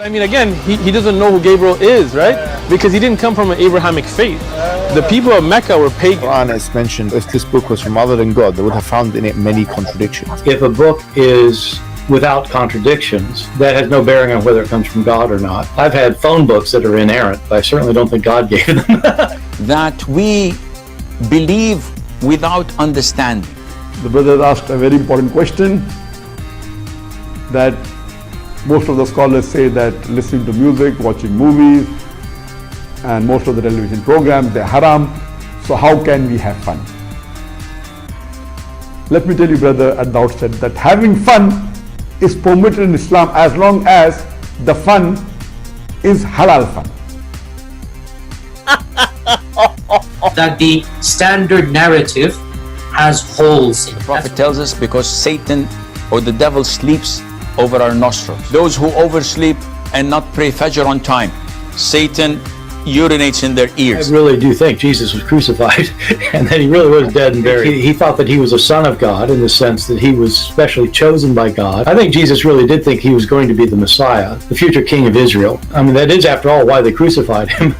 I mean, again, he doesn't know who Gabriel is, right? Because he didn't come from an Abrahamic faith. The people of Mecca were pagan. Quran is mentioned, if this book was from other than God, they would have found in it many contradictions. If a book is without contradictions, that has no bearing on whether it comes from God or not. I've had phone books that are inerrant, but I certainly don't think God gave them. That we believe without understanding. The brother asked a very important question, that most of the scholars say that listening to music, watching movies, and most of the television programs, they're haram. So how can we have fun? Let me tell you, brother, at the outset, that having fun is permitted in Islam as long as the fun is halal fun. That the standard narrative has holes in it. The Prophet tells us because Satan or the devil sleeps over our nostrils. Those who oversleep and not pray Fajr on time, Satan urinates in their ears. I really do think Jesus was crucified and that he really was dead and buried. He thought that he was a son of God in the sense that he was specially chosen by God. I think Jesus really did think he was going to be the Messiah, the future king of Israel. I mean, that is, after all, why they crucified him.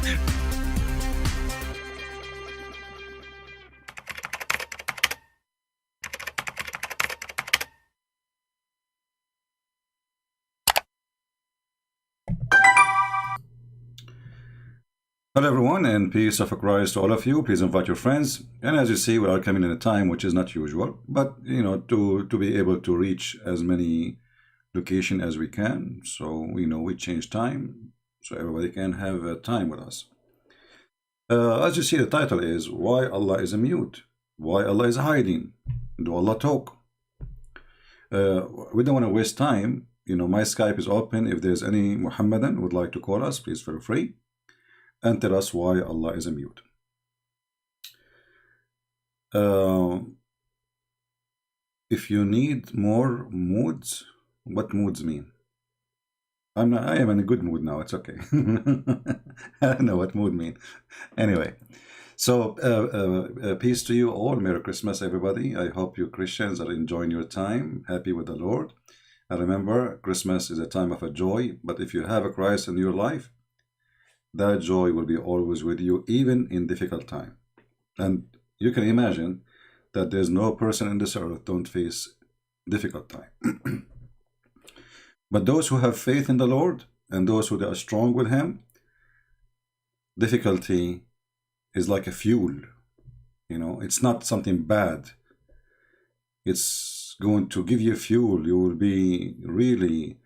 Hello everyone, and peace of Christ to all of you. Please invite your friends. And as you see, we are coming in a time which is not usual, but to be able to reach as many locations as we can. So we change time so everybody can have a time with us. As you see, the title is Why Allah is a Mute, Why Allah is Hiding, Do Allah Talk? We don't want to waste time. My Skype is open. If there's any Muhammadan who would like to call us, please feel free and tell us why Allah is a mute. If you need more moods, what moods mean? I am in a good mood now. It's okay. I don't know what mood mean. Anyway, so peace to you all. Merry Christmas, everybody. I hope you Christians are enjoying your time, happy with the Lord. And remember, Christmas is a time of a joy. But if you have a Christ in your life, that joy will be always with you, even in difficult time. And you can imagine that there's no person in this earth don't face difficult time. But those who have faith in the Lord and those who are strong with Him, difficulty is like a fuel. It's not something bad. It's going to give you fuel. You will be really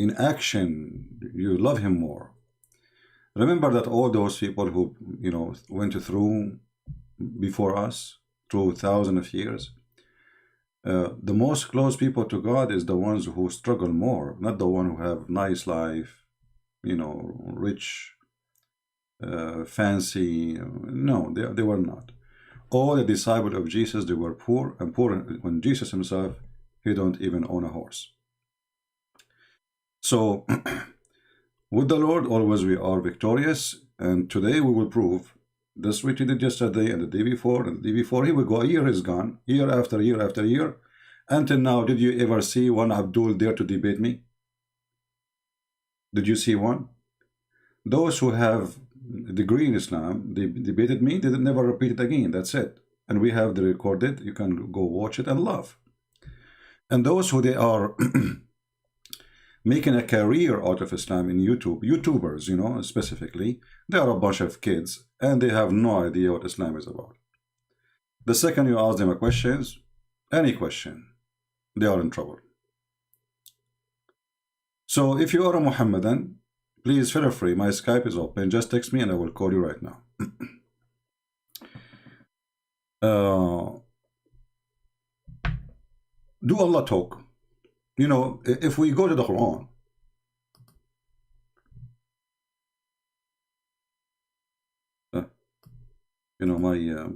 in action. You love Him more. Remember that all those people who went through before us, through thousands of years, the most close people to God is the ones who struggle more, not the one who have nice life, rich, fancy. No, they were not. All the disciples of Jesus, they were poor, and poor when Jesus Himself, He don't even own a horse. So with the Lord always we are victorious, and today we will prove this which we did yesterday and the day before and the day before. Here we go, a year is gone, year after year after year. Until now, did you ever see one Abdul dare to debate me? Did you see one? Those who have a degree in Islam, they debated me, they never repeat it again. That's it. And we have the recorded. You can go watch it and laugh. And those who they are making a career out of Islam in YouTubers, specifically, they are a bunch of kids and they have no idea what Islam is about. The second you ask them a questions, any question, they are in trouble. So if you are a Muhammadan, please feel free. My Skype is open. Just text me and I will call you right now. Do Allah talk? If we go to the Quran,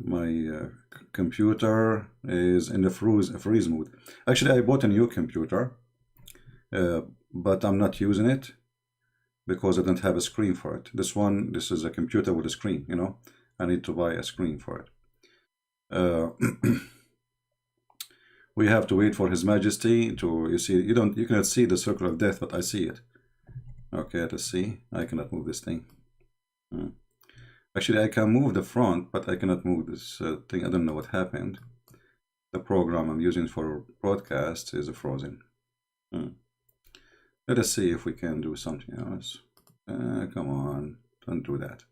my computer is in the freeze mode. Actually, I bought a new computer, but I'm not using it because I don't have a screen for it. This is a computer with a screen. I need to buy a screen for it. We have to wait for His Majesty to, you see, you cannot see the circle of death, but I see it. Okay, let's see. I cannot move this thing. Actually, I can move the front, but I cannot move this thing. I don't know what happened. The program I'm using for broadcast is frozen. Let us see if we can do something else. Come on, don't do that.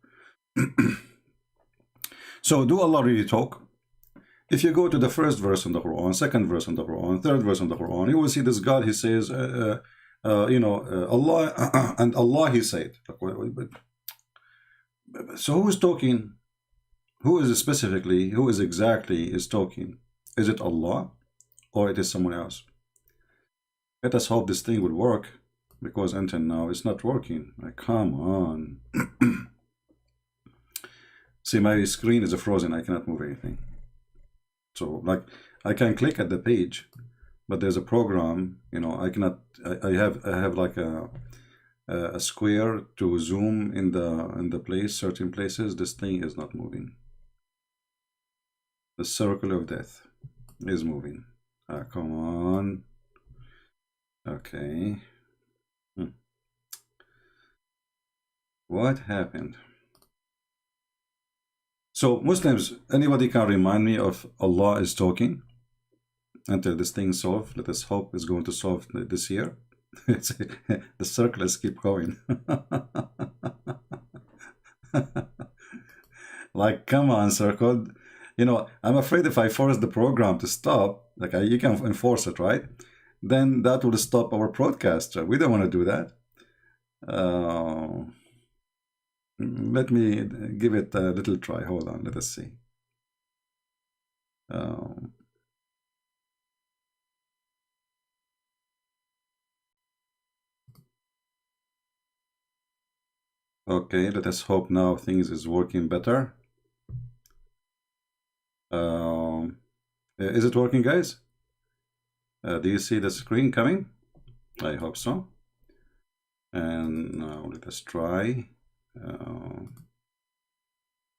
So, do Allah really talk? If you go to the first verse in the Quran, second verse in the Quran, third verse in the Quran, you will see this God, He says, Allah, and Allah, He said. So who is talking? Who is specifically, who is exactly is talking? Is it Allah or it is someone else? Let us hope this thing will work, because until now it's not working. Like, come on. See, my screen is frozen. I cannot move anything. So, like, I can click at the page, but there's a program, I cannot. I have like a square to zoom in the place, certain places. This thing is not moving. The circle of death is moving. Come on. Okay. What happened? So, Muslims, anybody can remind me of Allah is talking until this thing solved? Let us hope it's going to solve this year. The circles keep going. Like, come on, circle. I'm afraid if I force the program to stop, like you can enforce it, right? Then that will stop our broadcast. We don't want to do that. Let me give it a little try. Hold on, let us see. Okay, let us hope now things is working better. Is it working, guys? Do you see the screen coming? I hope so. And now let us try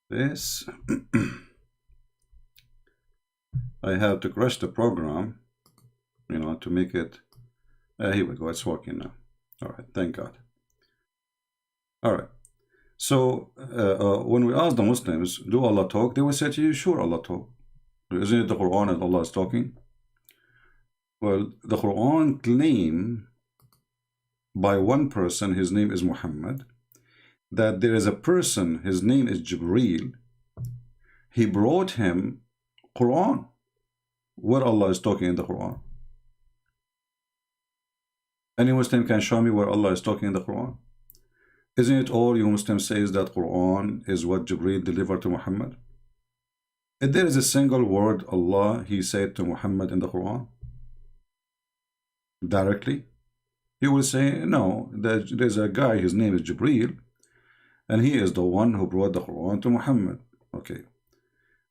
this. I have to crash the program, to make it. Here we go. It's working now. All right. Thank God. All right. So when we ask the Muslims, do Allah talk? They will say to you, sure, Allah talk. Isn't it the Quran that Allah is talking? Well, the Quran claim by one person, his name is Muhammad, that there is a person, his name is Jibreel. He brought him Quran, where Allah is talking in the Quran. Any Muslim can show me where Allah is talking in the Quran? Isn't it all you Muslims says that Quran is what Jibreel delivered to Muhammad? If there is a single word Allah, He said to Muhammad in the Quran, directly, you will say, no, there's a guy, his name is Jibreel, and he is the one who brought the Quran to Muhammad. Okay.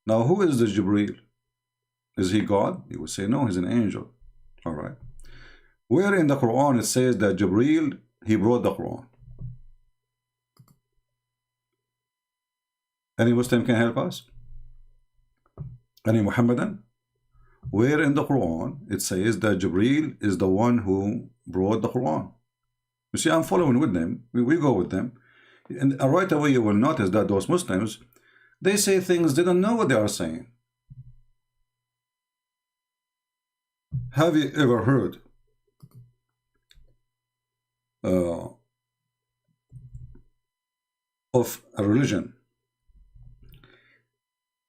Now, who is the Jibreel? Is he God? You will say, no, he's an angel. All right. Where in the Quran it says that Jibreel, he brought the Quran? Any Muslim can help us? Any Muhammadan? Where in the Quran it says that Jibreel is the one who brought the Quran? You see, I'm following with them. We go with them. And right away you will notice that those Muslims, they say things they don't know what they are saying. Have you ever heard of a religion?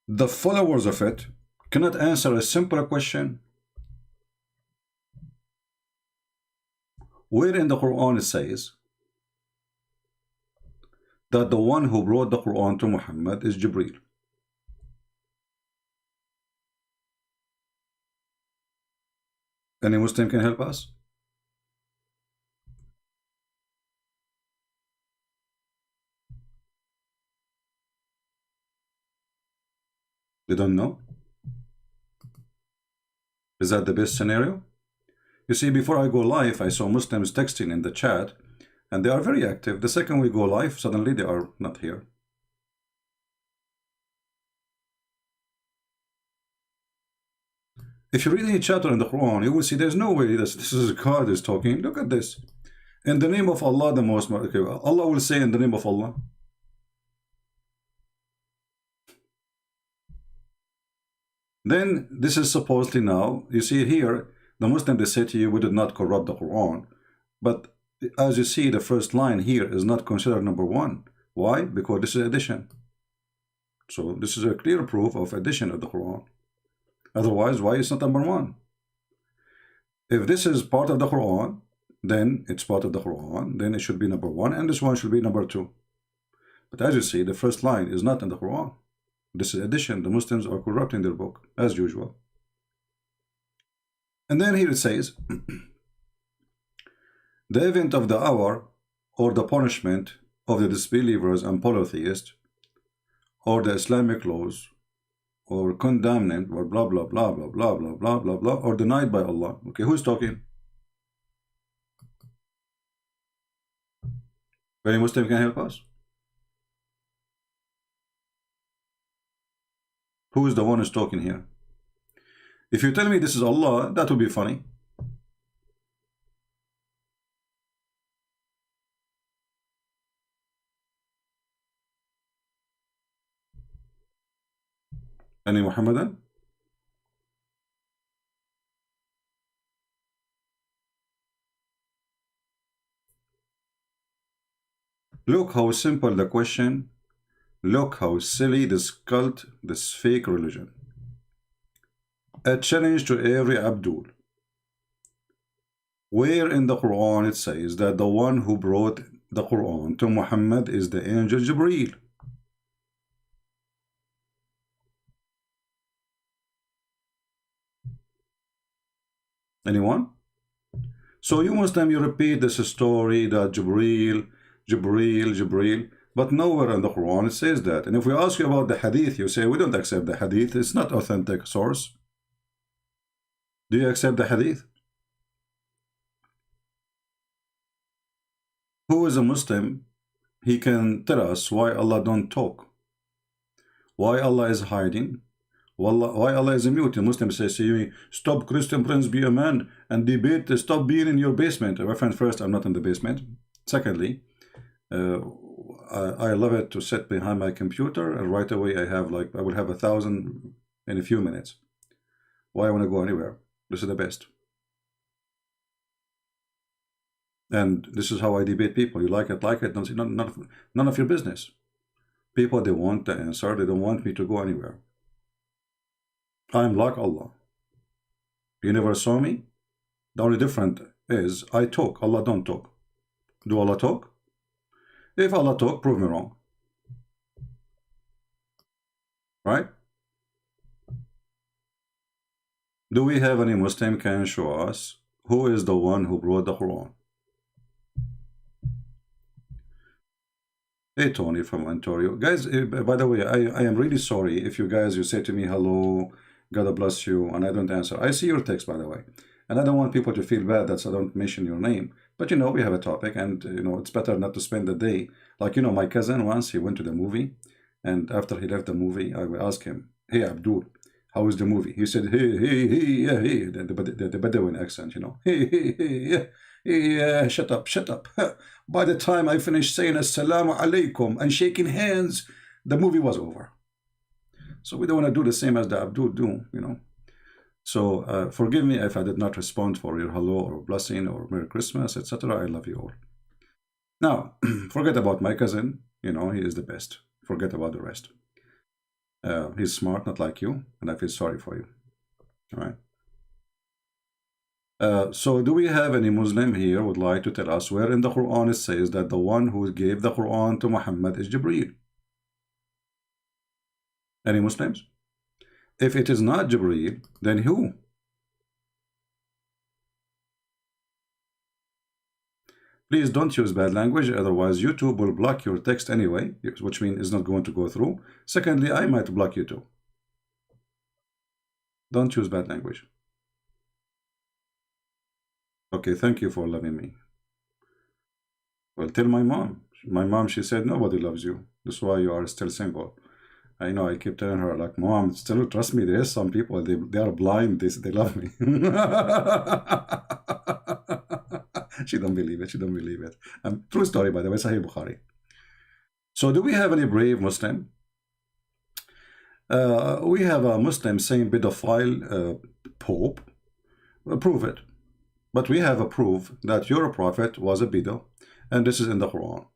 The followers of it cannot answer a simple question. Where in the Quran it says that the one who brought the Quran to Muhammad is Jibreel? Any Muslim can help us? They don't know? Is that the best scenario? You see, before I go live, I saw Muslims texting in the chat, and they are very active. The second we go live, suddenly they are not here. If you read any chapter in the Quran, you will see there's no way this is God is talking. Look at this. In the name of Allah, the most... Okay, Allah will say in the name of Allah. Then this is supposedly now, you see here, the Muslim, they say to you, we did not corrupt the Quran. But as you see, the first line here is not considered number one. Why? Because this is addition. So this is a clear proof of addition of the Quran. Otherwise, why is it not number one? If this is part of the Quran, then it's part of the Quran, then it should be number one, and this one should be number two. But as you see, the first line is not in the Quran. This is addition. The Muslims are corrupting their book, as usual. And then here it says, the event of the hour, or the punishment of the disbelievers and polytheists, or the Islamic laws, or condemned, or blah, blah, blah, blah, blah, blah, blah, blah, blah, or denied by Allah. Okay, who's talking? Any Muslim can help us? Who is the one who's talking here? If you tell me this is Allah, that would be funny. Any Muhammadan? Look how simple the question. Look how silly this cult, this fake religion. A challenge to every Abdul. Where in the Quran it says that the one who brought the Quran to Muhammad is the angel Jibreel? Anyone? So you Muslim, you repeat this story that Jibreel, but nowhere in the Quran it says that. And if we ask you about the hadith, you say we don't accept the hadith, it's not authentic source. Do you accept the hadith? Who is a Muslim? He can tell us why Allah don't talk, why Allah is hiding, why Allah is mute. The Muslim says to you, stop Christian Prince, be a man and debate, stop being in your basement. My friend, first, I'm not in the basement. Secondly, I love it to sit behind my computer and right away I will have 1,000 in a few minutes. Why I want to go anywhere? This is the best. And this is how I debate people. You like it, none of your business. People, they want the answer. They don't want me to go anywhere. I'm like Allah. You never saw me. The only difference is I talk. Allah don't talk. Do Allah talk? If Allah talk, prove me wrong. Right? Do we have any Muslim can show us who is the one who brought the Quran? Hey Tony from Ontario. Guys, by the way, I am really sorry if you guys, you say to me hello, God bless you, and I don't answer. I see your text, by the way. And I don't want people to feel bad that I don't mention your name. But you know, we have a topic, and you know, it's better not to spend the day. Like, you know, my cousin once, he went to the movie, and after he left the movie, I will ask him, hey Abdul, how is the movie? He said, hey, yeah, the Bedouin accent, you know. Yeah, shut up. By the time I finished saying Assalamu alaikum and shaking hands, the movie was over. So we don't want to do the same as the Abdul do, you know. So forgive me if I did not respond for your hello or blessing or Merry Christmas, etc. I love you all. Now, forget about my cousin. You know, he is the best. Forget about the rest. He's smart, not like you, and I feel sorry for you. All right. So do we have any Muslim here who would like to tell us where in the Quran it says that the one who gave the Quran to Muhammad is Jibreel? Any Muslims? If it is not Jibreel, then who? Please don't use bad language, otherwise YouTube will block your text anyway, which means it's not going to go through. Secondly, I might block you too. Don't use bad language. Okay, thank you for loving me. Well, tell my mom. My mom, she said, nobody loves you. That's why you are still single. I know, I keep telling her, like, Mom, still trust me, there is some people, they are blind, they love me. She don't believe it, she don't believe it. True story, by the way, Sahih Bukhari. So do we have any brave Muslim? We have a Muslim saying pedophile Pope. Prove it. But we have a proof that your prophet was a pedo, and this is in the Quran.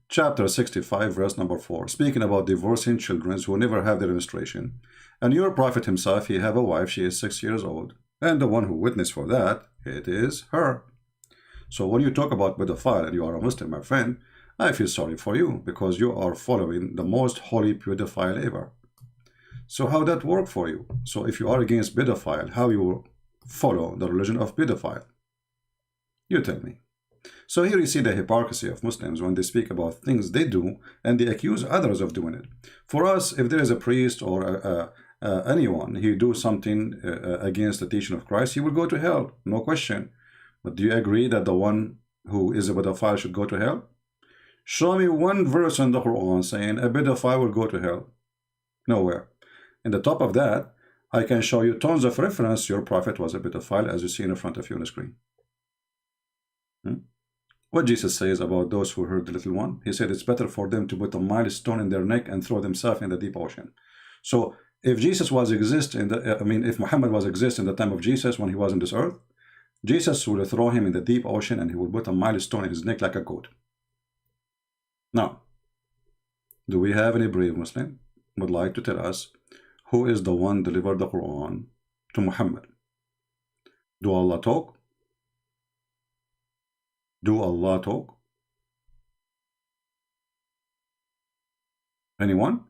Chapter 65, verse number 4, speaking about divorcing children who never have their menstruation. And your prophet himself, he have a wife, she is 6 years old. And the one who witnessed for that, it is her. So when you talk about pedophile and you are a Muslim, my friend, I feel sorry for you because you are following the most holy pedophile ever. So how that work for you? So if you are against pedophile, how you will follow the religion of pedophile? You tell me. So here you see the hypocrisy of Muslims when they speak about things they do and they accuse others of doing it. For us, if there is a priest or anyone, he do something against the teaching of Christ, he will go to hell, no question. But do you agree that the one who is a pedophile should go to hell? Show me one verse in the Quran saying a pedophile will go to hell. Nowhere. In the top of that, I can show you tons of reference. Your prophet was a pedophile, as you see in front of you on the screen. What Jesus says about those who hurt the little one, he said it's better for them to put a milestone in their neck and throw themselves in the deep ocean. So if Jesus was exist in the, if Muhammad was exist in the time of Jesus when he was on this earth, Jesus would throw him in the deep ocean and he would put a milestone in his neck like a goat. Now, do we have any brave Muslim who would like to tell us who is the one delivered the Quran to Muhammad? Do Allah talk? Do Allah talk? Anyone?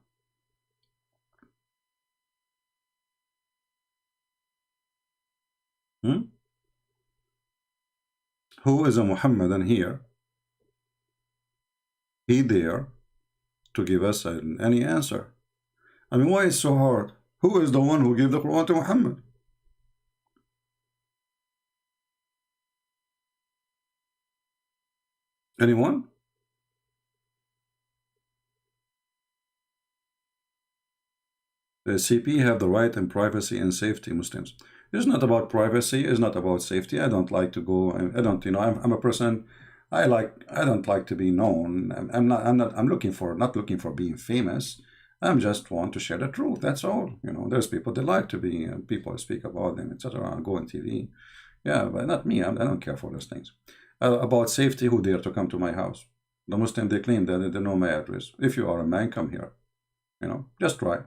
Who is a Muhammadan here? He there to give us any answer. I mean, why is it so hard? Who is the one who gave the Quran to Muhammad? Anyone? The CP have the right and privacy and safety, Muslims. It's not about privacy, it's not about safety. I don't like to go, I don't, I'm a person, I don't like to be known. I'm not looking for, not looking for being famous. I'm just want to share the truth, that's all. There's people that like to be, people speak about them, etc., go on TV. Yeah, but not me, I don't care for those things. About safety, who dare to come to my house? The Muslim, they claim that they know my address. If you are a man, come here. Just try.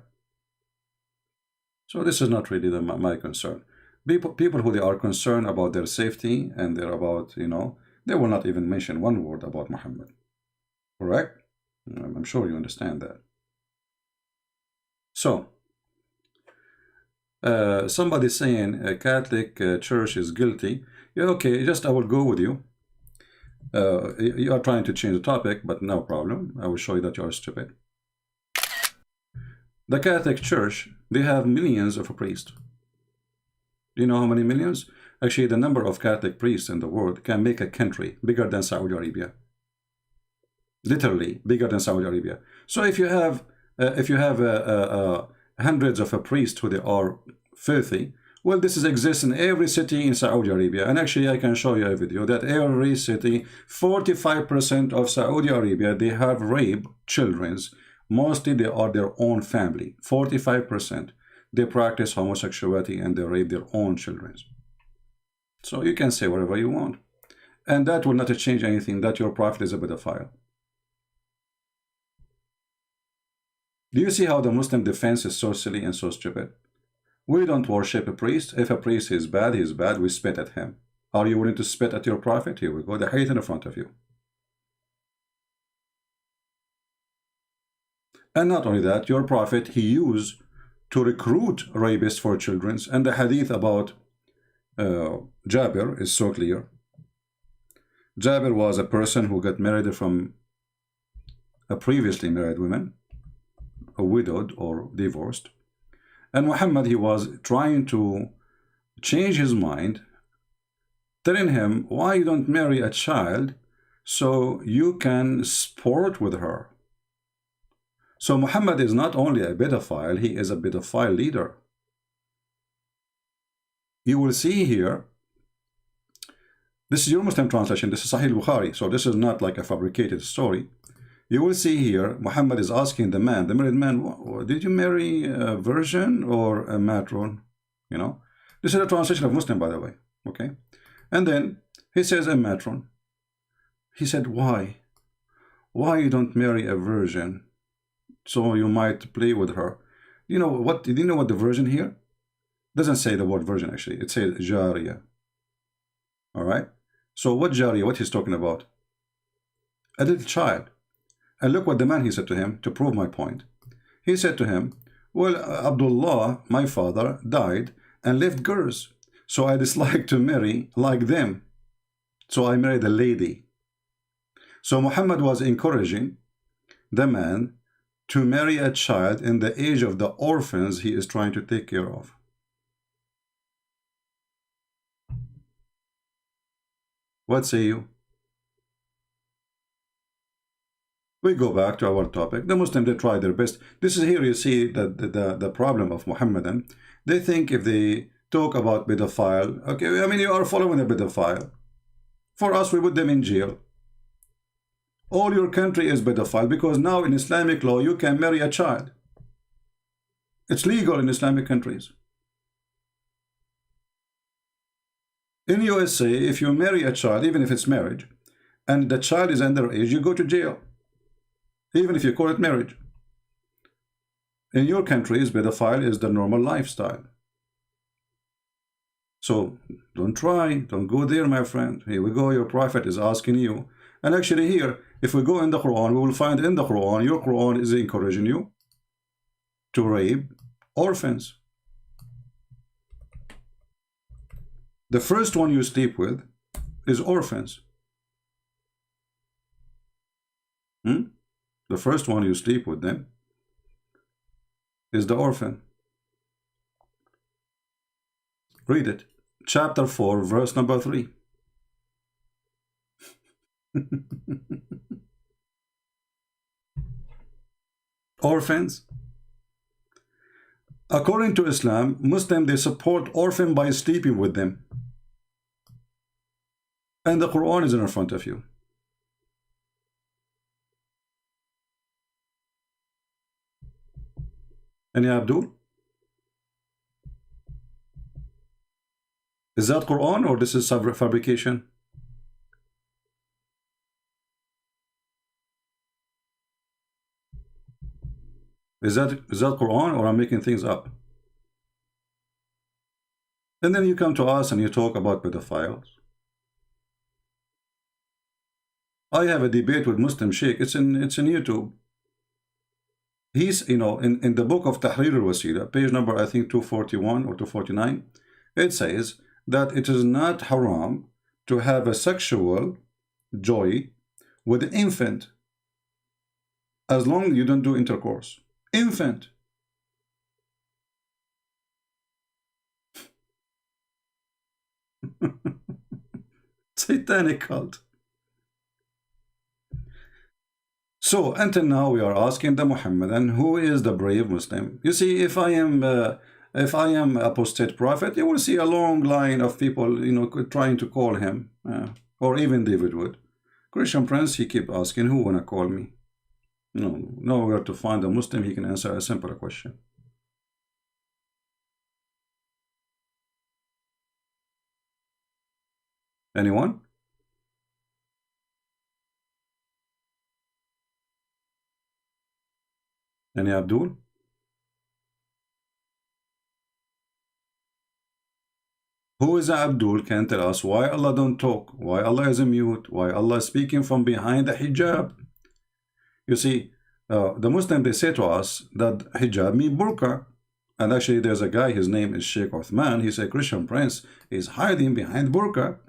So this is not really my concern. People who they are concerned about their safety and they're about, they will not even mention one word about Muhammad. Correct? I'm sure you understand that. So, somebody saying a Catholic church is guilty. Yeah, okay, I will go with you. You are trying to change the topic, but no problem. I will show you that you are stupid. The Catholic Church, they have millions of priests. Do you know how many millions? Actually, the number of Catholic priests in the world can make a country bigger than Saudi Arabia. Literally bigger than Saudi Arabia. So if you have hundreds of priests who they are filthy, well, this exists in every city in Saudi Arabia. And actually, I can show you a video that every city, 45% of Saudi Arabia, they have rape children's. Mostly they are their own family. 45%. They practice homosexuality and they rape their own children. So you can say whatever you want. And that will not change anything, that your prophet is a pedophile. Do you see how the Muslim defense is so silly and so stupid? We don't worship a priest. If a priest is bad, he's bad. We spit at him. Are you willing to spit at your prophet? Here we go. The hate in front of you. And not only that, your prophet, he used to recruit rapists for children. And the hadith about Jabir is so clear. Jabir was a person who got married from a previously married woman, a widowed or divorced. And Muhammad, he was trying to change his mind, telling him, why you don't marry a child so you can sport with her? So Muhammad is not only a pedophile, he is a pedophile leader. You will see here, this is your Muslim translation, this is Sahih Bukhari, so this is not like a fabricated story. You will see here, Muhammad is asking the man, the married man, did you marry a virgin or a matron? You know, this is a translation of Muslim, by the way. Okay, and then he says a matron. He said, why? Why you don't marry a virgin? So you might play with her. You know what? Did you know what the virgin here? Doesn't say the word virgin actually. It says Jariya. All right. So what Jariya? What he's talking about? A little child. And look what the man he said to him to prove my point. He said to him, well, Abdullah, my father, died and left girls. So I dislike to marry like them. So I married a lady. So Muhammad was encouraging the man to marry a child in the age of the orphans he is trying to take care of. What say you? We go back to our topic. The Muslims, they try their best. This is here you see the problem of Muhammadan. They think if they talk about pedophile, okay, I mean, you are following a pedophile. For us, we put them in jail. All your country is pedophile because now in Islamic law, you can marry a child. It's legal in Islamic countries. In USA, if you marry a child, even if it's marriage, and the child is underage, you go to jail. Even if you call it marriage. In your countries, pedophile is the normal lifestyle. So don't try, don't go there, my friend. Here we go, your prophet is asking you. And actually here, if we go in the Quran, we will find in the Quran, your Quran is encouraging you to rape orphans. The first one you sleep with is orphans. The first one you sleep with them is the orphan. Read it. Chapter 4, verse number 3. Orphans. According to Islam, Muslims, they support orphan by sleeping with them. And the Quran is in front of you. Any Abdul? Is that Quran or this is fabrication? Is that Quran or I'm making things up? And then you come to us and you talk about pedophiles. I have a debate with Muslim Sheikh. It's in YouTube. He's, you know, in the book of Tahrir al-Wasila, page number, I think, 241 or 249, it says that it is not haram to have a sexual joy with an infant as long as you don't do intercourse. Infant. Satanic cult. So until now we are asking the Muhammadan, who is the brave Muslim? You see, if I am apostate prophet, you will see a long line of people, you know, trying to call him, or even David would. Christian Prince, he keep asking, who wanna call me? No, nowhere to find a Muslim he can answer a simple question. Anyone? Any Abdul? Who is Abdul can tell us why Allah don't talk, why Allah is mute, why Allah is speaking from behind the hijab. You see, the Muslim, they say to us that hijab means burqa. And actually there's a guy, his name is Sheikh Uthman, he said Christian Prince is hiding behind burqa.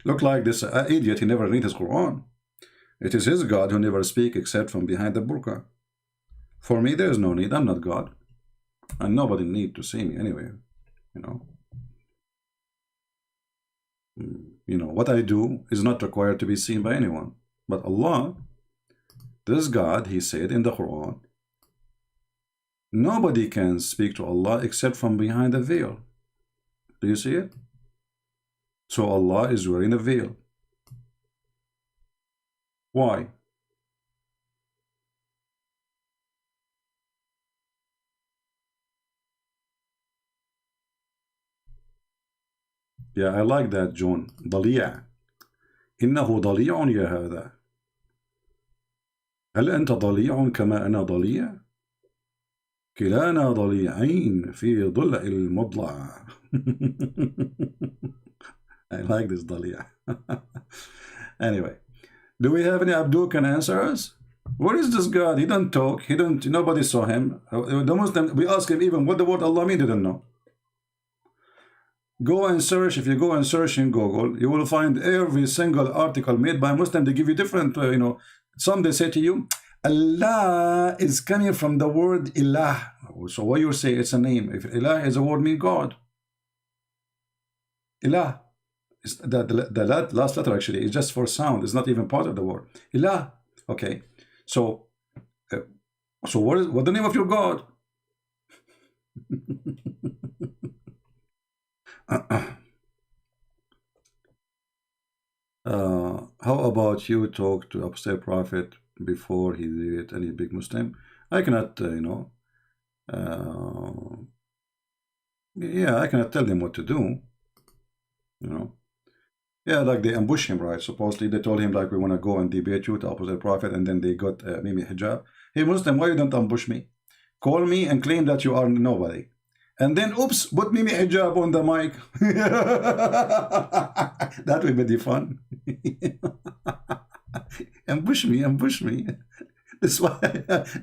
Look like this idiot, he never read his Quran. It is his God who never speak except from behind the burqa. For me, there is no need. I'm not God. And nobody need to see me anyway. You know, what I do is not required to be seen by anyone. But Allah, This God, he said in the Quran, nobody can speak to Allah except from behind a veil. Do you see it? So Allah is wearing a veil. Why? Yeah, I like that, John. ضليع. إنه ضليع يا هذا. هل أنت ضليع كما أنا ضليع؟ كلانا ضليعين في ضلع المضلع. I like this ضليع. Anyway, do we have any Abdul can answer us? Where is this God? He doesn't talk. He don't. Nobody saw him. The Muslim, we asked him even what the word Allah means. Didn't know. Go and search. If you go and search in Google, you will find every single article made by Muslim. They give you different, some they say to you, Allah is coming from the word ilah. So what you say, it's a name. If ilah is a word, mean God. Ilah. The last letter actually is just for sound. It's not even part of the word. Ilah. Okay. So what the name of your God? How about you talk to upstairs prophet before he did any big Muslim? I cannot, yeah, I cannot tell them what to do, Yeah, like they ambush him, right? Supposedly they told him like, we want to go and debate you to opposite prophet, and then they got maybe hijab. Hey Muslim, why you don't ambush me? Call me and claim that you are nobody. And then, oops, put Mimi hijab on the mic. That will be fun. Ambush me, ambush me. That's why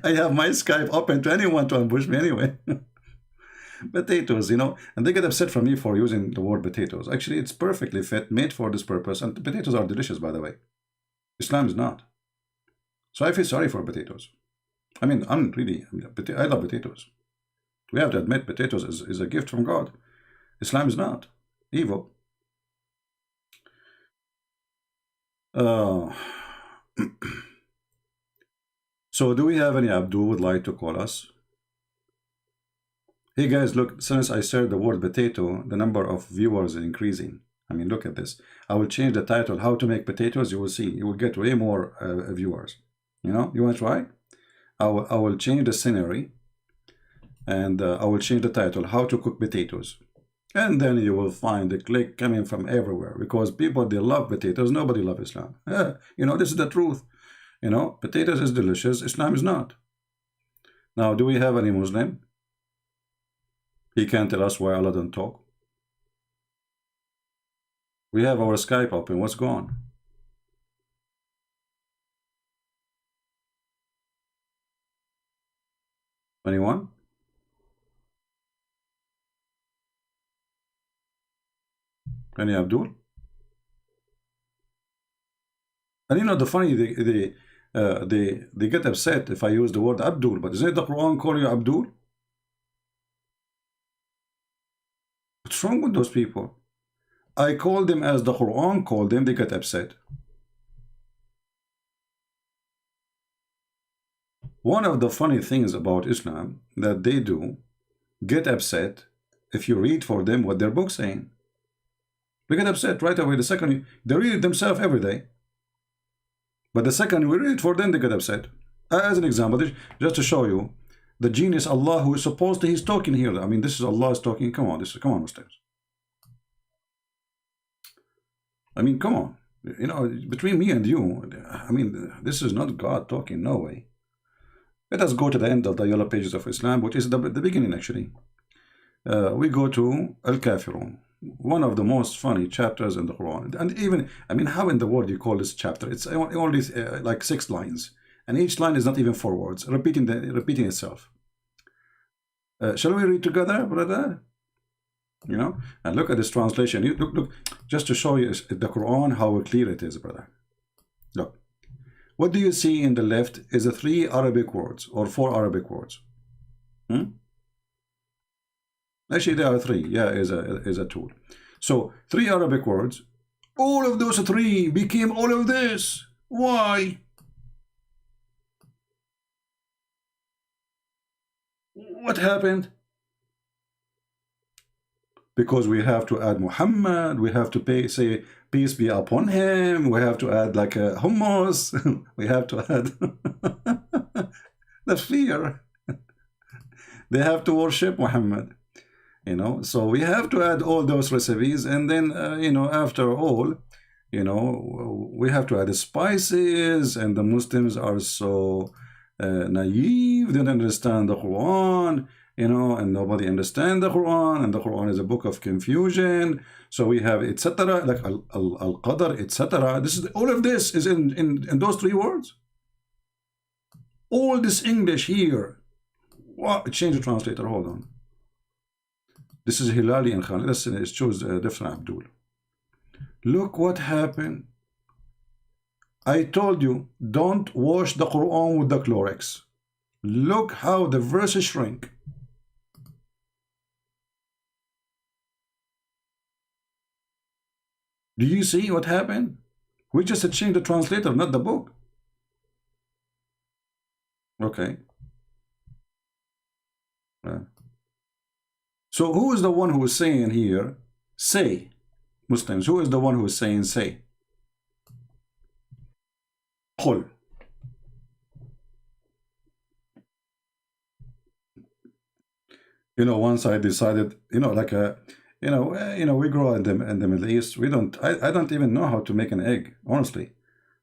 I have my Skype open to anyone to ambush me anyway. Potatoes, and they get upset from me for using the word potatoes. Actually, it's perfectly fit, made for this purpose, and potatoes are delicious, by the way. Islam is not. So I feel sorry for potatoes. I love potatoes. We have to admit potatoes is a gift from God. Islam is not evil. So do we have any Abdul would like to call us? Hey guys, look, since I said the word potato, the number of viewers is increasing. Look at this. I will change the title, How to Make Potatoes. You will see. You will get way more viewers. You want to try? I will change the scenery. And I will change the title, How to Cook Potatoes. And then you will find the click coming from everywhere. Because people, they love potatoes. Nobody loves Islam. This is the truth. Potatoes is delicious. Islam is not. Now, do we have any Muslim? He can't tell us why Allah don't talk. We have our Skype open. What's going on? Anyone? Any Abdul? And the funny, they get upset if I use the word Abdul, but isn't the Quran call you Abdul? What's wrong with those people? I call them as the Quran called them, they get upset. One of the funny things about Islam that they do get upset if you read for them what their book's saying. They get upset right away. The second they read it themselves every day, but the second we read it for them, they get upset. As an example, just to show you the genius Allah, who is supposed to, he's talking here. This is Allah is talking. Come on, come on, Muslims. Come on. Between me and you, this is not God talking. No way. Let us go to the end of the yellow pages of Islam, which is the beginning actually. We go to Al-Kafirun, one of the most funny chapters in the Quran. And even, how in the world you call this chapter? It's only like 6 lines. And each line is not even 4 words, repeating itself. Shall we read together, brother? And look at this translation. Look, just to show you the Quran, how clear it is, brother. Look. What do you see in the left is 3 Arabic words or 4 Arabic words. Actually, there are 3. Yeah, is a tool. So 3 Arabic words. All of those 3 became all of this. Why? What happened? Because we have to add Muhammad, we have to say peace be upon him, we have to add like a hummus, we have to add the fear. They have to worship Muhammad, you know. So we have to add all those recipes, and then you know, after all, you know, we have to add the spices, and the Muslims are so naive, they don't understand the Quran, you know, and nobody understands the Quran, and the Quran is a book of confusion. So we have etc. like al-qadr, etc. This is all of this is in those 3 words. All this English here. Wow, change the translator. Hold on. This is Hilali and Khan. Let's choose a different Abdul. Look what happened. I told you, don't wash the Quran with the Clorox. Look how the verses shrink. Do you see what happened? We just changed the translator, not the book. Okay. So who is the one who is saying here, say? Muslims, who is the one who is saying say? Qul. You know, once I decided, you know, like a, you know, we grow in the Middle East. We don't. I don't even know how to make an egg. Honestly,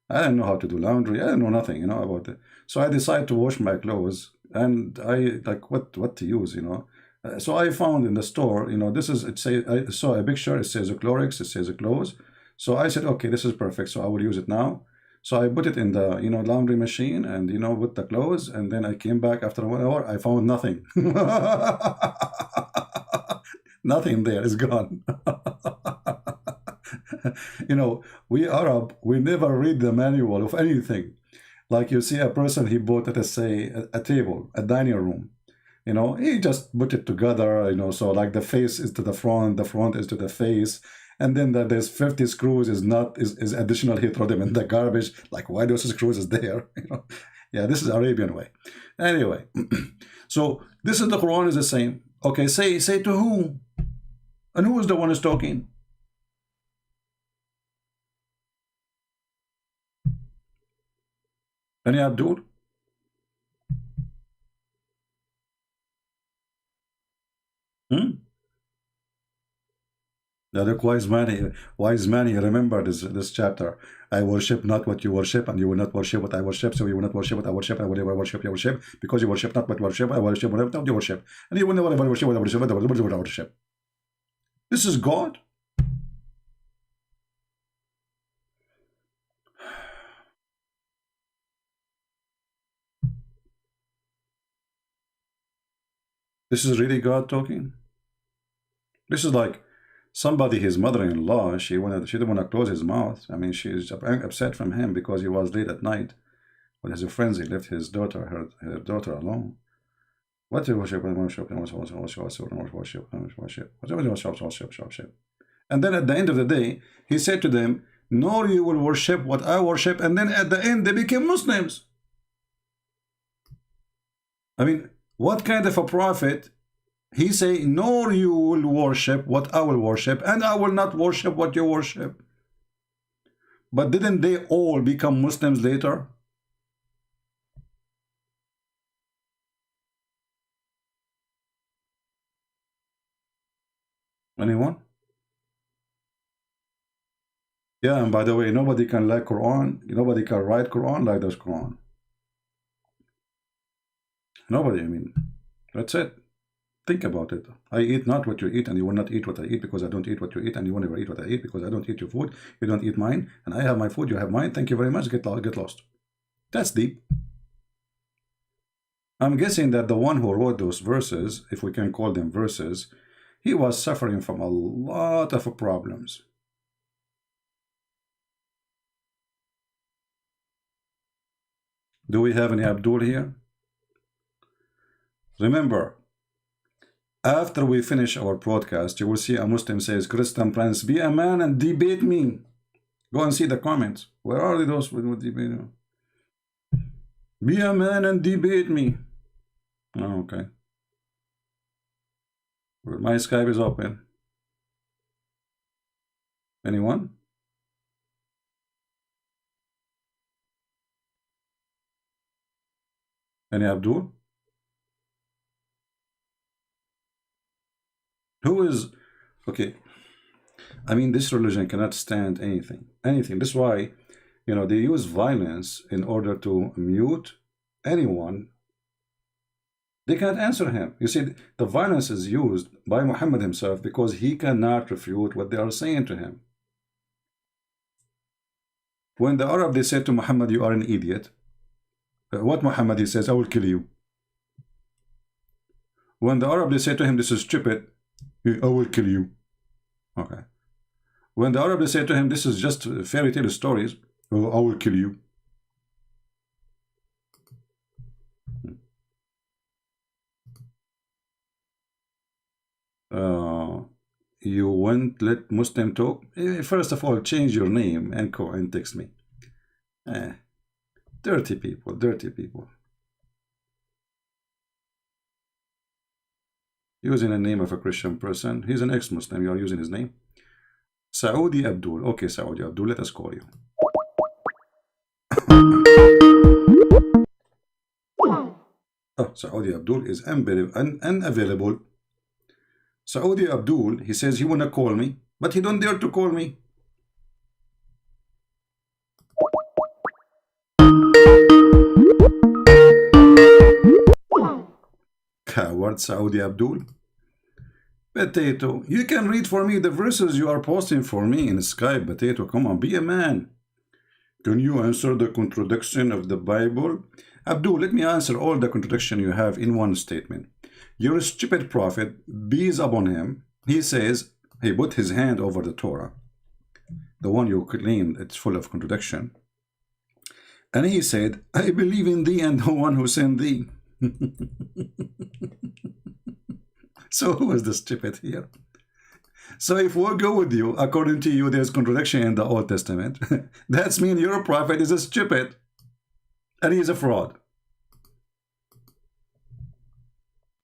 I don't know how to do laundry. I don't know nothing, you know, about it. So I decided to wash my clothes, and I like what to use, you know. So I found in the store, you know, this is, it says, I saw a picture, it says a Clorox, it says a clothes. So I said, okay, this is perfect. So I will use it now. So I put it in the, you know, laundry machine, and, you know, with the clothes, and then I came back after 1 hour, I found nothing. Nothing there is gone. You know, we Arab, we never read the manual of anything. Like you see a person, he bought, let us say, a table, a dining room. You know, he just put it together, you know, so like the face is to the front is to the face. And then there's 50 screws is additional, he throw them in the garbage. Like, why those screws is there? You know, yeah, this is Arabian way. Anyway, so this is the Quran is the same. Okay, say to whom? And who is the one who's talking? Any Abdul? The other wise man, he remembered this chapter. I worship not what you worship, and you will not worship what I worship, so you will not worship what I worship, and I will never worship you worship, because you worship not what you worship, I worship what you worship, and you will never worship what I worship, what I worship. This is God. This is really God talking. This is like somebody, his mother-in-law, she didn't want to close his mouth. I mean, she's upset from him because he was late at night with his friends. He left his daughter, her daughter alone. What do you worship? And then at the end of the day, he said to them, "Nor you will worship what I worship." And then at the end, they became Muslims. I mean, what kind of a prophet? He say, nor you will worship what I will worship, and I will not worship what you worship. But didn't they all become Muslims later? Anyone? Yeah, and by the way, nobody can like Quran. Nobody can write Quran like this Quran. Nobody, I mean, that's it. Think about it. I eat not what you eat, and you will not eat what I eat, because I don't eat what you eat, and you will never eat what I eat, because I don't eat your food, you don't eat mine, and I have my food, you have mine. Thank you very much. Get lost. That's deep. I'm guessing that the one who wrote those verses, if we can call them verses, he was suffering from a lot of problems. Do we have any Abdul here? Remember, after we finish our broadcast, you will see a Muslim says, "Christian Prince, be a man and debate me." Go and see the comments. Where are those with debate? Be a man and debate me. Oh, okay. Well, my Skype is open. Anyone? Any Abdul? Who is... Okay. I mean, this religion cannot stand anything. Anything. This is why, you know, they use violence in order to mute anyone. They can't answer him. You see, the violence is used by Muhammad himself because he cannot refute what they are saying to him. When the Arab, they said to Muhammad, you are an idiot. What Muhammad, he says, I will kill you. When the Arab, they say to him, this is stupid, I will kill you. Okay. When the Arab, they say to him, this is just fairy tale stories, I will kill you. You won't let Muslim talk? First of all, change your name and call and text me. Dirty people, dirty people. Using the name of a Christian person. He's an ex-Muslim. You are using his name. Saudi Abdul. Okay, Saudi Abdul, let us call you. Oh, Saudi Abdul is unavailable. Saudi Abdul, he says he wanna call me, but he don't dare to call me. Coward Saudi Abdul. Potato, you can read for me the verses you are posting for me in Skype. Potato, come on, be a man. Can you answer the contradiction of the Bible? Abdul, let me answer all the contradiction you have in one statement. You're a stupid prophet, peace upon him. He says he put his hand over the Torah, the one you claimed it's full of contradiction. And he said, I believe in thee and the one who sent thee. So who is the stupid here? So if we go with you, according to you, there's contradiction in the Old Testament. That's mean your prophet is a stupid and he's a fraud.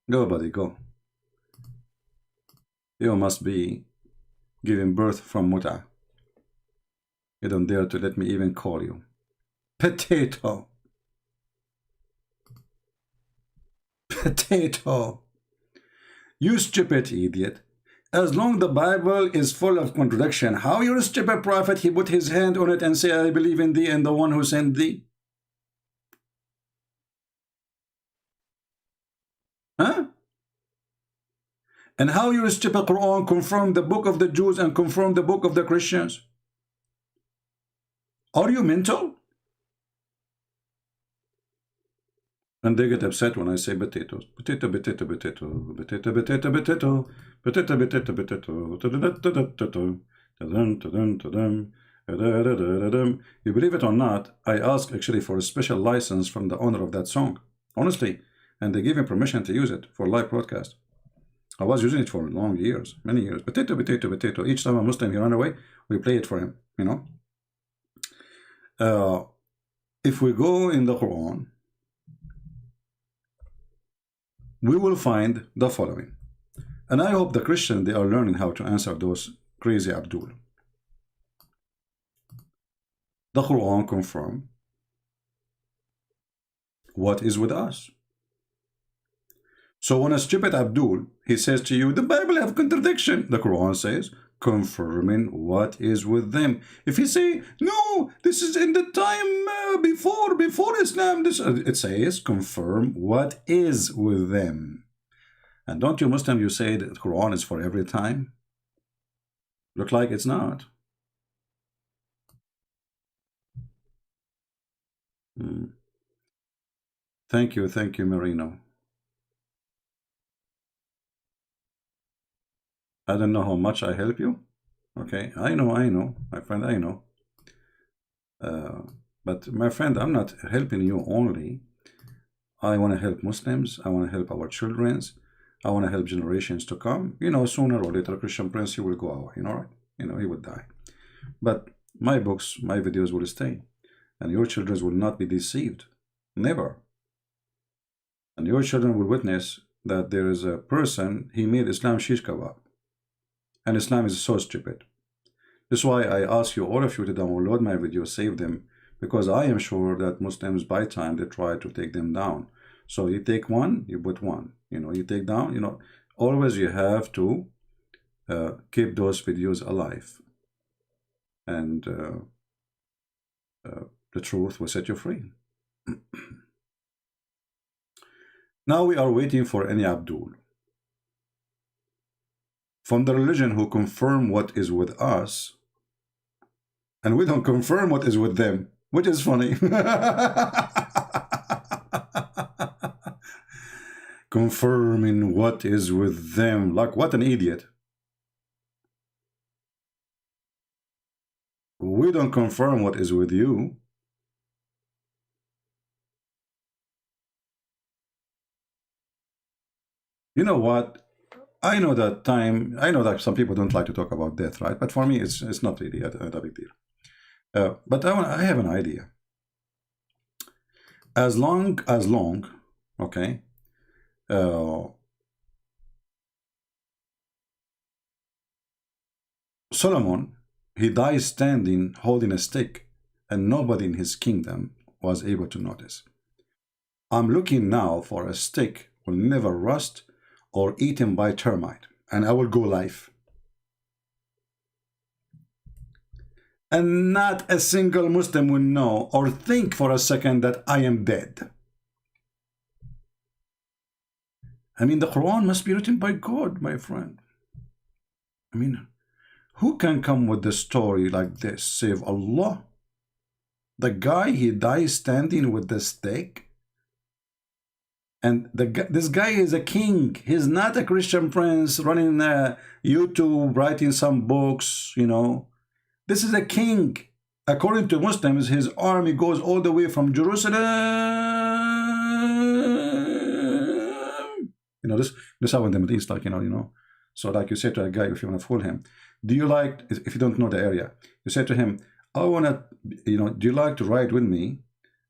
Go, buddy, go. You must be giving birth from muta. You don't dare to let me even call you. Potato. Potato. You stupid idiot. As long the Bible is full of contradiction, how your stupid prophet, he put his hand on it and say, I believe in thee and the one who sent thee? Huh? And how your stupid Quran confirm the book of the Jews and confirm the book of the Christians? Are you mental? And they get upset when I say potatoes. Potato, potato, potato, potato, potato, potato, potato, potato, potato. You believe it or not, I asked actually for a special license from the owner of that song. Honestly. And they gave him permission to use it for live broadcast. I was using it for long years, many years. Potato, potato, potato. Each time a Muslim he ran away, we play it for him, you know. If we go in the Quran, we will find the following. And I hope the Christians, they are learning how to answer those crazy Abdul. The Quran confirms what is with us. So when a stupid Abdul, he says to you, the Bible have contradiction. The Quran says, confirming what is with them. If he say, no, this is in the time before Islam, it says, confirm what is with them. And don't you Muslim, you say that the Quran is for every time? Look like it's not. Thank you, Marino. I don't know how much I help you. Okay, I know, my friend, I know. But my friend, I'm not helping you only. I want to help Muslims. I want to help our children. I want to help generations to come. You know, sooner or later, Christian Prince, he will go away. You know, right? You know, he will die. But my books, my videos will stay. And your children will not be deceived. Never. And your children will witness that there is a person, he made Islam shish kebab. And Islam is so stupid. That's why I ask you, all of you, to download my videos, save them, because I am sure that Muslims, by time, they try to take them down. So you take one, you put one. You know, you take down, you know, always you have to keep those videos alive. And the truth will set you free. Now we are waiting for any Abdul from the religion who confirm what is with us, and we don't confirm what is with them, which is funny. Confirming what is with them, like what an idiot. We don't confirm what is with you. You know what? I know that some people don't like to talk about death, right? But for me, it's not really a big deal. But I have an idea. As long, okay, Solomon, he dies standing, holding a stick, and nobody in his kingdom was able to notice. I'm looking now for a stick will never rust or eaten by termite, and I will go live. And not a single Muslim will know or think for a second that I am dead. I mean, the Quran must be written by God, my friend. I mean, who can come with the story like this, save Allah? The guy, he dies standing with the stick. And this guy is a king. He's not a Christian prince running YouTube, writing some books, you know. This is a king. According to Muslims, his army goes all the way from Jerusalem. You know, this how in the Middle East, like, you know. So like you say to a guy, if you want to fool him, do you like, if you don't know the area, you say to him, I want to, you know, do you like to ride with me?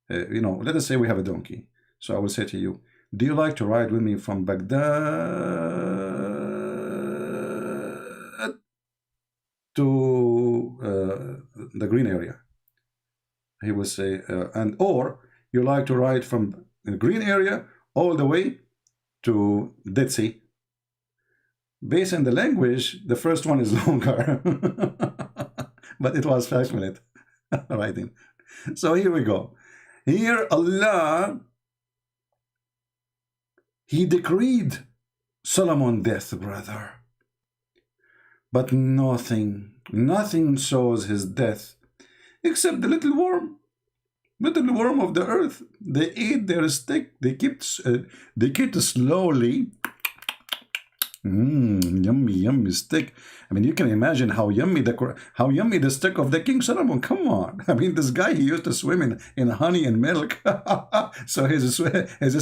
You know, let us say we have a donkey. So I will say to you, do you like to ride with me from Baghdad to the green area? He will say, or you like to ride from the green area all the way to Dead Sea. Based on the language, the first one is longer, but it was 5 minutes riding. So here we go. Here Allah, he decreed Solomon death, brother. But nothing shows his death except the little worm of the earth. They ate their stick. They kept slowly. Yummy stick. I mean, you can imagine how yummy the stick of the King Solomon. Come on. I mean, this guy, he used to swim in honey and milk. So his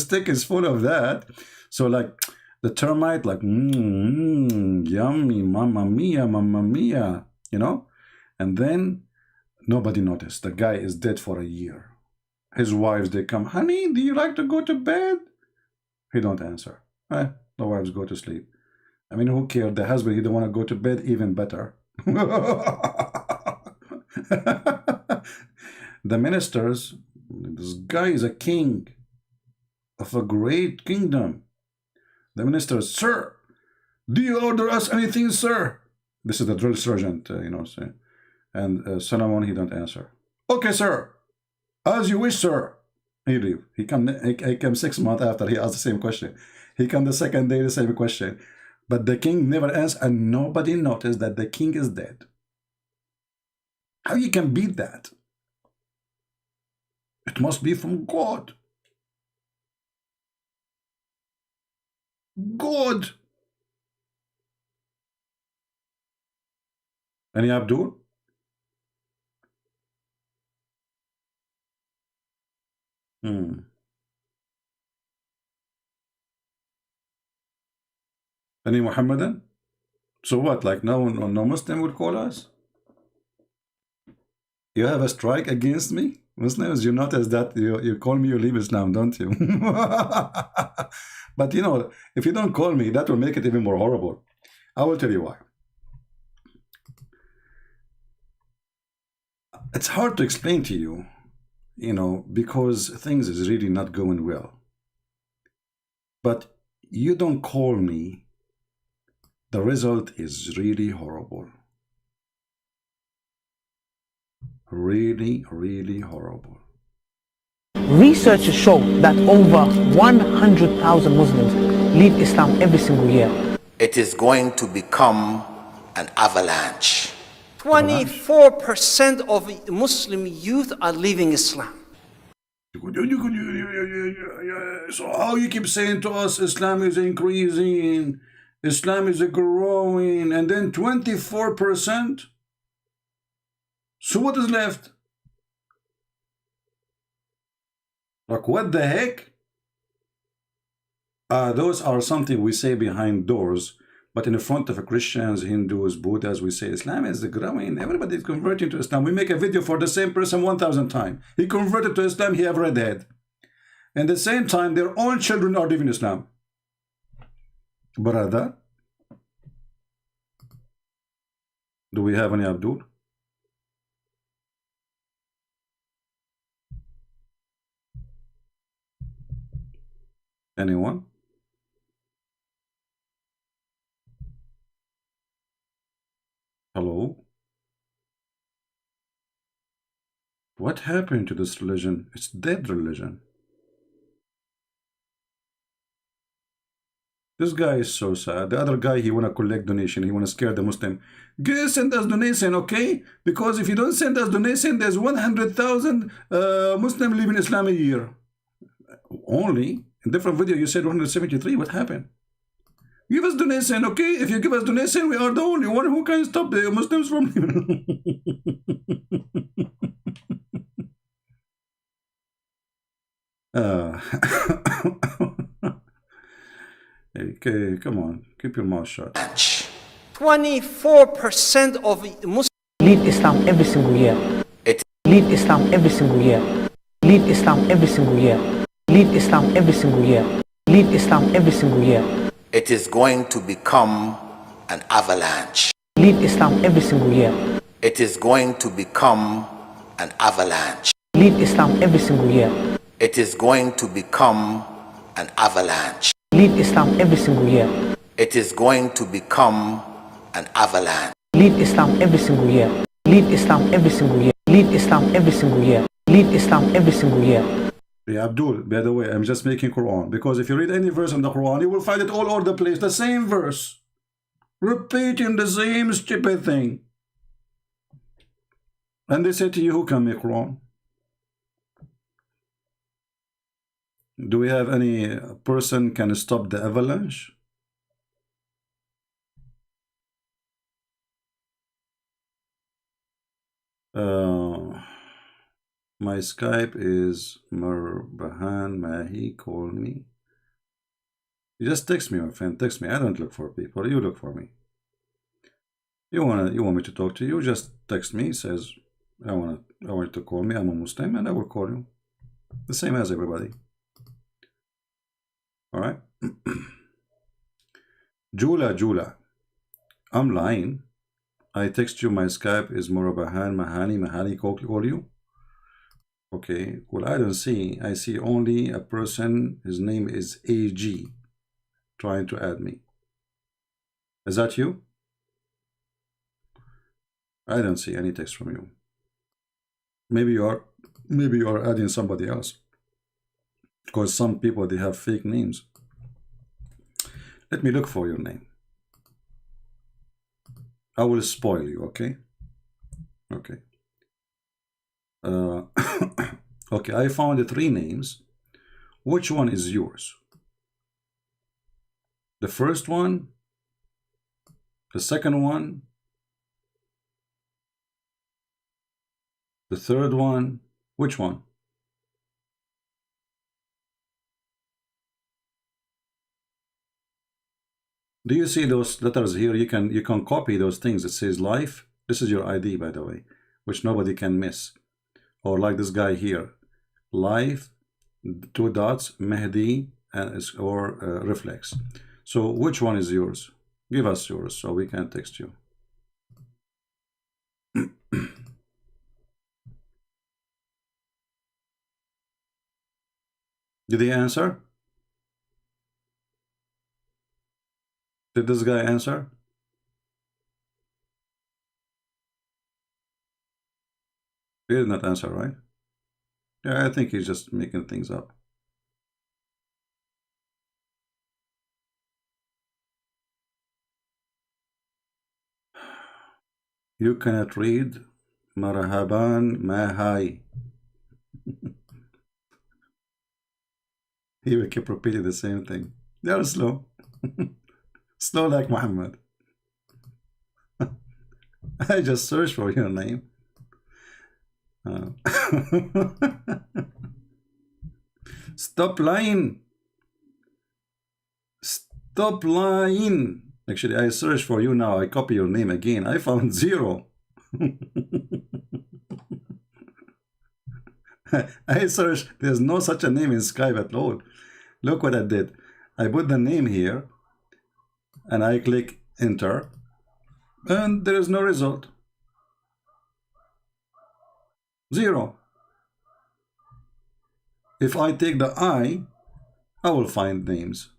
stick is full of that. So like the termite, like yummy, mamma mia, you know. And then nobody noticed. The guy is dead for a year. His wives, they come, honey, do you like to go to bed? He don't answer. The wives go to sleep. I mean, who cared? The husband, he don't want to go to bed, even better. The ministers, this guy is a king of a great kingdom. The ministers, sir, do you order us anything, sir? This is the drill sergeant, you know, saying. And Solomon, he don't answer. Okay, sir, as you wish, sir. He leave. He come 6 months after he asked the same question. He come the second day, the same question. But the king never answered, and nobody noticed that the king is dead. How you can beat that? It must be from God. God. Any Abdul? Any Muhammadan? So what, like no Muslim will call us? You have a strike against me? Muslims, you notice that you call me, you leave Islam, don't you? But you know, if you don't call me, that will make it even more horrible. I will tell you why. It's hard to explain to you, you know, because things is really not going well. But you don't call me, the result is really horrible. Really, really horrible. Researchers show that over 100,000 Muslims leave Islam every single year. It is going to become an avalanche. 24% of Muslim youth are leaving Islam. So how you keep saying to us Islam is increasing, Islam is growing, and then 24%? So what is left? Like, what the heck? Those are something we say behind doors, but in the front of Christians, Hindus, Buddhas, we say Islam is growing. Everybody is converting to Islam. We make a video for the same person 1,000 times. He converted to Islam, he have redhead. And at the same time, their own children are living Islam. Brother, do we have any Abdul? Anyone? Hello? What happened to this religion? It's dead religion. This guy is so sad. The other guy, he want to collect donation. He want to scare the Muslim. Guys, send us donation, okay? Because if you don't send us donation, there's 100,000 Muslim living Islam a year. Only? In different video, you said 173. What happened? Give us donation, okay? If you give us donation, we are the only one who can stop the Muslims from living. Okay, come on. Keep your mouth shut. 24% of Muslims leave Islam every single year. Leave Islam every single year. Leave Islam every single year. Leave Islam every single year. Leave Islam every single year. It is going to become an avalanche. Leave Islam every single year. It is going to become an avalanche. Leave Islam every single year. It is going to become an avalanche. Leave Islam every single year. It is going to become an avalanche. Leave Islam every single year. Leave Islam every single year. Leave Islam every single year. Leave Islam every single year. Yeah, Abdul, by the way, I'm just making Quran, because if you read any verse in the Quran, you will find it all over the place, the same verse, repeating the same stupid thing. And they say to you, who can make Quran? Do we have any person can stop the avalanche? My Skype is Marbahan Mahi, call me. You just text me, my friend, text me. I don't look for people, you look for me. You want me to talk to you, just text me, says I want you to call me, I'm a Muslim, and I will call you. The same as everybody. Alright? Jula, I'm lying. I text you, my Skype is Murabahan Mahani call you. Okay, well, I don't see. I see only a person, his name is AG, trying to add me. Is that you? I don't see any text from you. Maybe you are adding somebody else. Because some people, they have fake names. Let me look for your name. I will spoil you, okay? Okay. Okay, I found the 3 names. Which one is yours? The first one? The second one? The third one? Which one? Do you see those letters here? You can copy those things. It says life. This is your ID, by the way, which nobody can miss. or like this guy here, life, 2 dots, Mehdi, and or reflex. So which one is yours? Give us yours so we can text you. Did he answer? Did this guy answer? He did not answer, right? Yeah, I think he's just making things up. You cannot read Marhaban Mahai. He will keep repeating the same thing. They are slow. Slow like Muhammad. I just searched for your name. Stop lying. Stop lying. Actually, I searched for you now. I copy your name again. I found 0. I searched. There's no such a name in Skype at all. Look what I did. I put the name here and I click enter and there is no result. 0. If I take the I will find names.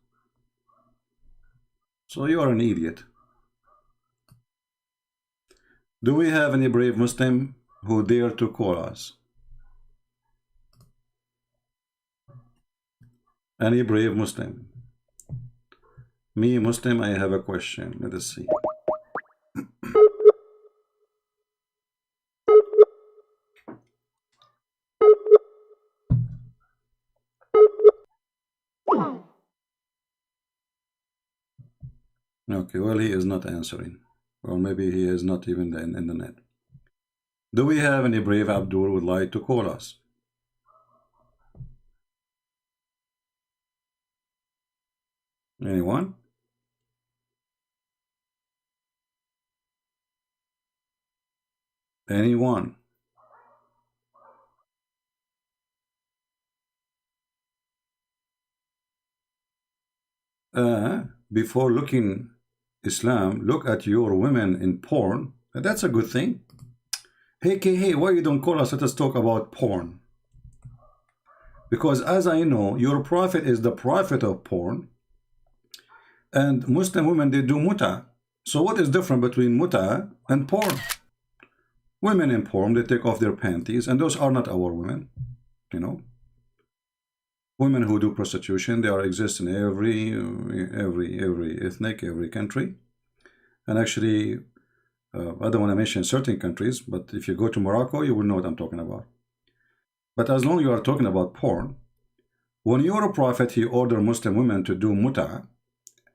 So you are an idiot. Do we have any brave Muslim who dare to call us? Any brave Muslim? Me, Muslim, I have a question. Let us see. Okay, well, he is not answering. Or maybe he is not even in the net. Do we have any brave Abdul who would like to call us? Anyone? Anyone? Before looking Islam, look at your women in porn. That's a good thing. Hey, why you don't call us? Let us talk about porn. Because as I know, your prophet is the prophet of porn. And Muslim women, they do muta. So what is different between muta and porn? Women in porn, they take off their panties, and those are not our women, you know. Women who do prostitution, they are exist in every ethnic, every country. And actually, I don't want to mention certain countries, but if you go to Morocco, you will know what I'm talking about. But as long as you are talking about porn, when your prophet, he ordered Muslim women to do muta,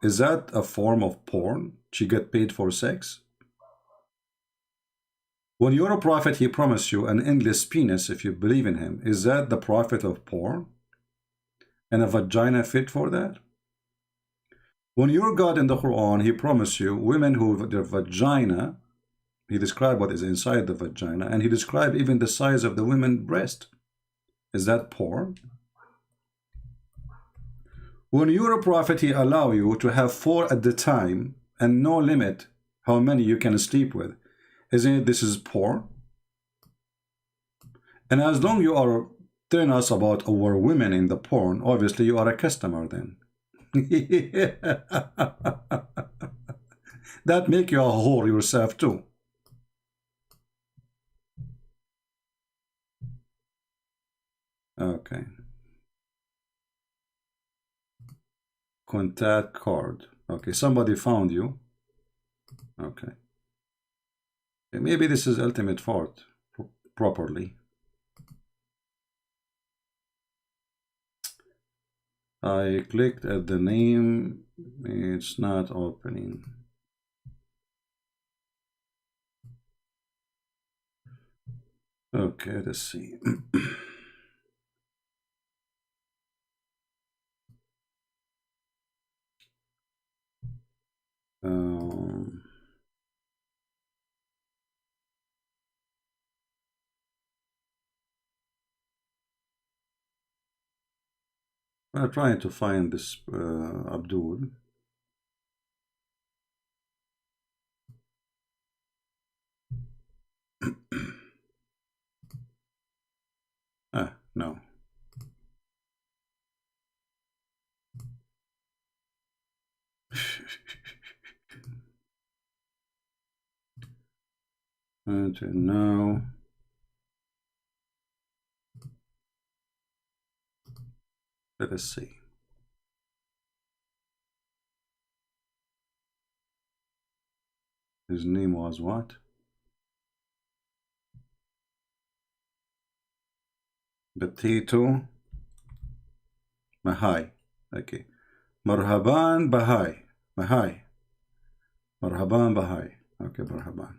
is that a form of porn? She get paid for sex? When your prophet, he promised you an endless penis if you believe in him, is that the prophet of porn? And a vagina fit for that? When your God in the Quran, he promised you women who their vagina, he described what is inside the vagina, and he described even the size of the women's breast. Is that porn? When your prophet, he allow you to have 4 at the time and no limit how many you can sleep with, isn't it this is porn? And as long you are telling us about our women in the porn, obviously you are a customer then. That make you a whore yourself too. Okay. Contact card. Okay, somebody found you. Okay. Maybe this is ultimate fault properly. I clicked at the name, it's not opening. Okay, let's see. We're trying to find this Abdul. No. And now let us see. His name was what? Potato Mahai. Okay. Marhaban Bahai. Mahai. Marhaban Bahai. Okay, Marhaban.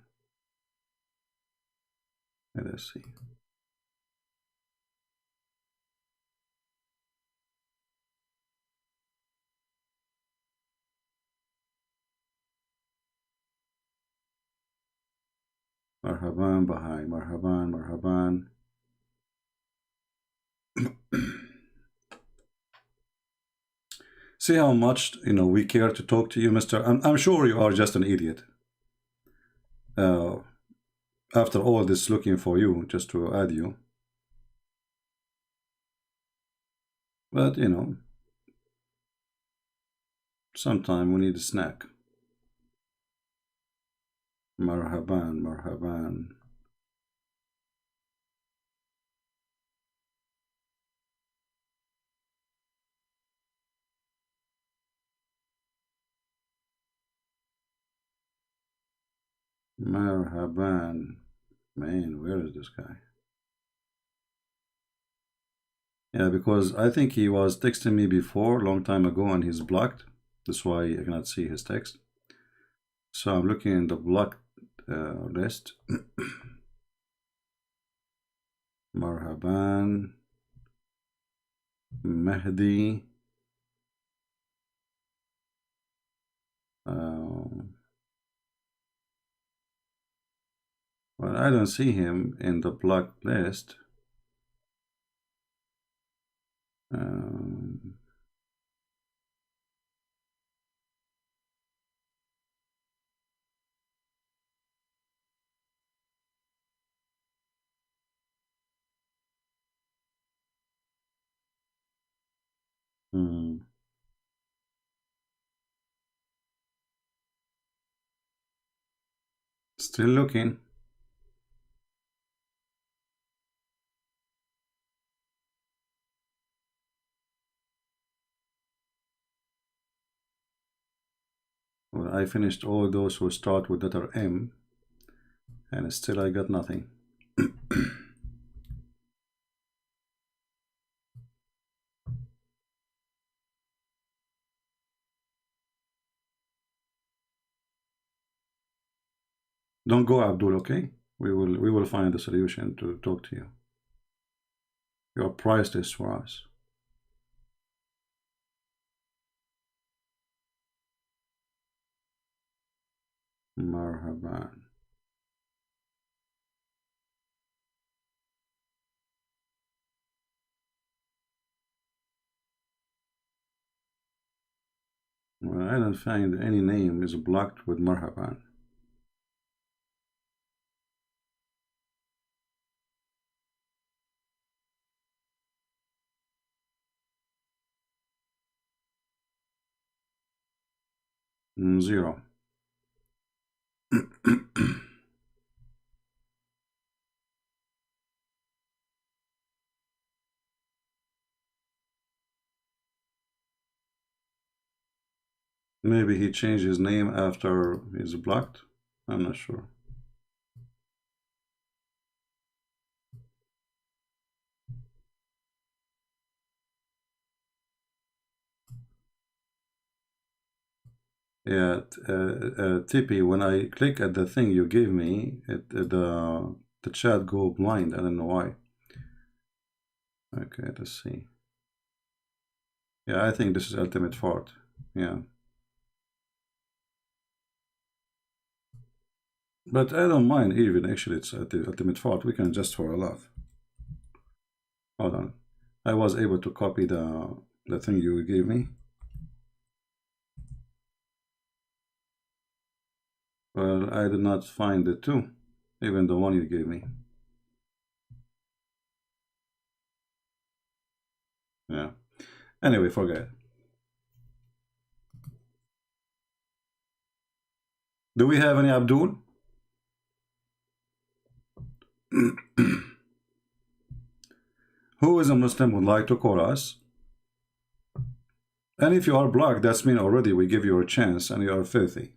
Let us see. Marhaban Bahai. Marhaban, Marhaban. See how much we care to talk to you, Mister. I'm sure you are just an idiot. After all this looking for you, just to add you. But sometime we need a snack. Marhaban, Marhaban. Marhaban. Man, where is this guy? Yeah, because I think he was texting me before, long time ago, and he's blocked. That's why I cannot see his text. So I'm looking in the blocked list. Marhaban. Mahdi. Well, I don't see him in the blocked list. Still looking. Well, I finished all those who start with letter M, and still I got nothing. Don't go, Abdul, okay? We will find a solution to talk to you. You are priceless for us. Marhaban. Well, I don't find any name is blocked with Marhaban. Zero. Maybe he changed his name after he's blocked. I'm not sure. Yeah, Tippy, when I click at the thing you gave me, the chat go blind. I don't know why. Okay, let's see. Yeah, I think this is ultimate fart. Yeah. But I don't mind even, actually, it's at the ultimate fart. We can just for a laugh. Hold on. I was able to copy the The thing you gave me. Well, I did not find it too, even the one you gave me. Yeah. Anyway, forget. Do we have any Abdul? Who is a Muslim would like to call us? And if you are blocked, that's mean already we give you a chance and you are filthy.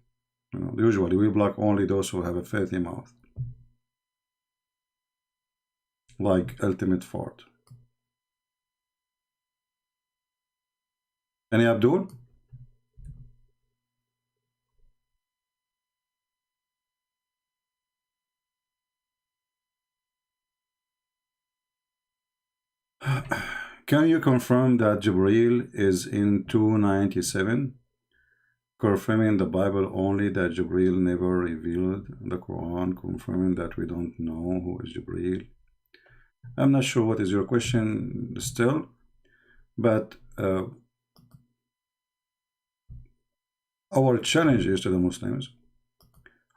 You know, usually we block only those who have a filthy mouth. Like Ultimate Fort. Any Abdul? Can you confirm that Jibreel is in 297? Confirming the Bible only that Jibreel never revealed the Quran, confirming that we don't know who is Jibreel. I'm not sure what is your question still, but our challenge is to the Muslims,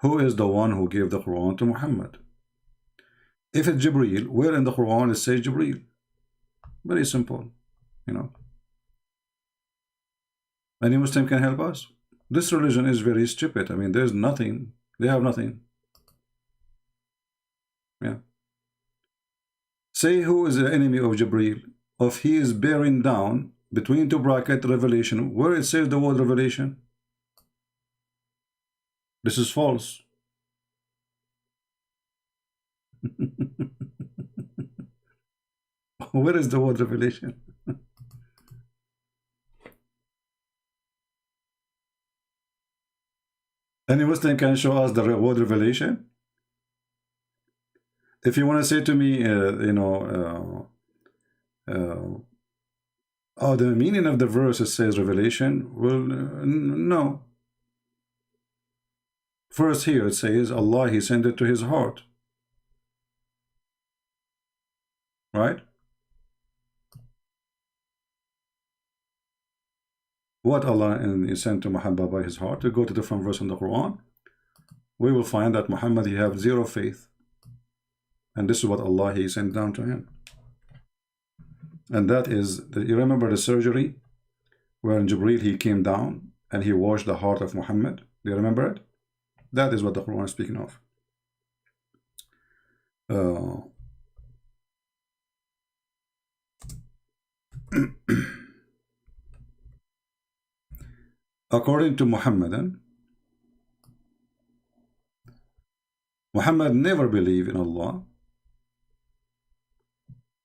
who is the one who gave the Quran to Muhammad? If it's Jibreel, where in the Quran it says Jibreel? Very simple, you know. Any Muslim can help us. This religion is very stupid. I mean, there's nothing. They have nothing. Yeah. Say who is the enemy of Jibreel? Of he is bearing down between two brackets revelation. Where it says the word revelation? This is false. Where is the word revelation? Any Muslim can show us the word revelation? If you want to say to me, you know, oh, the meaning of the verse it says revelation, well, no. First here it says Allah, he sent it to his heart. Right? What Allah sent to Muhammad by his heart? To go to different verse in the Quran, we will find that Muhammad, he have zero faith. And this is what Allah, he sent down to him. And that is, you remember the surgery where Jibreel, he came down and he washed the heart of Muhammad? Do you remember it? That is what the Quran is speaking of. According to Muhammadan, Muhammad never believed in Allah,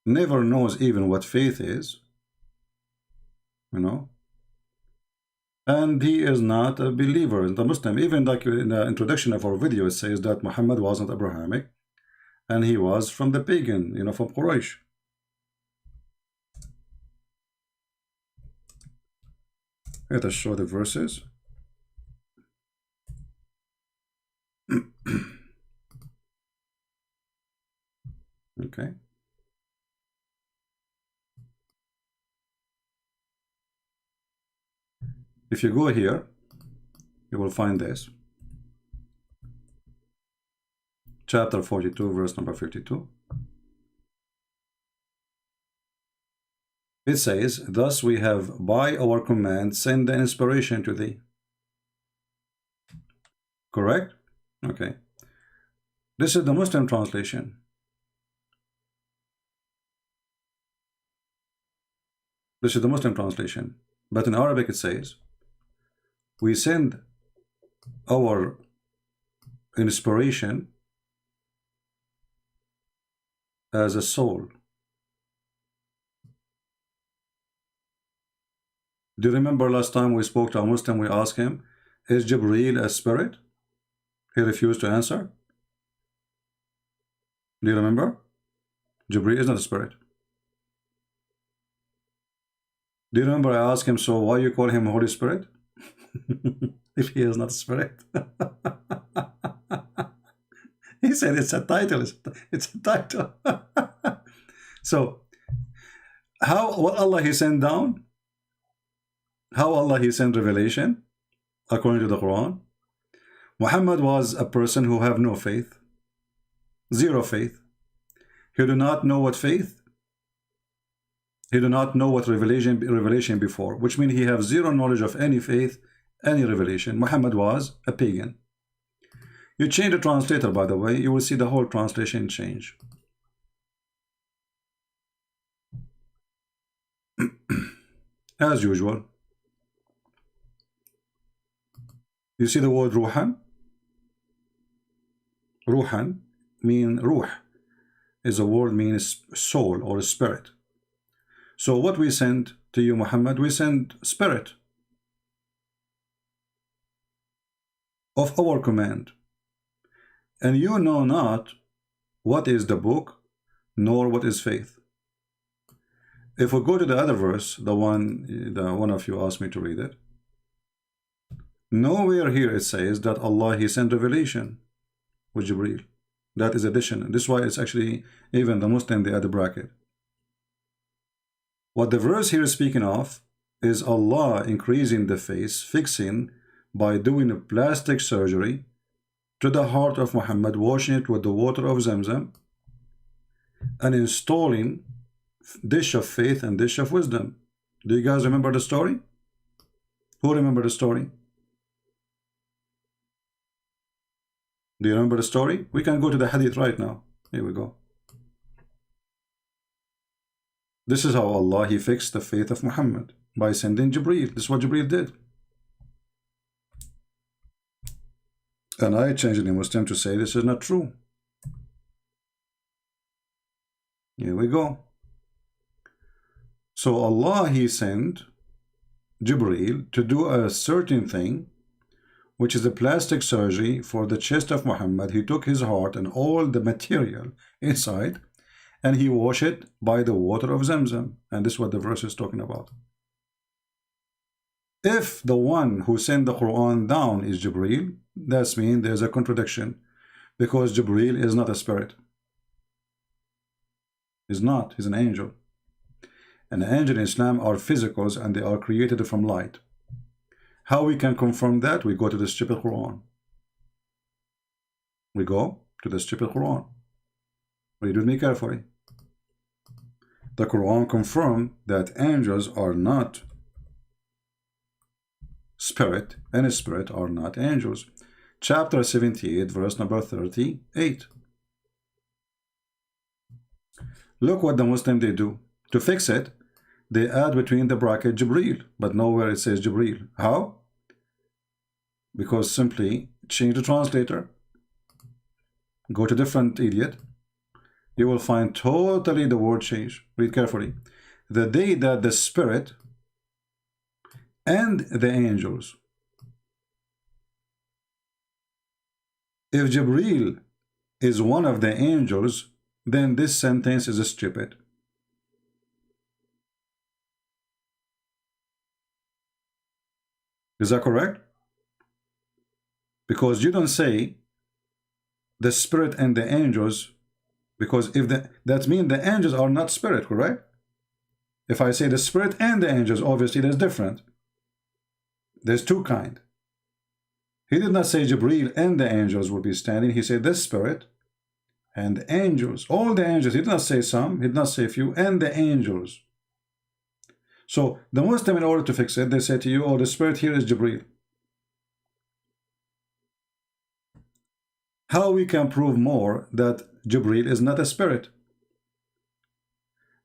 never knows even what faith is, you know, and he is not a believer in the Muslim. Even like in the introduction of our video, it says that Muhammad wasn't Abrahamic and he was from the pagan, you know, from Quraysh. Let us show the verses. Okay. If you go here, you will find this. Chapter 42, verse number 52. It says, thus we have by our command sent the inspiration to thee. Correct? Okay. This is the Muslim translation. This is the Muslim translation. But in Arabic it says, we send our inspiration as a soul. Do you remember last time we spoke to a Muslim, we asked him, is Jibreel a spirit? He refused to answer. Do you remember? Jibreel is not a spirit. Do you remember I asked him, so why you call him Holy Spirit? If he is not a spirit. He said it's a title. It's a title. So, what Allah he sent down? How Allah He sent revelation according to the Quran? Muhammad was a person who have no faith, zero faith. He do not know what faith. He do not know what revelation before, which means he have zero knowledge of any faith, any revelation. Muhammad was a pagan. You change the translator, by the way, you will see the whole translation change. As usual. You see the word ruhan? Ruhan mean ruh is a word means soul or spirit. So what we send to you, Muhammad, we send spirit of our command. And you know not what is the book, nor what is faith. If we go to the other verse, the one of you asked me to read it, nowhere here it says that Allah He sent revelation with Jibreel. That is addition. This is why it's actually even the Muslim they add the bracket. What the verse here is speaking of is Allah increasing the face, fixing by doing a plastic surgery to the heart of Muhammad, washing it with the water of Zamzam, and installing dish of faith and dish of wisdom. Do you guys remember the story? Who remember the story? Do you remember the story? We can go to the hadith right now. Here we go. This is how Allah He fixed the faith of Muhammad, by sending Jibreel. This is what Jibreel did. And I changed the Muslim to say this is not true. Here we go. So Allah He sent Jibreel to do a certain thing, which is a plastic surgery for the chest of Muhammad. He took his heart and all the material inside, and He washed it by the water of Zamzam. And this is what the verse is talking about. If the one who sent the Quran down is Jibreel, that means there's a contradiction, because Jibreel is not a spirit. He's not. He's an angel. And the angels in Islam are physicals, and they are created from light. How we can confirm that? We go to the stupid Quran. We go to the stupid Quran. Read with me carefully. The Quran confirms that angels are not spirit, and spirit are not angels. Chapter 78, verse number 38. Look what the Muslim they do. To fix it, they add between the bracket Jibreel, but nowhere it says Jibreel. How? Because simply change the translator, go to different idiot, you will find totally the word change. Read carefully. The day that the spirit and the angels. If Jibreel is one of the angels, then this sentence is stupid. Is that correct? Because you don't say the spirit and the angels, because if that means the angels are not spirit, correct? If I say the spirit and the angels, obviously there's different. There's two kind. He did not say Jibreel and the angels will be standing. He said the spirit and the angels. All the angels. He did not say some. He did not say few. And the angels. So the Muslim, in order to fix it, they say to you, oh, the spirit here is Jibreel. How we can prove more that Jibreel is not a spirit?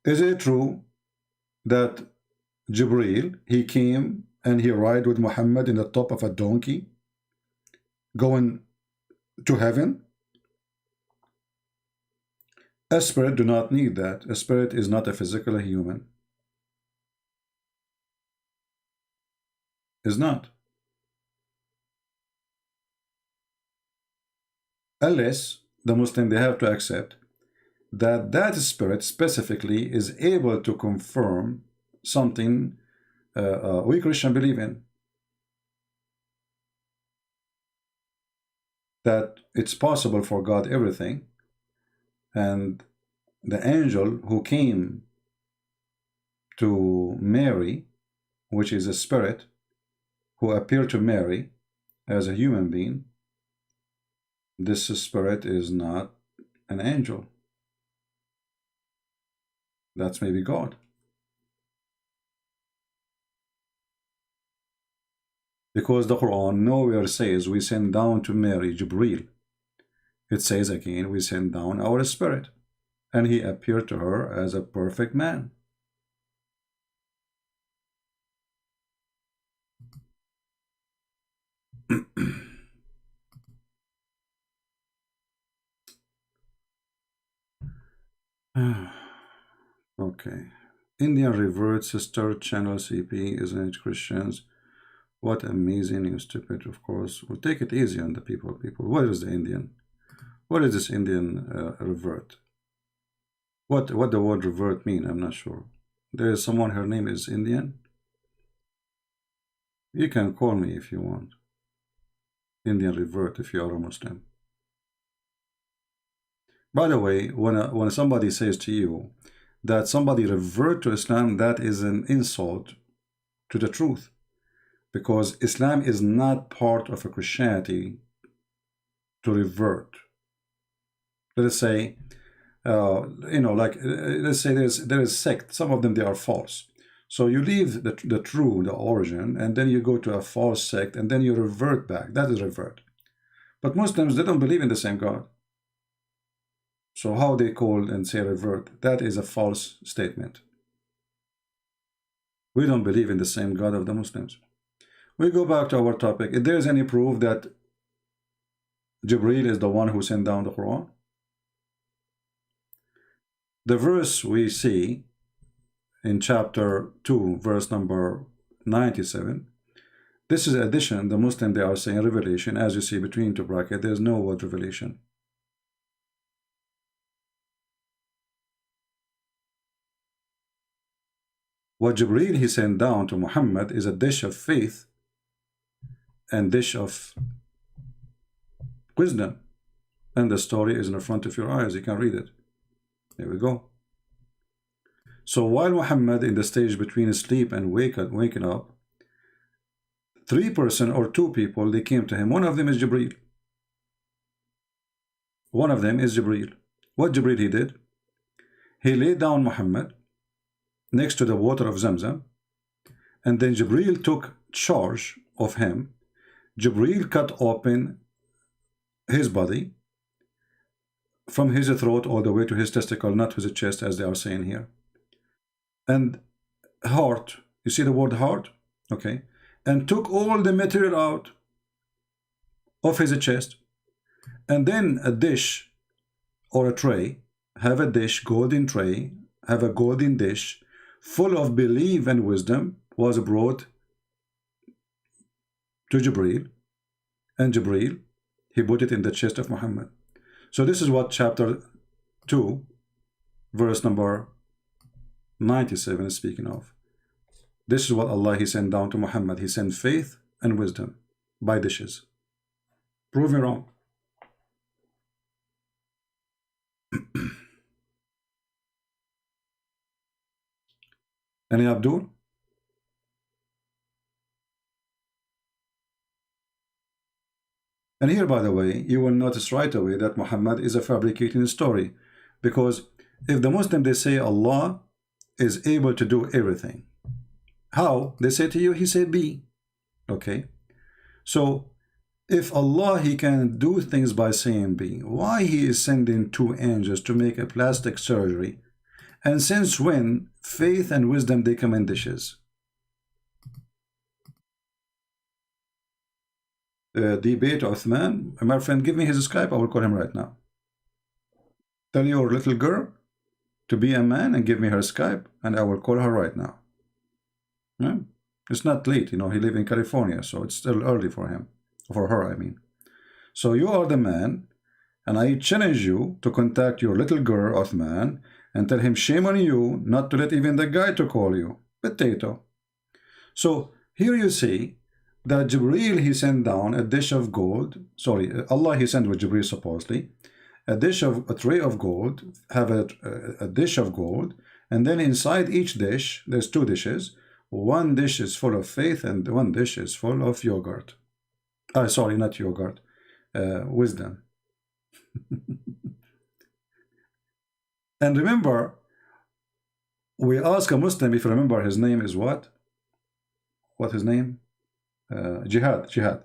Is it true that Jibreel, he came and he ride with Muhammad in the top of a donkey going to heaven? A spirit do not need that. A spirit is not a physical human. Is not. Unless the Muslim, they have to accept that that spirit specifically is able to confirm something we Christian believe in. That it's possible for God everything, and the angel who came to Mary which is a spirit who appeared to Mary as a human being, this spirit is not an angel. That's maybe God. Because the Quran nowhere says we send down to Mary Jibreel. It says again, we send down our spirit, and he appeared to her as a perfect man. Okay. Indian revert sister channel CP, isn't it, Christians? What amazing, you stupid, of course. We'll take it easy on the people. Where is the Indian? What is this Indian revert? What the word revert mean? I'm not sure. There is someone, her name is Indian. You can call me if you want. Indian revert if you are a Muslim. By the way, when somebody says to you that somebody revert to Islam, that is an insult to the truth. Because Islam is not part of a Christianity to revert. Let's say, let's say there is sect. Some of them, they are false. So you leave the true, the origin, and then you go to a false sect, and then you revert back. That is revert. But Muslims, they don't believe in the same God. So how they call and say revert, that is a false statement. We don't believe in the same God of the Muslims. We go back to our topic. If there is any proof that Jibreel is the one who sent down the Quran, the verse we see in chapter 2, verse number 97, this is addition. The Muslim, they are saying revelation. As you see between two brackets, there is no word revelation. What Jibreel he sent down to Muhammad is a dish of faith and dish of wisdom. And the story is in the front of your eyes. You can read it. There we go. So while Muhammad in the stage between sleep and waking up, 3 persons or 2 people, they came to him. One of them is Jibreel. One of them is Jibreel. What Jibreel he did? He laid down Muhammad next to the water of Zamzam, and then Jibreel took charge of him. Jibreel cut open his body from his throat all the way to his testicle, not to his chest as they are saying here. And heart, you see the word heart? Okay. And took all the material out of his chest. And then a dish or a tray, have a dish, golden tray, have a golden dish full of belief and wisdom was brought to Jibreel. And Jibreel, he put it in the chest of Muhammad. So this is what chapter 2, verse number 97 is speaking of. This is what Allah he sent down to Muhammad. He sent faith and wisdom by dishes. Prove me wrong. Any Abdul? And here, by the way, you will notice right away that Muhammad is a fabricating story, because if the Muslim, they say Allah is able to do everything. How? They say to you, he said be. Okay. So if Allah, he can do things by saying be, why he is sending 2 angels to make a plastic surgery? And since when faith and wisdom, they come in dishes? Debate Uthman. My friend, give me his Skype. I will call him right now. Tell your little girl to be a man and give me her Skype, and I will call her right now. Yeah? It's not late, you know, he lives in California, so it's still early for him. For her, I mean. So you are the man, and I challenge you to contact your little girl, Uthman, and tell him shame on you not to let even the guy to call you. Potato. So here you see that Jibreel, he sent down a dish of gold. Sorry, Allah, he sent with Jibreel supposedly. A tray of gold, have a dish of gold, and then inside each dish, there's 2 dishes. one dish is full of faith and one dish is full of yogurt. Sorry, not yogurt, wisdom. And remember, we ask a Muslim, if you remember, his name is what? What his name? Jihad.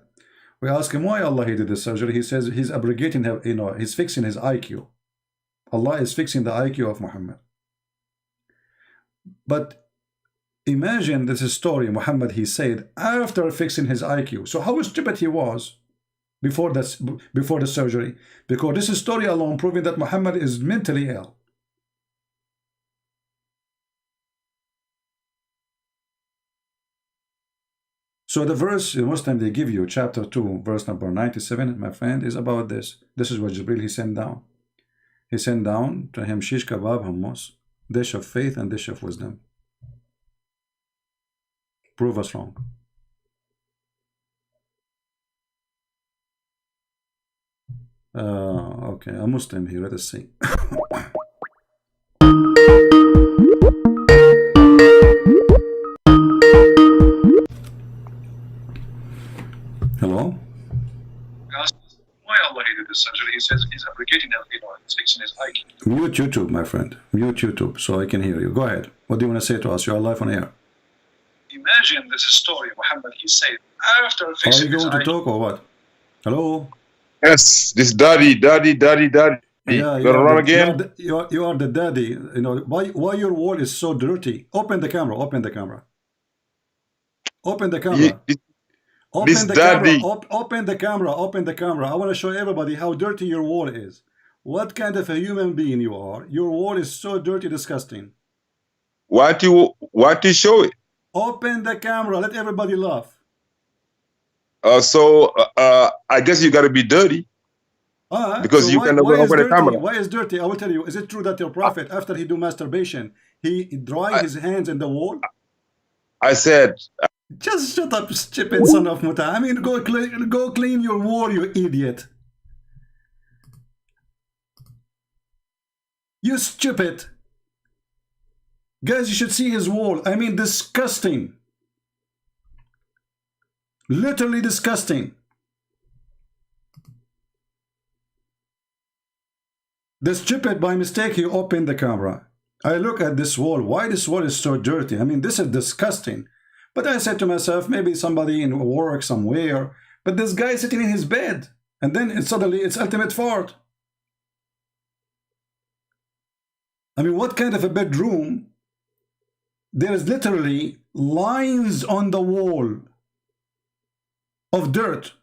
We ask him why Allah he did this surgery. He says he's abrogating, he's fixing his IQ. Allah is fixing the IQ of Muhammad. But imagine this story, Muhammad, he said after fixing his IQ. So how stupid he was before the surgery, because this story alone proving that Muhammad is mentally ill. So the verse, most time they give you, chapter 2, verse number 97, my friend, is about this. This is what Jibril, he sent down. He sent down to him shish kebab hummus, dish of faith and dish of wisdom. Prove us wrong. Okay, a Muslim here, let us see. Hello? Why Allah did this surgery? He says he's abrogating, he's fixing his IQ. Mute YouTube, my friend. Mute YouTube so I can hear you. Go ahead. What do you want to say to us? You are live on air. Imagine this story, Muhammad. He said after fixing his IQ. Are you going to talk or what? Hello? Yes, this daddy. Yeah, you run again? You are the daddy. Why your wall is so dirty? Open the camera. Open the camera. Open the camera. Open the camera. I want to show everybody how dirty your wall is. What kind of a human being you are. Your wall is so dirty, disgusting. Why do you show it? Open the camera. Let everybody laugh. I guess you got to be dirty. Because so you can open the camera. Why is dirty? I will tell you. Is it true that your prophet, after he do masturbation, he dry his hands in the wall? I said... Just shut up, stupid son of Muta. I mean, go clean your wall, you idiot. You stupid. Guys, you should see his wall. I mean, disgusting. Literally disgusting. The stupid, by mistake, he opened the camera. I look at this wall. Why this wall is so dirty? I mean, this is disgusting. But I said to myself, maybe somebody in work somewhere, but this guy is sitting in his bed, and then suddenly it's ultimate fart. I mean, what kind of a bedroom? There is literally lines on the wall of dirt.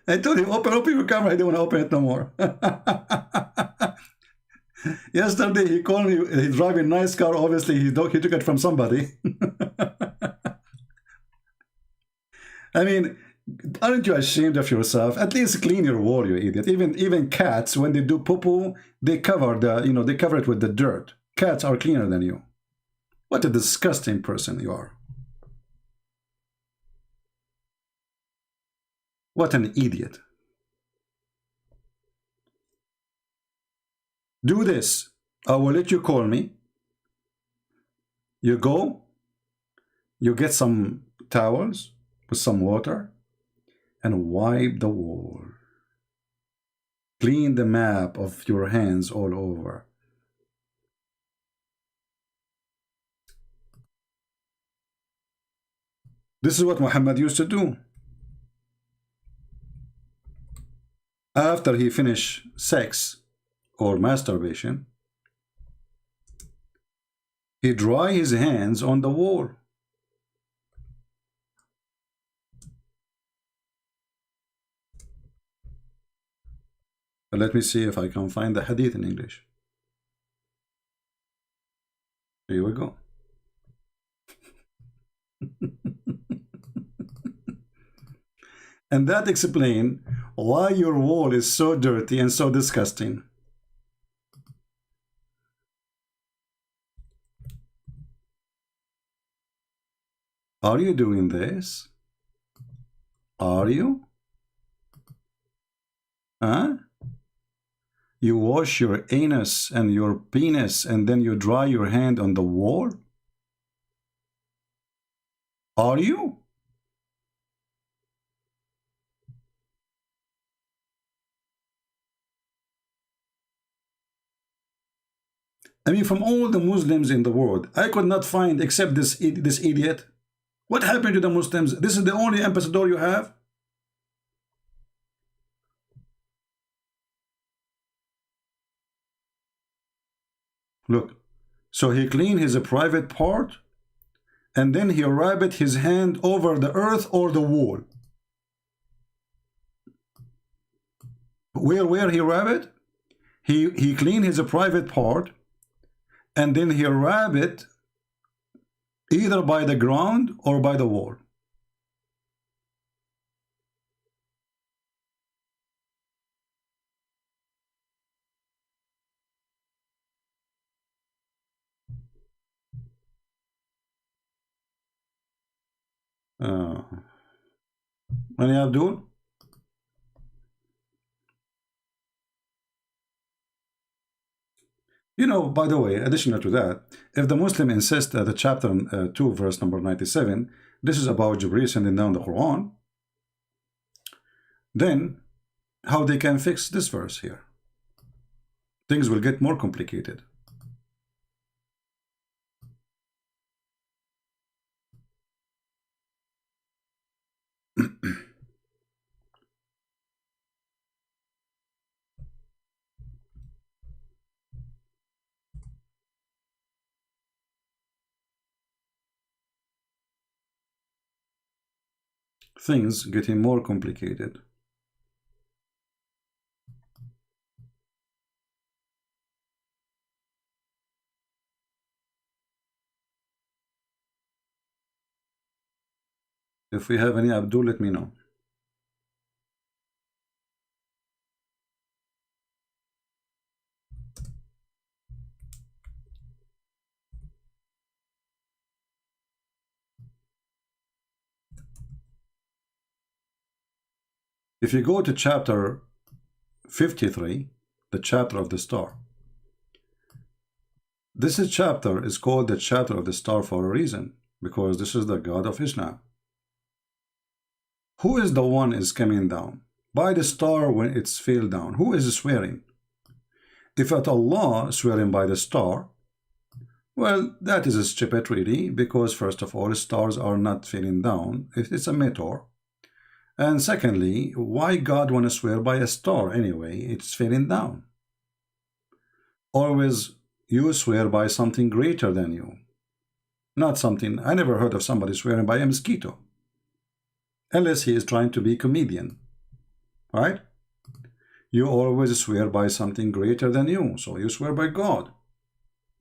I told him, open your camera. I don't want to open it no more. Yesterday he called me. He's driving a nice car. Obviously he took it from somebody. I mean, aren't you ashamed of yourself? At least clean your wall, you idiot. Even cats, when they do poo-poo, they cover they cover it with the dirt. Cats are cleaner than you. What a disgusting person you are. What an idiot. Do this. I will let you call me. You go. You get some towels with some water and wipe the wall. Clean the map of your hands all over. This is what Muhammad used to do. After he finished sex or masturbation, he dry his hands on the wall. Let me see if I can find the hadith in English. Here we go. And that explains why your wall is so dirty and so disgusting. Are you doing this? Are you? Huh? you wash your anus and your penis and then you dry your hand on the wall? Are you? I mean, from all the Muslims in the world, I could not find except this idiot. What happened to the Muslims? This is the only ambassador you have? Look, so he cleaned his private part and then he rubbed his hand over the earth or the wall. Where he rubbed it? He cleaned his private part and then he rubbed it either by the ground or by the wall. Any Abdul? You know, by the way, additional to that, if the Muslim insists that the chapter 2, verse number 97, this is about Jibreel sending down the Quran, then how they can fix this verse here? Things will get more complicated. Things getting more complicated. If we have any Abdul, let me know. If you go to chapter 53, the chapter of the star, this chapter is called the chapter of the star for a reason, because this is the God of Islam. Who is the one is coming down? By the star when it's fell down. Who is swearing? If at Allah swearing by the star, well, that is a stupid really, because first of all, stars are not falling down. It's a meteor. And secondly, why God want to swear by a star anyway? It's falling down. Always you swear by something greater than you. Not something, I never heard of somebody swearing by a mosquito. Unless he is trying to be a comedian. Right? You always swear by something greater than you. So you swear by God.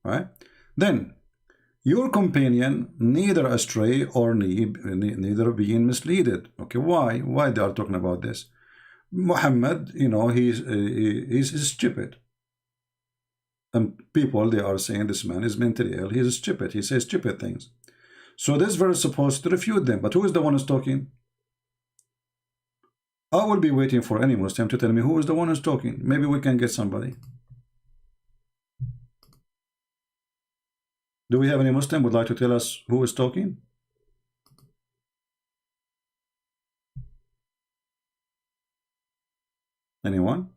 Right? Then, your companion neither astray or neither being misled. Okay, why? Why they are talking about this? Muhammad, you know, he's stupid. And people, they are saying this man is mentally ill. He's stupid. He says stupid things. So this verse is supposed to refute them. But who is the one who's talking? I will be waiting for any Muslim to tell me who is the one who's talking. Maybe we can get somebody. Do we have any Muslim would like to tell us who is talking? Anyone?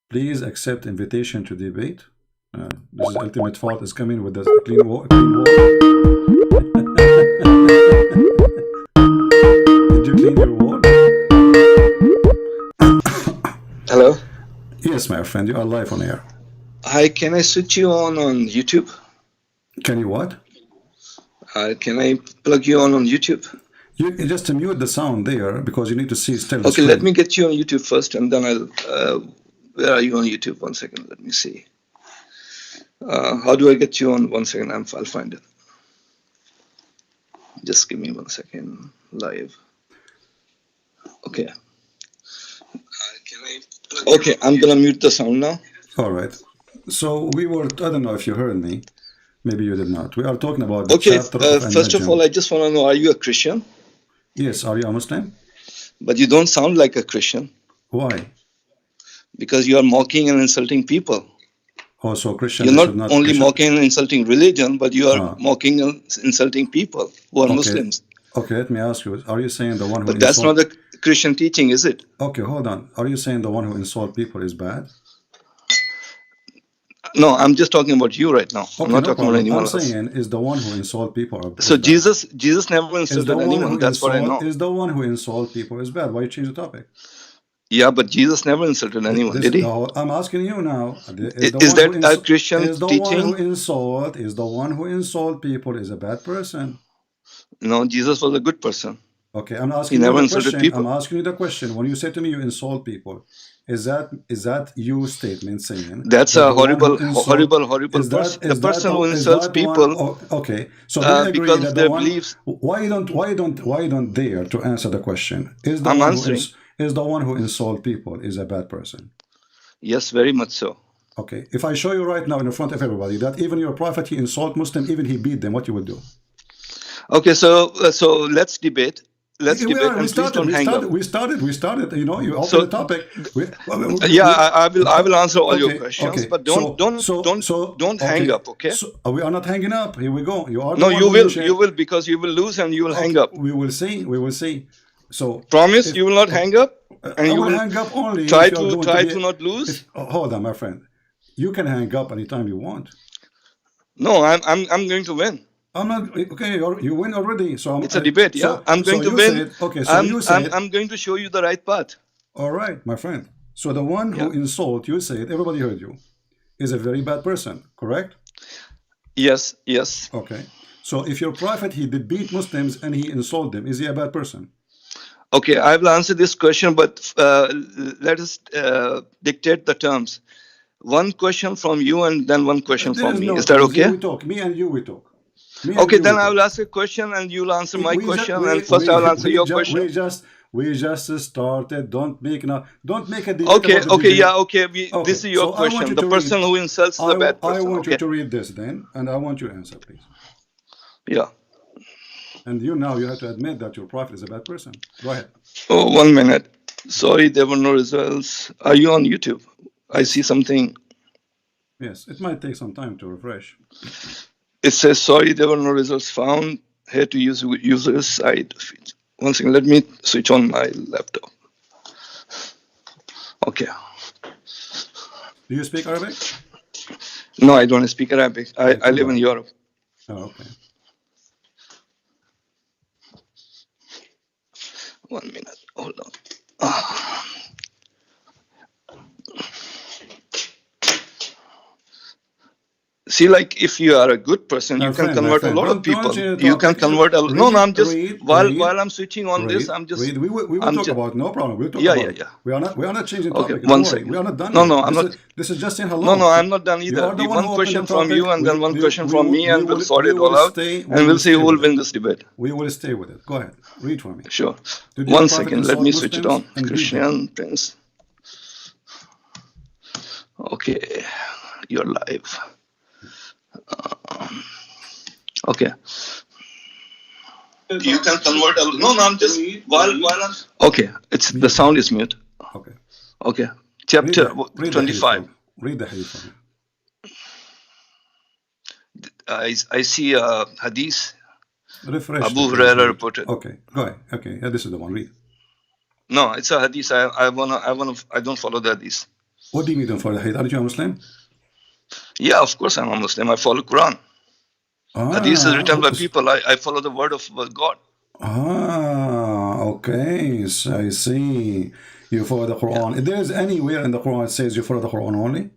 Please accept invitation to debate. This is ultimate fault is coming with the clean wall. Did you clean your wall? Hello? Yes, my friend, you are live on air. Hi, can I switch you on YouTube? Can you what? Can I plug you on YouTube? You just mute the sound there because you need to see still the Okay, screen. let me get you on YouTube first and then I'll... where are you on YouTube? 1 second, let me see. How do I get you on? 1 second, I'll find it. Just give me 1 second. Live. Okay. Okay, I'm gonna mute the sound now. All right. So we were, I don't know if you heard me. Maybe you did not. We are talking about the Okay, chapter of first of all, I just want to know, are you a Christian? Yes, are you a Muslim? But you don't sound like a Christian. Why? Because you are mocking and insulting people. Also, Christian. You're not only mocking and insulting religion, but you are mocking and insulting people who are Muslims. Okay, let me ask you. Are you saying the one who But that's not a Christian teaching, is it? Okay, hold on. Are you saying the one who insults people is bad? No, I'm just talking about you right now. Okay, I'm not talking about anyone else. I'm saying is the one who insults people. So Jesus never insulted anyone. That's what I know. Is the one who insults people is bad? Why you change the topic? Yeah, but Jesus never insulted anyone, did he? No, I'm asking you now. Is that a Christian teaching? Is the one who insults people is a bad person? No, Jesus was a good person. Okay, I'm asking you the question. I'm asking you the question. When you say to me you insult people, is that your statement saying that's a horrible person? The person who insults people. Okay, so because of their beliefs. Why you don't dare to answer the question? Is the one who insults people is a bad person? Yes, very much so. Okay, if I show you right now in front of everybody that even your prophet he insult Muslim, even he beat them, what you will do? Okay, so let's debate. Let's debate. And please don't hang up. We started. You know, you opened the topic. I will answer all your questions, but don't hang up. Okay. So we are not hanging up. Here we go. You are. No, you will because you will lose and you will hang up. We will see. So promise you will not hang up, and you will hang up only. Try to not lose. Hold on, my friend. You can hang up anytime you want. No, I'm going to win. I'm not okay. You win already, so it's a debate. Yeah, I'm going to win. I'm going to show you the right path. All right, my friend. So the one who insult you said everybody heard you is a very bad person, correct? Yes. Okay. So if your prophet he did beat Muslims and he insulted them, is he a bad person? Okay, I will answer this question, but let us dictate the terms. One question from you and then one question from me. Is that okay? Me and you we talk. Okay, then I will ask a question and you will answer my question. And first I will answer your question. We just started. Don't make a debate. Okay. This is your question. The person who insults the bad person. I want you to read this then, and I want you to answer, please. Yeah. And you have to admit that your prophet is a bad person. Go ahead. Oh, 1 minute. Sorry, there were no results. Are you on YouTube? I see something. Yes, it might take some time to refresh. It says, sorry, there were no results found. Here to use user's side feed. One second, let me switch on my laptop. Okay. Do you speak Arabic? No, I don't speak Arabic. I live in Europe. Oh, okay. 1 minute, hold on. See, like if you are a good person, you can convert a lot of people. You can convert a lot. No, I'm just while I'm switching on this, I'm just. We will talk about no problem. We'll talk about. Yeah. We are not changing topic. Okay, 1 second. We are not done. No, I'm not. This is just saying hello. No, I'm not done either. One question from you and then one question from me, and we'll sort it all out, and we'll see who will win this debate. We will stay with it. Go ahead, read for me. Sure. 1 second. Let me switch it on. Christian Prince. Okay, you're live. Okay. You can convert. No, I'm just while I'm. Okay, the sound is mute. Okay. Chapter 25. Read the hadith for me. I see a hadith. Refresh. Abu Hurairah reported. Okay, go ahead. Okay, yeah, this is the one. Read. No, it's a hadith. I don't follow the hadith. What do you mean don't follow the hadith? Aren't you a Muslim? Yeah, of course I'm a Muslim. I follow Quran. Hadith is written by people. I follow the word of God. Okay. So I see. You follow the Quran. Yeah. If there is anywhere in the Quran it says you follow the Quran only?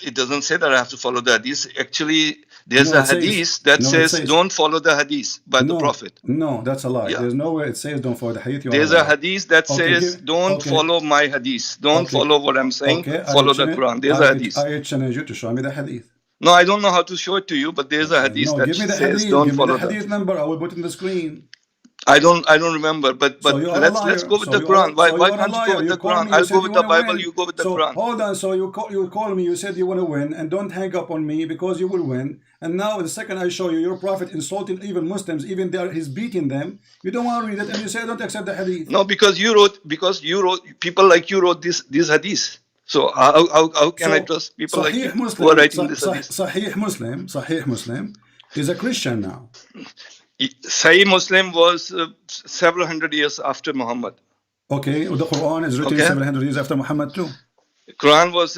It doesn't say that I have to follow the hadith. Actually, there's a hadith that says don't follow the hadith by the Prophet. No, that's a lie. Yeah. There's nowhere it says don't follow the hadith. There's a hadith that says don't follow my hadith. Don't follow what I'm saying. Follow the Quran. There's a hadith. I challenge you to show me the hadith. No, I don't know how to show it to you, but there's a hadith that says don't follow the hadith number. I will put it in the screen. I don't remember, but let's go with the Quran. Why can't you go with the Quran? I'll go with the Bible, you go with the Quran. Hold on, so you call me, you said you want to win, and don't hang up on me because you will win, And now the second I show you your prophet insulting even Muslims, even he's beating them, you don't want to read it, and you say I don't accept the hadith. No, because you wrote people like you wrote these hadiths. So how can I trust people like you who are writing this hadith? Sahih Muslim is a Christian now. Sahih Muslim was several hundred years after Muhammad. Okay, the Quran is written 700 years after Muhammad too. Quran was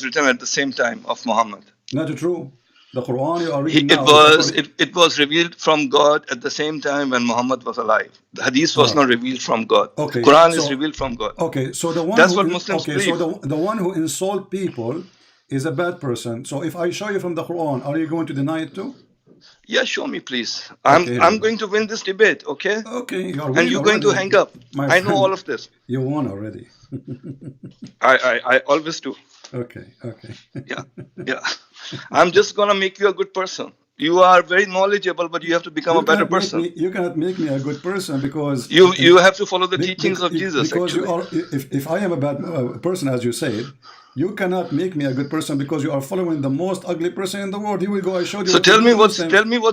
written at the same time of Muhammad. Not true. The Quran you are reading now. It was revealed from God at the same time when Muhammad was alive. The Hadith was not revealed from God. Okay, Quran is revealed from God. Okay, so the one that's what Muslims believe. So the one who insult people is a bad person. So if I show you from the Quran, are you going to deny it too? Yeah, show me, please. I'm going to win this debate, okay? Okay, and you're going to hang up. I know all of this. You won already. I always do. Okay. Yeah. I'm just gonna make you a good person. You are very knowledgeable, but you have to become a better person. You cannot make me a good person because you have to follow the teachings of Jesus. Because you are, if I am a bad person, as you said, you cannot make me a good person because you are following the most ugly person in the world. Here we go. I showed you. So tell me what's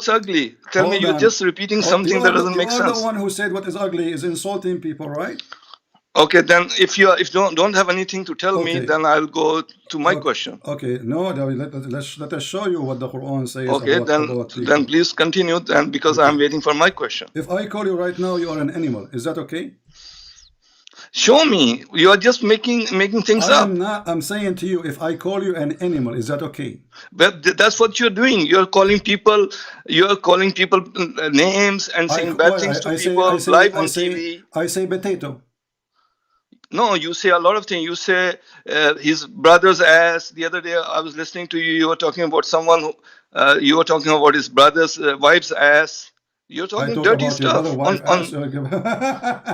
ugly. Tell me you're just repeating something that doesn't make sense. You are the one who said what is ugly is insulting people, right? Okay, then if you don't have anything to tell me, then I'll go to my question. Okay, no, let us show you what the Quran says. Okay, then please continue. Then because I'm waiting for my question. If I call you right now, you are an animal. Is that okay? Show me. You are just making things up. I'm saying to you, if I call you an animal, is that okay? But that's what you're doing. You're calling people names and saying bad things to people live on TV. I say potato. No, you say a lot of things. You say his brother's ass. The other day I was listening to you. You were talking about someone who, you were talking about his brother's wife's ass. You're talking dirty stuff.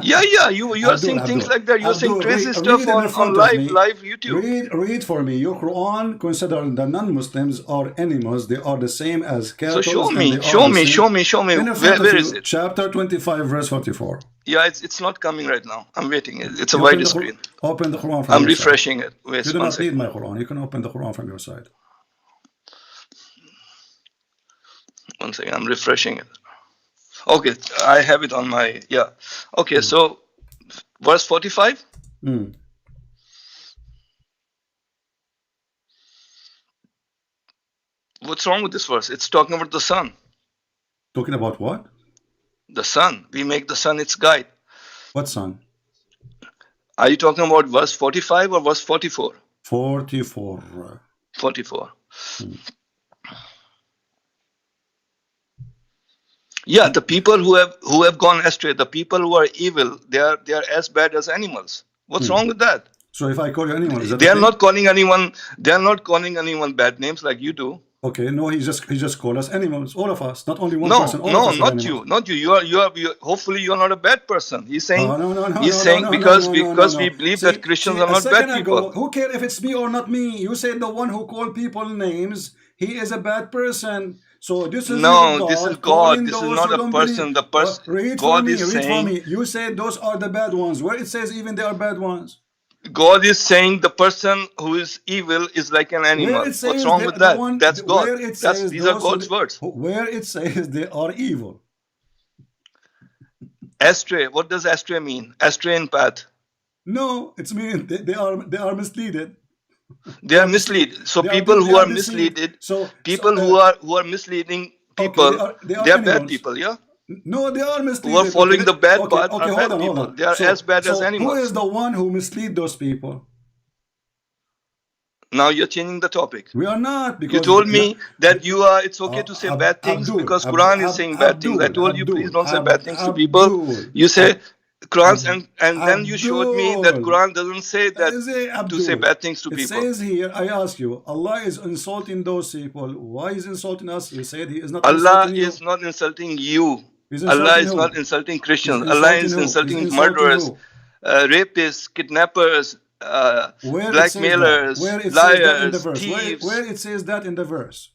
Yeah. You are saying things like that. You're saying crazy stuff on live YouTube. Read for me. Your Quran considers the non-Muslims are animals. They are the same as cattle. So show me. Where is it? Chapter 25, verse 44. Yeah, it's not coming right now. I'm waiting. It's a wide screen. Open the Quran from I'm your refreshing side. it. Wait, you do not read my Quran. You can open the Quran from your side. One second. I'm refreshing it. Okay, I have it on my, yeah. Okay, so verse 45. What's wrong with this verse? It's talking about the sun. Talking about what? The sun. We make the sun its guide. What sun? Are you talking about verse 45 or verse 44? 44. 44. Yeah, the people who have gone astray, the people who are evil, they are as bad as animals. What's wrong with that? So if I call you animal, is that they are not calling anyone. They are not calling anyone bad names like you do. Okay, no, he just called us animals, all of us, not only one person. No, not you. You are. Hopefully, you are not a bad person. He's saying. He's saying because we believe that Christians are not bad people. Who cares if it's me or not me? You said the one who called people names, he is a bad person. So this is this is God. This is not a person. The person. God is saying. You said those are the bad ones. Where it says even they are bad ones. God is saying the person who is evil is like an animal. What's wrong with that? That's God. These are God's words. Where it says they are evil. Astray. What does astray mean? Astray in path. No, it's mean they are misleaded. They are misled. So people who are misleaded. So people who are misleading people, they are bad people. Yeah. No, they are misleading. Who are following the bad path are bad people. They are as bad as animals. Who is the one who mislead those people? Now you're changing the topic. We are not, because you told me that it's okay to say bad things because Quran is saying bad things. I told you please don't say bad things to people. You say Quran and then you showed me that Quran doesn't say that to say bad things to people. It says here, I ask you, Allah is insulting those people. Why is insulting us? You said He is not insulting you. Allah is not insulting you. Allah is not insulting Christians. Allah is insulting murderers, rapists, kidnappers, blackmailers, liars, thieves. Where it says that in the verse?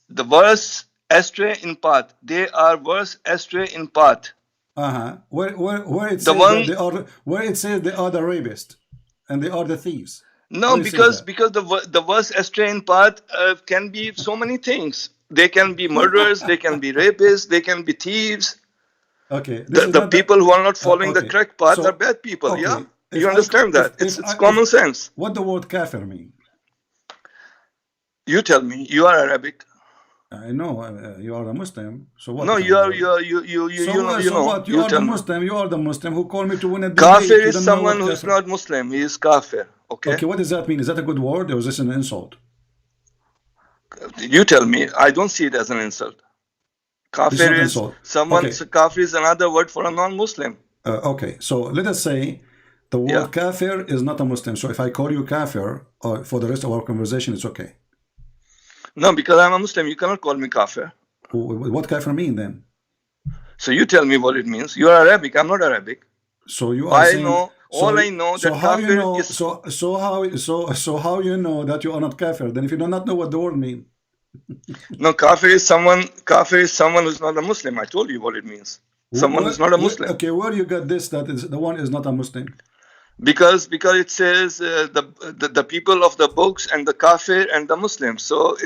The verse astray in path. They are verse astray in path. Where it says where it says they are the rapists and they are the thieves. No, because the worst estranged path can be so many things. They can be murderers, they can be rapists, they can be thieves. Okay. The people who are not following the correct path are bad people. Okay. Yeah, you understand that? It's common sense. What the word kafir mean? You tell me. You are Arabic. I know you are a Muslim. So what? No, you know. You are the Muslim. You are the Muslim who called me to win a debate. Kafir is someone who is not Muslim. He is kafir. Okay. Okay. What does that mean? Is that a good word or is this an insult? You tell me. I don't see it as an insult. Kafir is someone. Okay. Kafir is another word for a non-Muslim. Okay. So let us say the word kafir is not a Muslim. So if I call you kafir for the rest of our conversation, it's okay. No, because I'm a Muslim, you cannot call me kafir. What kafir mean then? So you tell me what it means. You are Arabic, I'm not Arabic. So you are saying, I know that kafir is... So how you know that you are not kafir? Then if you do not know what the word means. No, kafir is someone who's not a Muslim. I told you what it means. Someone who's not a Muslim. Okay, where you got this, that is the one is not a Muslim? Because it says the people of the books and the kafir and the Muslims. So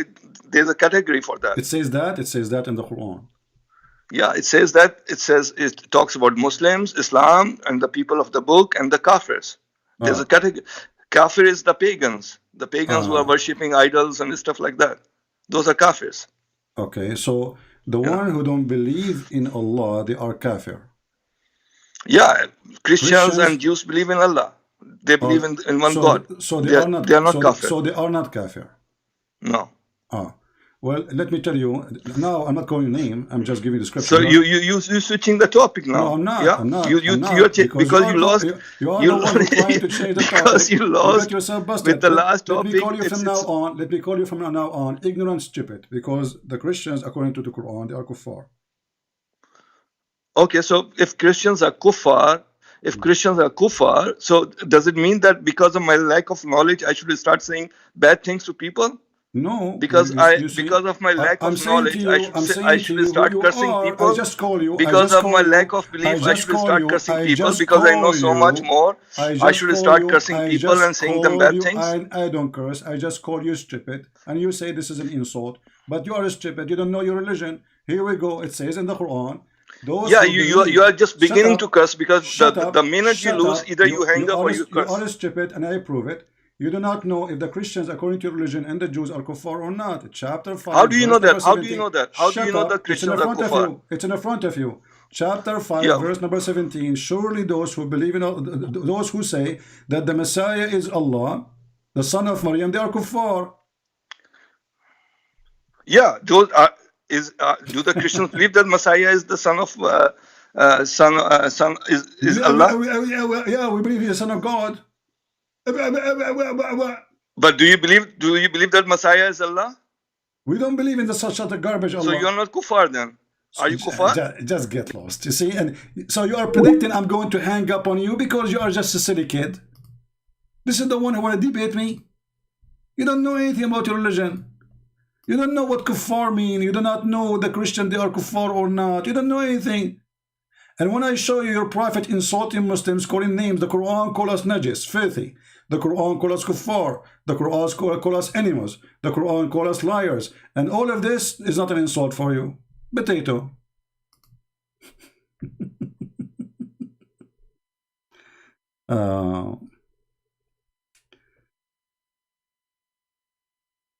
there's a category for that. It says that in the Quran. Yeah, it says that. It talks about Muslims, Islam, and the people of the book and the kafirs. There's a category. Kafir is the pagans. The pagans who are worshipping idols and stuff like that. Those are kafirs. Okay, so the one who don't believe in Allah, they are kafir. Yeah, Christians and Jews believe in Allah. They believe in one God. So they are not kafir. So they are not kafir. No. Well, let me tell you. Now I'm not calling your name. I'm just giving the scripture. So you switching the topic now. No, I'm not. Yeah? I'm not. Because you lost. You are the one trying to change the topic. Because you lost yourself busted. with the last topic. Let me call you from now on ignorant, stupid. Because the Christians, according to the Quran, they are kuffar. Okay, so if Christians are kuffar, so does it mean that because of my lack of knowledge, I should start saying bad things to people? No. Because of my lack of knowledge, I should start cursing people. I just call you. Because of my lack of belief, I should start cursing people. Because I know so much more, I should start cursing people and saying them bad things. I don't curse. I just call you stupid. And you say this is an insult. But you are stupid. You don't know your religion. Here we go. It says in the Quran. You are just beginning to curse because the minute you lose, either you hang up or you curse. You are stupid, and I prove it. You do not know if the Christians, according to your religion, and the Jews are kuffar or not. Chapter 5. How do you know that? How do you know that? How do you know the Christians are kuffar? It's in the front of you. Chapter 5, verse number 17. Surely those who believe in, those who say that the Messiah is Allah, the son of Maryam, they are kuffar. Yeah, those are. Do the Christians believe that Messiah is the son of Allah? Yeah, we believe he is son of God. But do you believe that Messiah is Allah? We don't believe in such a garbage. Allah. So you are not kuffar then? Are you kuffar? Just get lost. You see, and so you are predicting I'm going to hang up on you because you are just a silly kid. This is the one who want to debate me. You don't know anything about your religion. You don't know what kuffar mean. You do not know the Christian they are kuffar or not. You don't know anything. And when I show you your prophet insulting Muslims, calling names, the Quran call us najis, filthy. The Quran call us kuffar. The Quran call us animals. The Quran call us liars. And all of this is not an insult for you. Potato.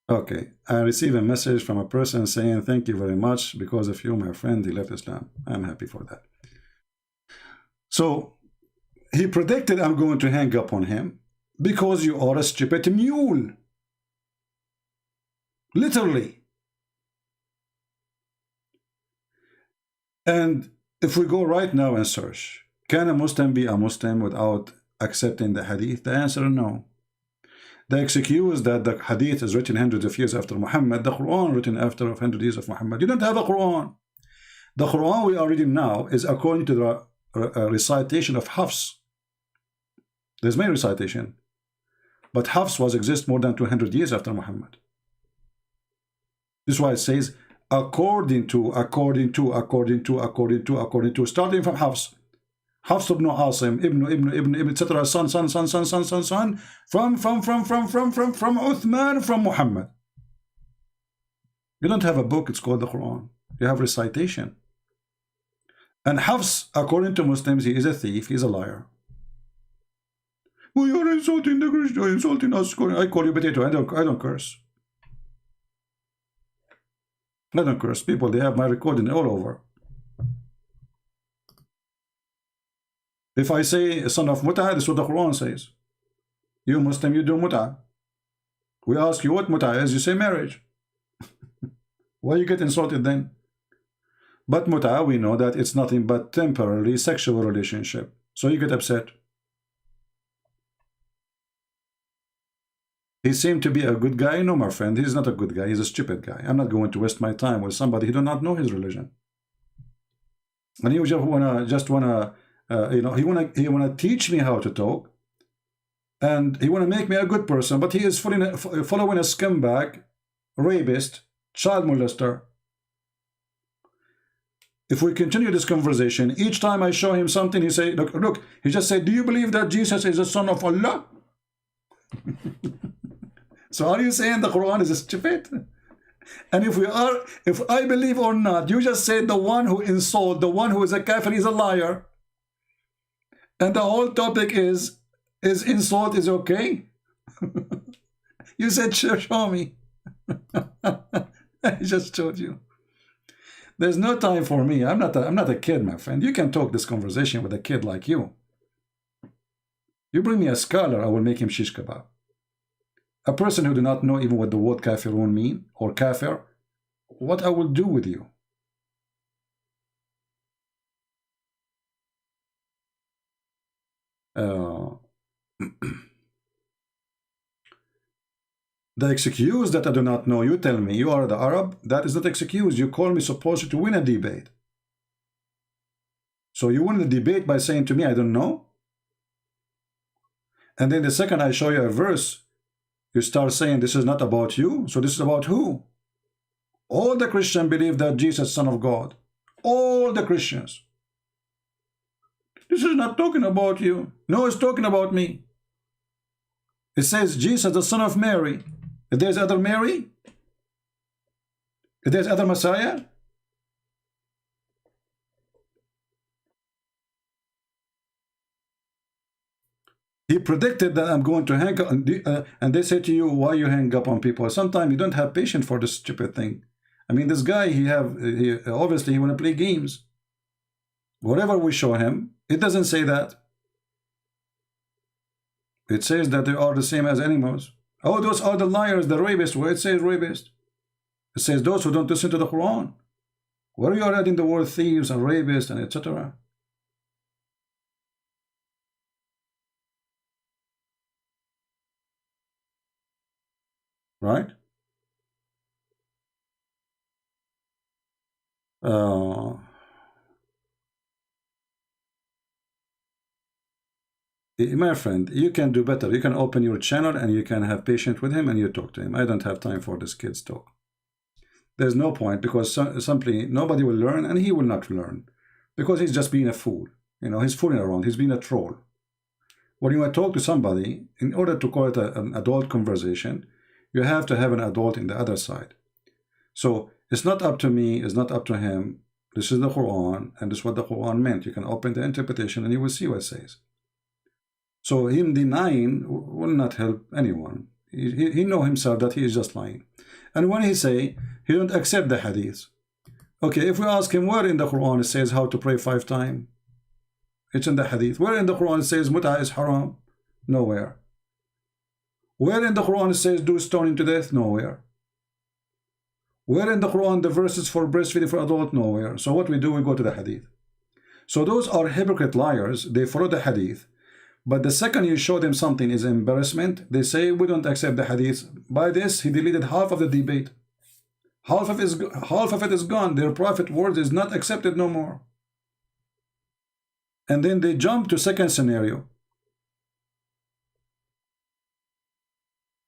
Okay, I received a message from a person saying thank you very much because of you, my friend, he left Islam. I'm happy for that. So he predicted I'm going to hang up on him because you are a stupid mule. Literally. And if we go right now and search, can a Muslim be a Muslim without accepting the hadith? The answer is no. The excuse that the hadith is written hundreds of years after Muhammad, the Quran written after 100 years of Muhammad. You don't have a Quran. The Quran we are reading now is according to the recitation of Hafs. There's many recitation, but Hafs was exist more than 200 years after Muhammad. This is why it says according to, starting from Hafs. Hafs ibn Asim, ibn, etc. Son, from Uthman, from Muhammad. You don't have a book, it's called the Quran. You have recitation. And Hafs, according to Muslims, he is a thief, he's a liar. Well, you're insulting the Christian, you're insulting us. I call you potato, I don't curse. I don't curse. People, they have my recording all over. If I say son of Mut'ah, this is what the Quran says. You Muslim, you do Mut'ah. We ask you what Mut'ah is, you say marriage. Why you get insulted then? But Mut'ah, we know that it's nothing but temporary sexual relationship. So you get upset. He seemed to be a good guy. No, my friend, he's not a good guy. He's a stupid guy. I'm not going to waste my time with somebody who do not know his religion. And he just wanna you know, he wanna teach me how to talk, and he wanna make me a good person. But he is following a scumbag, rapist, child molester. If we continue this conversation, each time I show him something, he say, look, he just said, do you believe that Jesus is the son of Allah? So are you saying the Quran is stupid? And if I believe or not, you just said the one who insult, the one who is a kafir is a liar. And the whole topic is insult is okay? You said, show me. I just showed you. There's no time for me. I'm not a kid, my friend. You can talk this conversation with a kid like you. You bring me a scholar, I will make him shish kebab. A person who do not know even what the word kafirun mean, or kafir, what I will do with you? The excuse that I do not know, you tell me, you are the Arab, that is not excuse. You call me supposed to win a debate. So you win the debate by saying to me, I don't know? And then the second I show you a verse, you start saying this is not about you, so this is about who? All the Christians believe that Jesus is Son of God. All the Christians. This is not talking about you. No, it's talking about me. It says Jesus, the son of Mary. If there's other Mary, if there's other Messiah, he predicted that I'm going to hang up, and they say to you, why you hang up on people? Sometimes you don't have patience for this stupid thing. I mean, this guy, he obviously he want to play games. Whatever we show him, it doesn't say that. It says that they are the same as animals. Oh, those are the liars, the rapists. Where it says rapist? It says those who don't listen to the Quran. Where are you adding the word thieves and rapists and etc.? Right? My friend, you can do better. You can open your channel and you can have patience with him and you talk to him. I don't have time for this kid's talk. There's no point, because simply nobody will learn and he will not learn, because he's just being a fool. You know, he's fooling around. He's being a troll. When you talk to somebody, in order to call it an adult conversation, you have to have an adult in the other side. So it's not up to me, it's not up to him. This is the Quran, and this is what the Quran meant. You can open the interpretation and you will see what it says. So him denying will not help anyone. He know himself that he is just lying. And when he say he don't accept the hadith, okay, if we ask him where in the Quran it says how to pray 5 times, it's in the hadith. Where in the Quran it says mut'ah is haram? Nowhere. Where in the Quran it says do stoning to death? Nowhere. Where in the Quran the verses for breastfeeding for adult? Nowhere. So what we do, we go to the hadith. So those are hypocrite liars. They follow the hadith. But the second you show them something is embarrassment, they say we don't accept the hadith. By this, he deleted half of the debate. Half of it is gone. Their prophet words is not accepted no more. And then they jump to second scenario,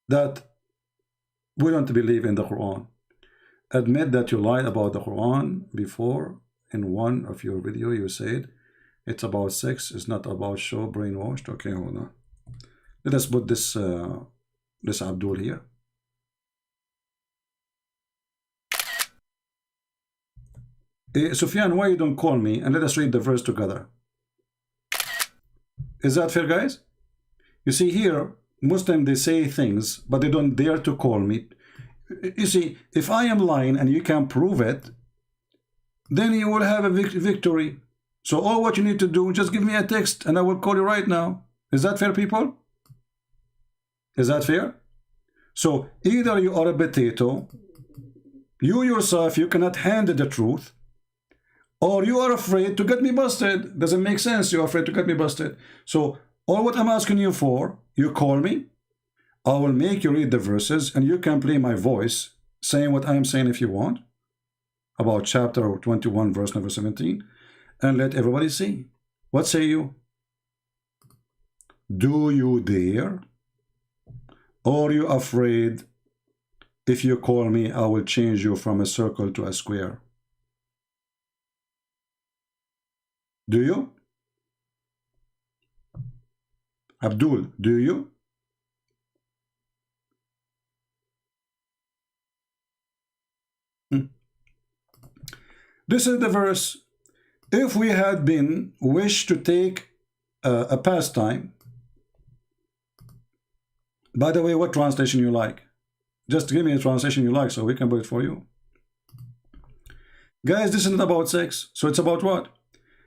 that we don't believe in the Quran. Admit that you lied about the Quran before. In one of your video you said It's about sex. It's not about show. Brainwashed. Okay, hold on. Let us put this this Abdul here. Sufyan, why you don't call me and let us read the verse together? Is that fair, guys? You see here, Muslim, they say things, but they don't dare to call me. You see, if I am lying and you can prove it, then you will have a victory. So all what you need to do, just give me a text and I will call you right now. Is that fair, people? Is that fair? So either you are a potato, you yourself, you cannot handle the truth, or you are afraid to get me busted. Doesn't make sense. You're afraid to get me busted. So all what I'm asking you for, you call me, I will make you read the verses, and you can play my voice saying what I'm saying if you want, about chapter 21, verse number 17, and let everybody see. What say you? Do you dare? Or are you afraid if you call me, I will change you from a circle to a square? Do you? Abdul, do you? This is the verse. If we had been wished to take a pastime, by the way, what translation you like? Just give me a translation you like so we can put it for you. Guys, this isn't about sex. So it's about what?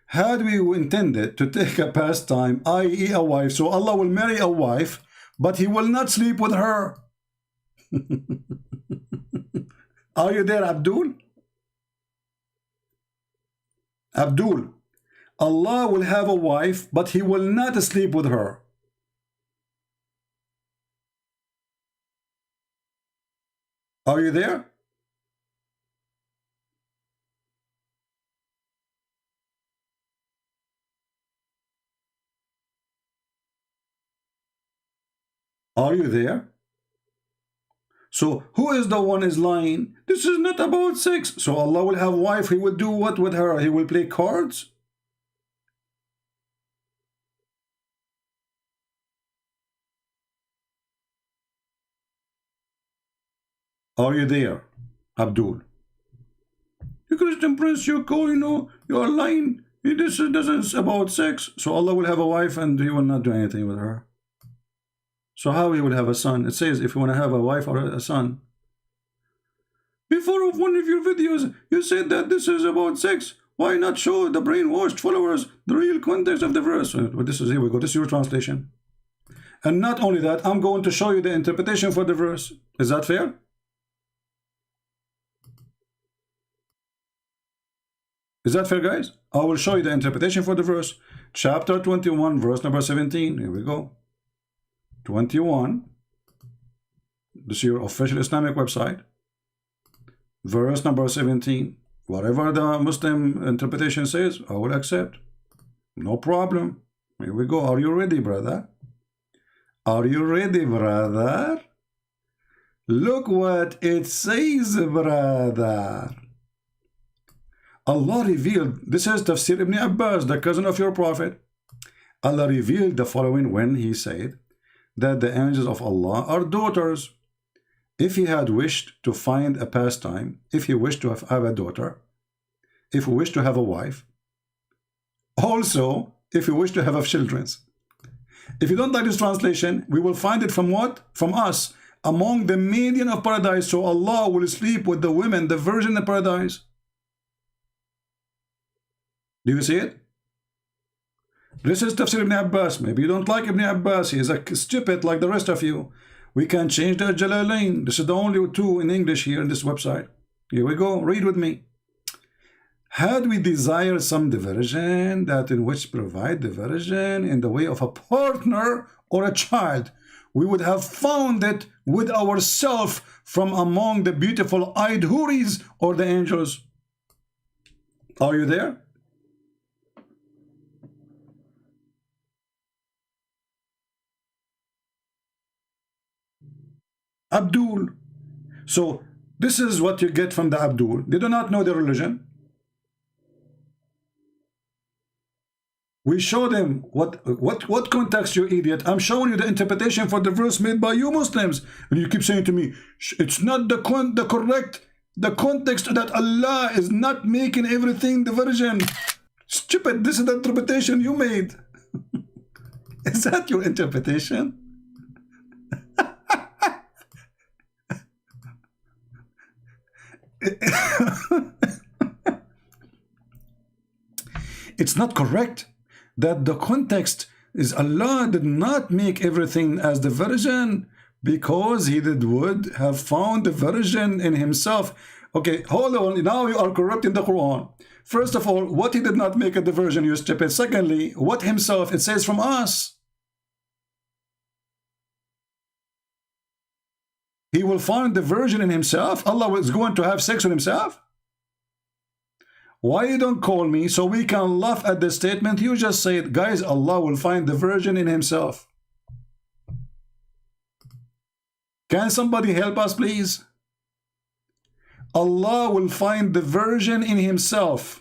Had we intended to take a pastime, i.e. a wife, so Allah will marry a wife, but he will not sleep with her. Are you there, Abdul? Abdul, Allah will have a wife, but he will not sleep with her. Are you there? Are you there? So who is the one is lying? This is not about sex. So Allah will have a wife. He will do what with her? He will play cards? Are you there, Abdul? You Christian prince, you go, you are lying. This doesn't about sex. So Allah will have a wife and he will not do anything with her. So how he will have a son? It says if you want to have a wife or a son. Before of one of your videos, you said that this is about sex. Why not show the brainwashed followers the real context of the verse? Well, this is, here we go. This is your translation. And not only that, I'm going to show you the interpretation for the verse. Is that fair? Is that fair, guys? I will show you the interpretation for the verse. Chapter 21, verse number 17. Here we go. 21. This is your official Islamic website. Verse number 17. Whatever the Muslim interpretation says, I will accept. No problem. Here we go. Are you ready, brother? Are you ready, brother? Look what it says, brother. Allah revealed, this is Tafsir Ibn Abbas, the cousin of your prophet. Allah revealed the following when he said that the angels of Allah are daughters. If he had wished to find a pastime, if he wished to have a daughter, if he wished to have a wife, also if he wished to have children. If you don't like this translation, we will find it from what? From us, among the median of paradise. So Allah will sleep with the women, the virgin in paradise. Do you see it? This is Tafsir Ibn Abbas. Maybe you don't like Ibn Abbas. He is a stupid like the rest of you. We can change the Jalalain. This is the only two in English here in this website. Here we go. Read with me. Had we desired some diversion, that in which provide diversion in the way of a partner or a child, we would have found it with ourselves from among the beautiful eyed houris or the angels. Are you there? Abdul. So this is what you get from the Abdul. They do not know the religion. We show them what context, you idiot. I'm showing you the interpretation for the verse made by you Muslims, and you keep saying to me, it's not the correct context, that Allah is not making everything the virgin. Stupid, this is the interpretation you made. Is that your interpretation? It's not correct that the context is Allah did not make everything as the virgin, because he would have found the virgin in himself. Okay, hold on, now you are corrupting the Quran. First of all, what he did not make a diversion, you stupid. Secondly, what himself, it says from us. He will find the virgin in himself. Allah was going to have sex with himself. Why you don't call me so we can laugh at the statement you just said? Guys, Allah will find the virgin in himself. Can somebody help us, please? Allah will find the virgin in himself.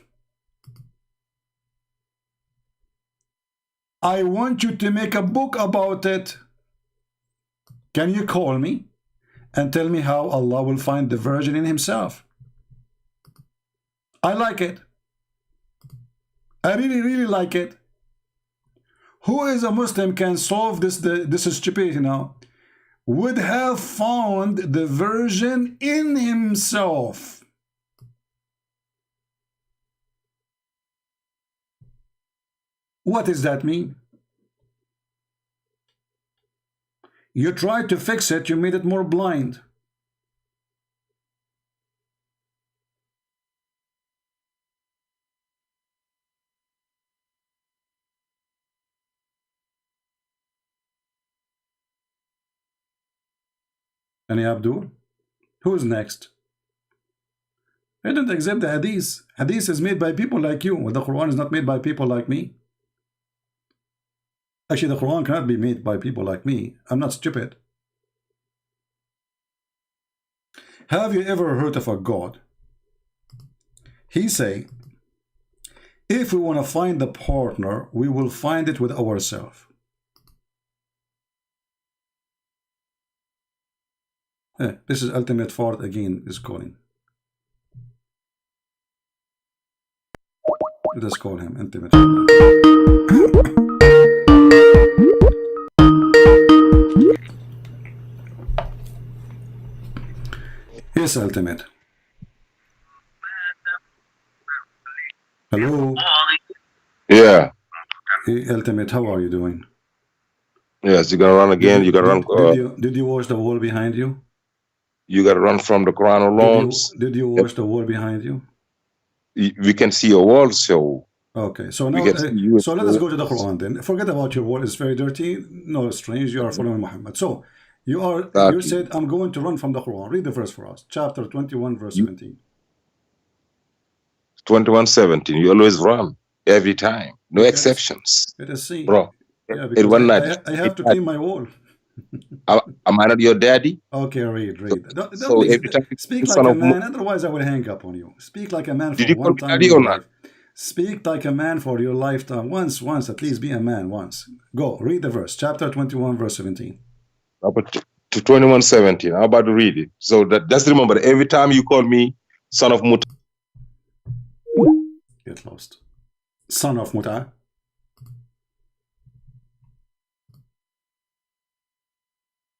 I want you to make a book about it. Can you call me and tell me how Allah will find the virgin in himself? I like it. I really like it. Who is a Muslim can solve this stupidity now? Would have found the virgin in himself. What does that mean? You tried to fix it, you made it more blind. Any Abdul? Who's next? I don't accept the hadith. Hadith is made by people like you. The Quran is not made by people like me. Actually, the Quran cannot be made by people like me. I'm not stupid. Have you ever heard of a God? He say, if we want to find the partner, we will find it with ourselves. This is ultimate fart again is calling. Let us call him ultimate. Yes, ultimate. Hello. Yeah. Hey, ultimate, how are you doing? Yes, you gotta run again. You gotta run. Did you watch the wall behind you? You got to run from the Quran alone. Did you watch the wall behind you? We can see your wall, so. Okay, so now, so let us go to the Quran then. Forget about your wall; it's very dirty. No, strange. You are following Muhammad. So you said, "I'm going to run from the Quran." Read the verse for us. Chapter 21, verse 17. 21:17. You always run every time, no exceptions. Let us see, bro. Yeah, because I have to clean my wall. Am I not your daddy? Okay, read. So every time speak like a man, otherwise I will hang up on you. Speak like a man for one time in your life. Speak like a man for your lifetime. Once, at least be a man once. Go, read the verse. Chapter 21, verse 17. To 21:17. I'm about to read it. So just remember, every time you call me son of Muta. Get lost. Son of Muta.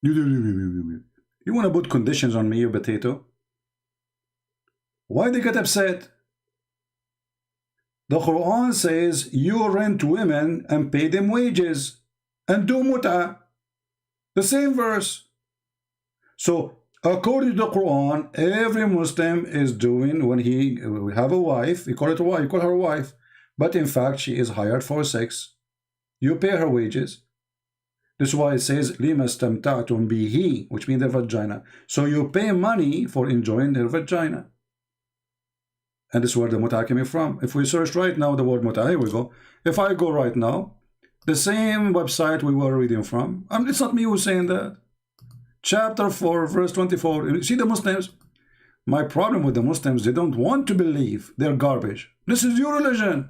You want to put conditions on me, you potato? Why they get upset? The Quran says you rent women and pay them wages and do muta. The same verse. So according to the Quran, every Muslim is doing when he have a wife, you call it a wife, you call her a wife, but in fact she is hired for sex. You pay her wages. This is why it says لِمَا اسْتَمْتَعْتُمْ بِهِ, which means their vagina. So you pay money for enjoying their vagina. And this is where the muta came from. If we search right now the word muta, here we go. If I go right now, the same website we were reading from, it's not me who's saying that. Chapter 4, verse 24. You see the Muslims? My problem with the Muslims, they don't want to believe. They're garbage. This is your religion.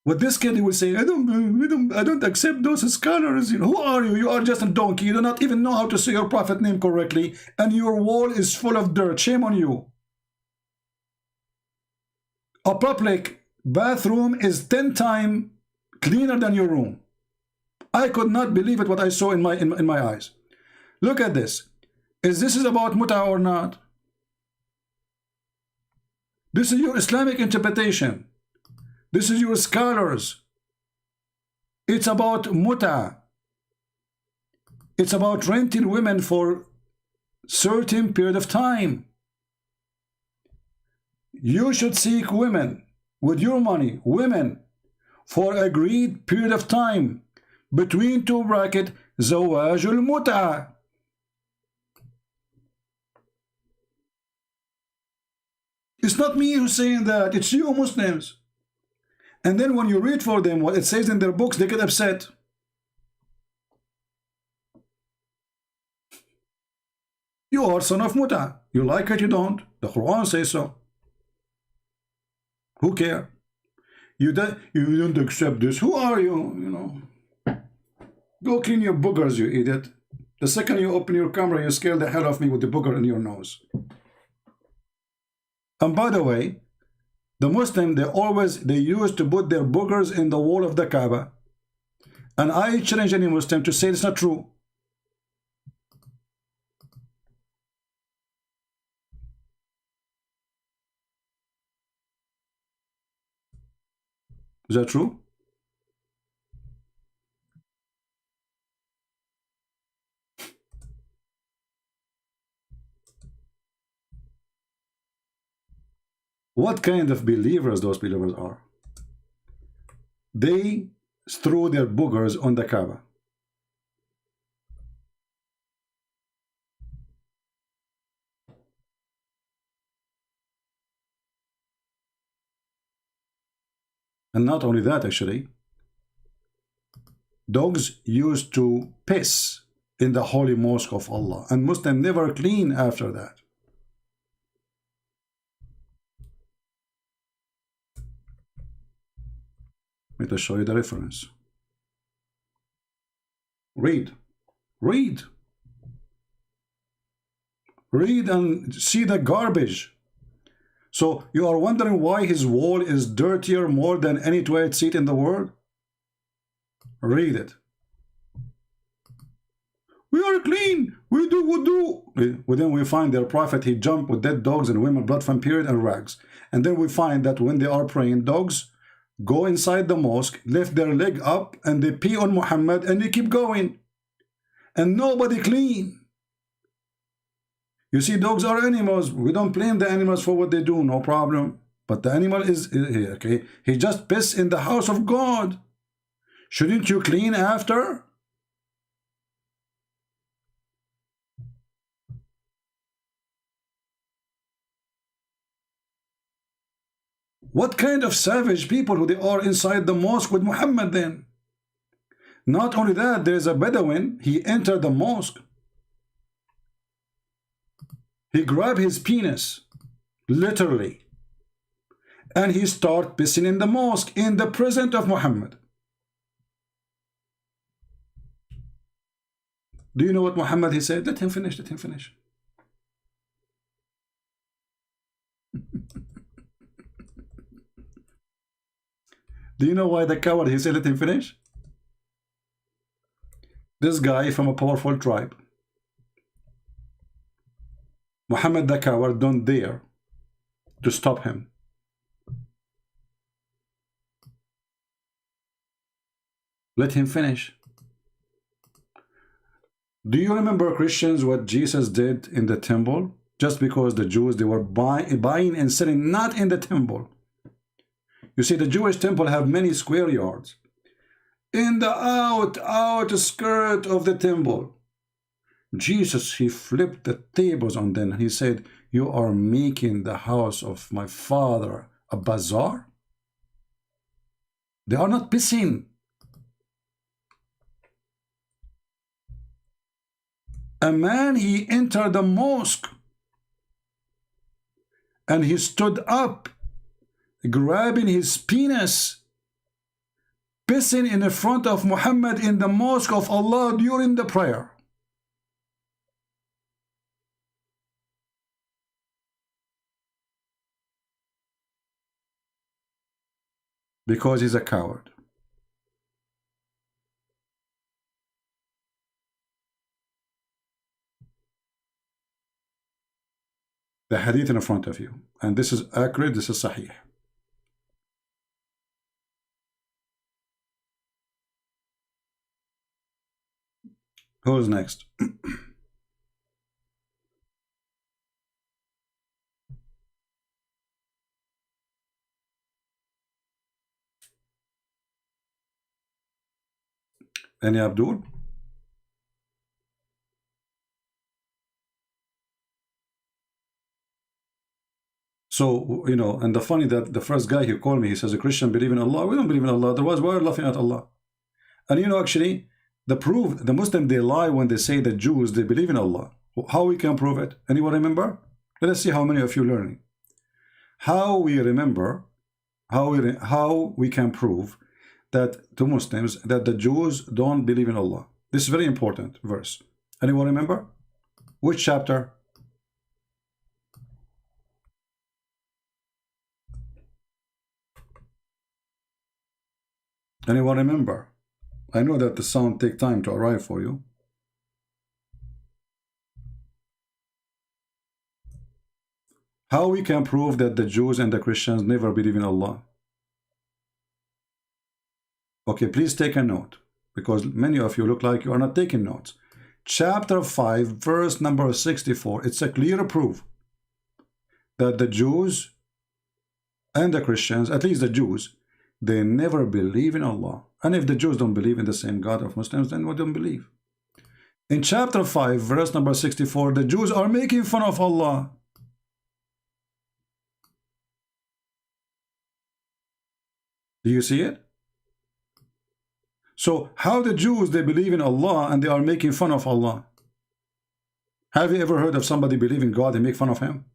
With this kid, he will say, I don't accept those scholars. You know, who are you? You are just a donkey. You do not even know how to say your prophet name correctly, and your wall is full of dirt. Shame on you. A public bathroom is 10 times cleaner than your room. I could not believe it what I saw in my eyes. Look at this. Is this about muta or not? This is your Islamic interpretation. This is your scholars. It's about muta. It's about renting women for certain period of time. You should seek women with your money, women for agreed period of time between two brackets, zawajul muta. It's not me who's saying that, it's you Muslims. And then when you read for them what it says in their books, they get upset. You are son of muta. You like it, you don't. The Quran says so. Who care? You don't accept this. Who are you? You know. Go clean your boogers, you idiot. The second you open your camera, you scare the hell out of me with the booger in your nose. And by the way, the Muslim, they used to put their boogers in the wall of the Kaaba. And I challenge any Muslim to say it's not true. Is that true? What kind of believers those believers are? They threw their boogers on the Kaaba. And not only that, actually, dogs used to piss in the holy mosque of Allah, and Muslims never clean after that. Let me show you the reference. Read and see the garbage. So you are wondering why his wall is dirtier more than any toilet seat in the world? Read it. We are clean. We do wudu. Then we find their prophet, he jumped with dead dogs and women, blood from period and rags. And then we find that when they are praying, dogs go inside the mosque, lift their leg up, and they pee on Muhammad, and they keep going. And nobody clean. You see, dogs are animals. We don't blame the animals for what they do, no problem. But the animal is, okay, he just pissed in the house of God. Shouldn't you clean after? What kind of savage people who they are inside the mosque with Muhammad then? Not only that, there is a Bedouin, he entered the mosque. He grabbed his penis, literally, and he started pissing in the mosque in the presence of Muhammad. Do you know what Muhammad he said? Let him finish, let him finish. Do you know why the coward he said let him finish? This guy from a powerful tribe, Muhammad the coward, don't dare to stop him. Let him finish. Do you remember, Christians, what Jesus did in the temple? Just because the Jews, they were buying and selling not in the temple. You see, the Jewish temple have many square yards. In the out skirt of the temple, Jesus, he flipped the tables on them and he said, you are making the house of my father a bazaar? They are not pissing. A man, he entered the mosque and he stood up, grabbing his penis pissing in the front of Muhammad in the mosque of Allah during the prayer. Because he's a coward. The hadith in front of you, and this is accurate, this is sahih. Who's next? Any Abdul? So, you know, and the funny that the first guy who called me, he says, a Christian believe in Allah. We don't believe in Allah. Otherwise, why are you laughing at Allah? And you know, actually, the proof, the Muslim, they lie when they say that Jews, they believe in Allah. How we can prove it? Anyone remember? Let us see how many of you learning. How we remember, how we can prove that to Muslims that the Jews don't believe in Allah. This is very important verse. Anyone remember? Which chapter? Anyone remember? I know that the sound take time to arrive for you. How we can prove that the Jews and the Christians never believe in Allah? Okay, please take a note, because many of you look like you are not taking notes. Chapter 5, verse number 64. It's a clear proof that the Jews and the Christians, at least the Jews, they never believe in Allah. And if the Jews don't believe in the same God of Muslims, then we don't believe. In chapter 5, verse number 64, the Jews are making fun of Allah. Do you see it? So how the Jews, they believe in Allah and they are making fun of Allah? Have you ever heard of somebody believe in God and make fun of him?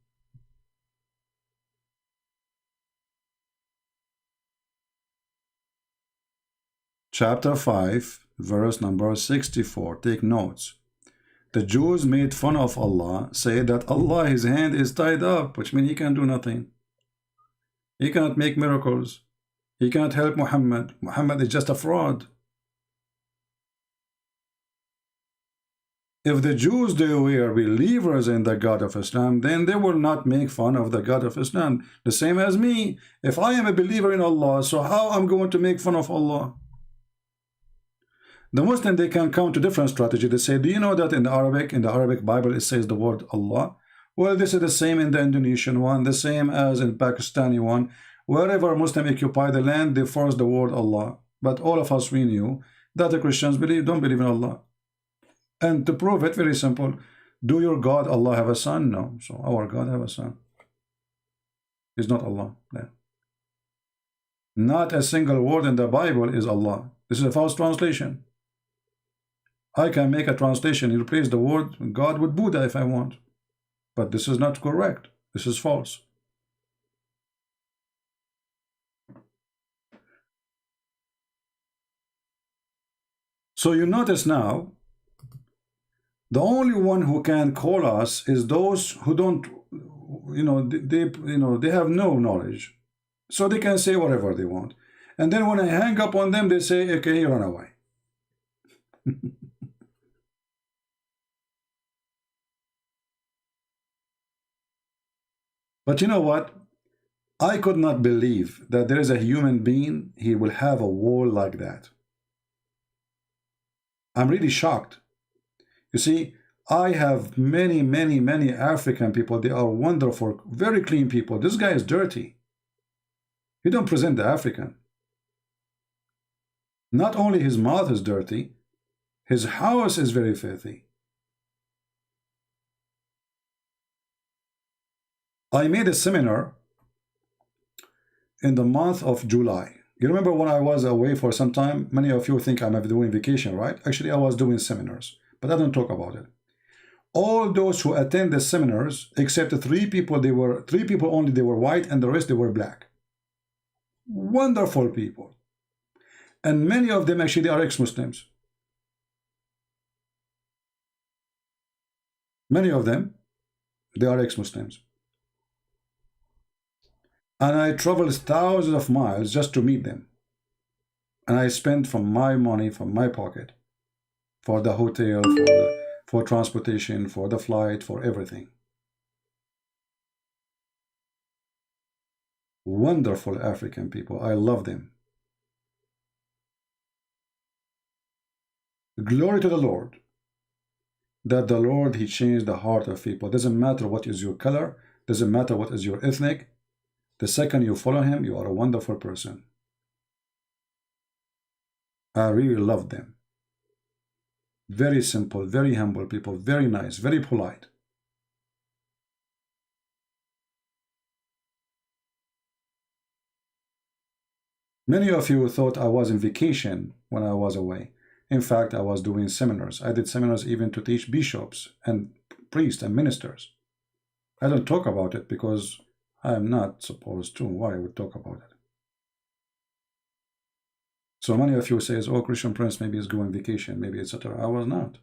Chapter 5, verse number 64. Take notes. The Jews made fun of Allah, say that Allah, his hand is tied up, which means he can do nothing. He cannot make miracles. He cannot help Muhammad. Muhammad is just a fraud. If the Jews, they were believers in the God of Islam, then they will not make fun of the God of Islam. The same as me. If I am a believer in Allah, so how I'm going to make fun of Allah? The Muslim, they can come to different strategy. They say, do you know that in the Arabic Bible, it says the word Allah? Well, this is the same in the Indonesian one, the same as in Pakistani one. Wherever Muslim occupy the land, they force the word Allah. But all of us, we knew that the Christians don't believe in Allah. And to prove it, very simple. Do your God, Allah, have a son? No. So our God have a son. He's not Allah. No. Not a single word in the Bible is Allah. This is a false translation. I can make a translation and replace the word God with Buddha if I want. But this is not correct. This is false. So you notice now, the only one who can call us is those who don't, they have no knowledge. So they can say whatever they want. And then when I hang up on them, they say, okay, run away. But you know what? I could not believe that there is a human being, he will have a wall like that. I'm really shocked. You see, I have many African people. They are wonderful, very clean people. This guy is dirty. He don't present the African. Not only his mouth is dirty, his house is very filthy. I made a seminar in the month of July. You remember when I was away for some time? Many of you think I'm doing vacation, right? Actually, I was doing seminars, but I don't talk about it. All those who attend the seminars, except three people only, they were white, and the rest they were black. Wonderful people. And many of them actually are ex-Muslims. Many of them, they are ex-Muslims. And I traveled thousands of miles just to meet them. And I spent from my money, from my pocket, for the hotel, for transportation, for the flight, for everything. Wonderful African people. I love them. Glory to the Lord. That the Lord, He changed the heart of people. Doesn't matter what is your color. Doesn't matter what is your ethnic. The second you follow Him, you are a wonderful person. I really love them. Very simple, very humble people, very nice, very polite. Many of you thought I was on vacation when I was away. In fact, I was doing seminars. I did seminars even to teach bishops and priests and ministers. I don't talk about it because I am not supposed to. Why I would talk about it? So many of you says, oh, Christian Prince maybe is going vacation, maybe etc. I was not.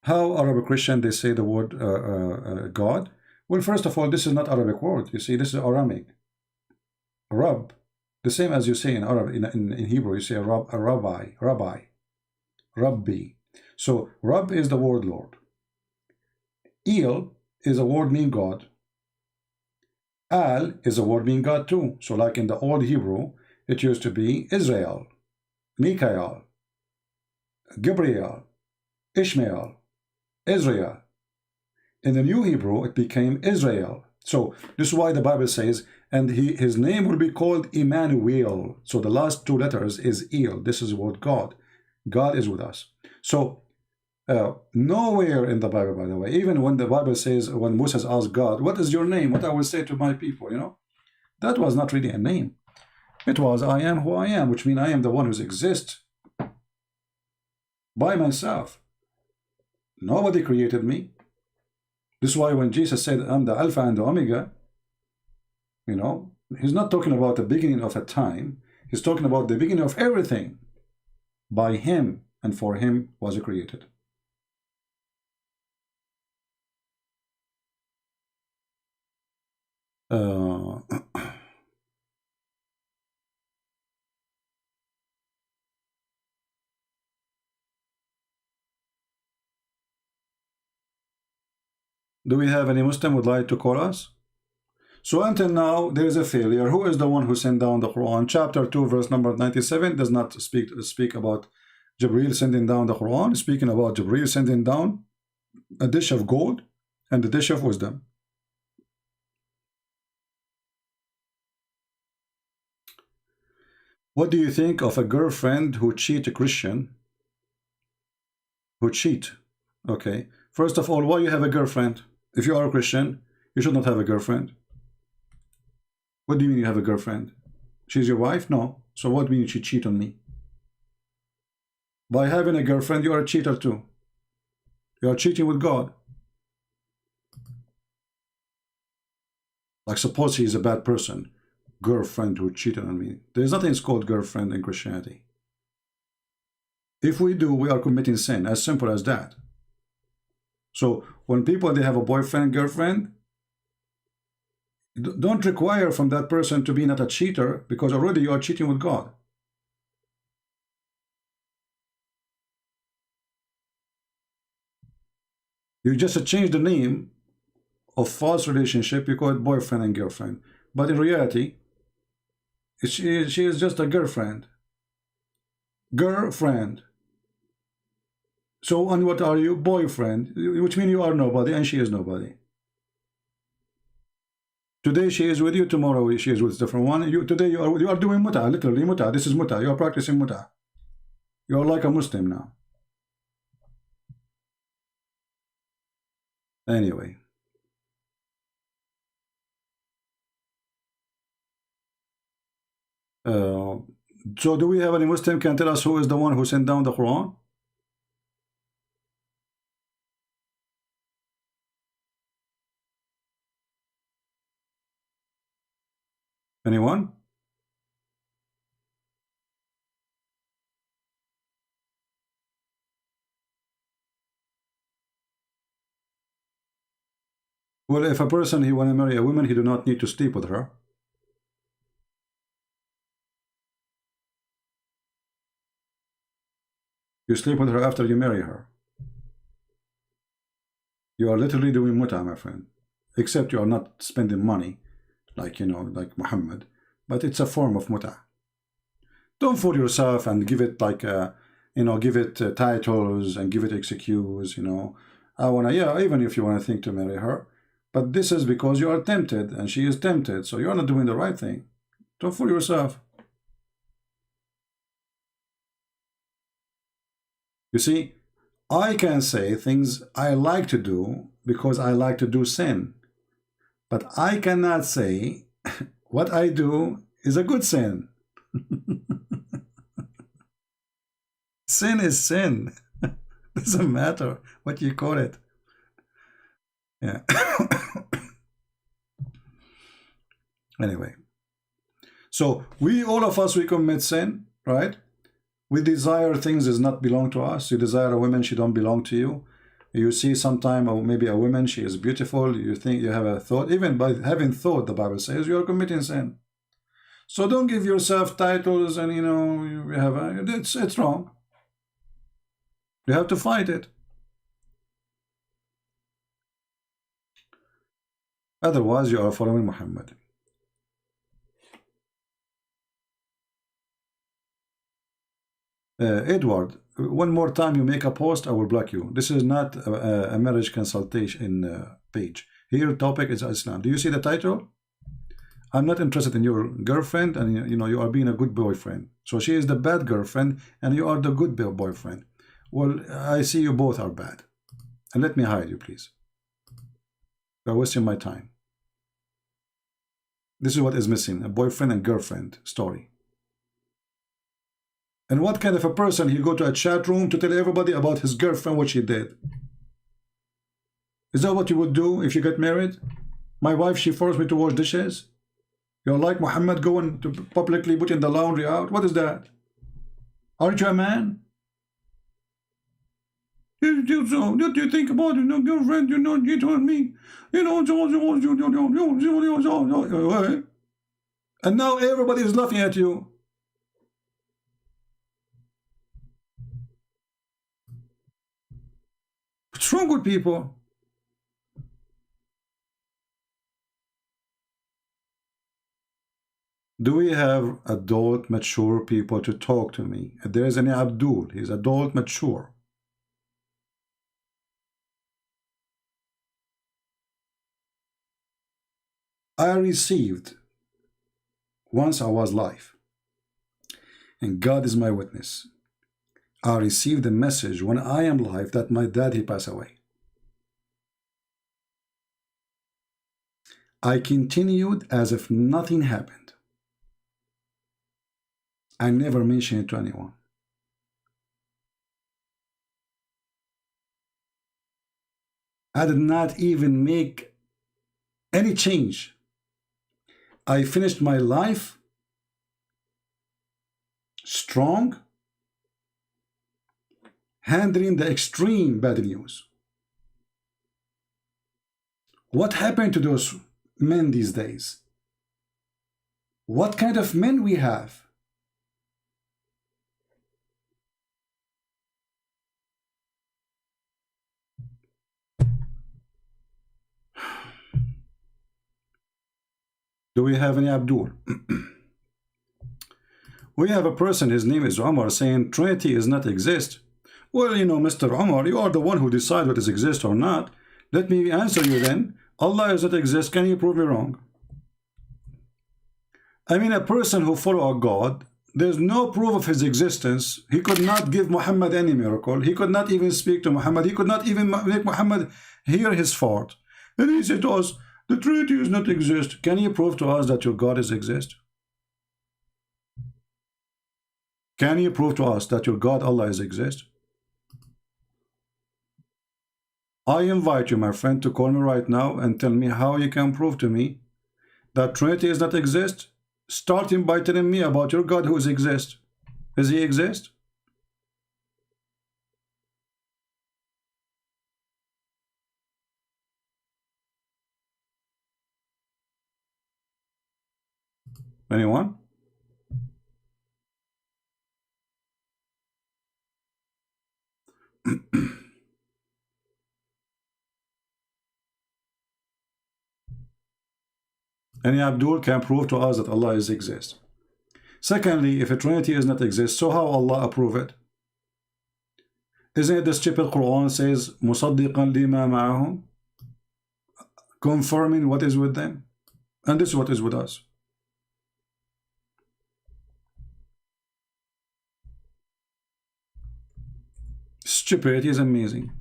How Arabic Christian they say the word God? Well, first of all, this is not Arabic word. You see, this is Aramic. Rab, the same as you say in Arab, in Hebrew, you say rabbi. Rabbi. So Rab is the word Lord. El is a word mean God. Al is a word mean God too. So like in the old Hebrew, it used to be Israel, Mikael, Gabriel, Ishmael, Israel. In the new Hebrew, it became Israel. So this is why the Bible says, and his name will be called Emmanuel. So the last two letters is El. This is what God. God is with us. So nowhere in the Bible, by the way, even when the Bible says, when Moses asked God, what is your name? What I will say to my people, you know, that was not really a name. It was, I am who I am, which means I am the one who exists by myself. Nobody created me. This is why when Jesus said, I'm the Alpha and the Omega, you know, He's not talking about the beginning of a time. He's talking about the beginning of everything. By Him and for Him was it created. Do we have any Muslim would like to call us? So until now, there is a failure. Who is the one who sent down the Quran? Chapter 2, verse number 97 does not speak about Jibreel sending down the Quran. It's speaking about Jibreel sending down a dish of gold and a dish of wisdom. What do you think of a girlfriend who cheat a Christian? Who cheat? Okay. First of all, why you have a girlfriend? If you are a Christian, you should not have a girlfriend. What do you mean you have a girlfriend? She's your wife? No. So what do you mean she cheat on me? By having a girlfriend, you are a cheater too. You are cheating with God. Like suppose he is a bad person. Girlfriend who cheated on me. There is nothing called girlfriend in Christianity. If we do, we are committing sin. As simple as that. So when people, they have a boyfriend, girlfriend, don't require from that person to be not a cheater, because already you are cheating with God. You just change the name of false relationship, you call it boyfriend and girlfriend. But in reality, she is just a girlfriend. Girlfriend. So, and what are you? Boyfriend, which means you are nobody and she is nobody. Today she is with you, tomorrow she is with a different one. Today you are doing muta, literally muta. This is muta. You are practicing muta. You are like a Muslim now. Anyway. So do we have any Muslim can tell us who is the one who sent down the Quran? Anyone? Well, if a person he want to marry a woman, he do not need to sleep with her. You sleep with her after you marry her. You are literally doing muta, my friend. Except you are not spending money, like, you know, like Muhammad. But it's a form of muta. Don't fool yourself and give it like, you know, give it titles and give it excuse, you know. I want to, yeah, even if you want to think to marry her. But this is because you are tempted and she is tempted. So you are not doing the right thing. Don't fool yourself. You see, I can say things I like to do because I like to do sin. But I cannot say what I do is a good sin. Sin is sin. Doesn't matter what you call it. Yeah. Anyway. So we, all of us, we commit sin, right? We desire things that not belong to us. You desire a woman, she don't belong to you. You see sometime, or maybe a woman, she is beautiful. You think you have a thought. Even by having thought, the Bible says you are committing sin. So don't give yourself titles and, you know, you have a, it's wrong. You have to fight it. Otherwise, you are following Muhammad. Edward, one more time you make a post, I will block you. This is not a marriage consultation page. Here, topic is Islam. Do you see the title? I'm not interested in your girlfriend, and you know you are being a good boyfriend. So she is the bad girlfriend, and you are the good boyfriend. Well, I see you both are bad, and let me hide you, please. You are wasting my time. This is what is missing: a boyfriend and girlfriend story. And what kind of a person he go to a chat room to tell everybody about his girlfriend, what she did? Is that what you would do if you get married? My wife, she forced me to wash dishes. You're like Muhammad going to publicly putting the laundry out. What is that? Aren't you a man? What do you think about your girlfriend? You know, you told me. You know, and now everybody is laughing at you. What's wrong with people? Do we have adult, mature people to talk to me? If there is any Abdul, he's adult, mature. I received, once I was live, and God is my witness, I received a message when I am live that my daddy passed away. I continued as if nothing happened. I never mentioned it to anyone. I did not even make any change. I finished my life strong, handling the extreme bad news. What happened to those men these days? What kind of men we have? Do we have any Abdul? We have a person, his name is Omar, saying Trinity is not exist. Well, you know, Mr. Omar, you are the one who decides what is exist or not. Let me answer you then. Allah does not exist. Can you prove me wrong? I mean, a person who follows a God, there's no proof of his existence. He could not give Muhammad any miracle. He could not even speak to Muhammad. He could not even make Muhammad hear his fault. And he said to us, the Trinity does not exist. Can you prove to us that your God is exist? Can you prove to us that your God, Allah, is exist? I invite you, my friend, to call me right now and tell me how you can prove to me that Trinity does not exist starting by telling me about your God who exists. Does he exist? Anyone? Any Abdul can prove to us that Allah exists. Secondly, if a Trinity does not exist, so how Allah approve it? Isn't it the stupid Quran says مُصَدِّقًا لِمَا مَعَهُمْ, confirming what is with them? And this is what is with us. Stupidity is amazing.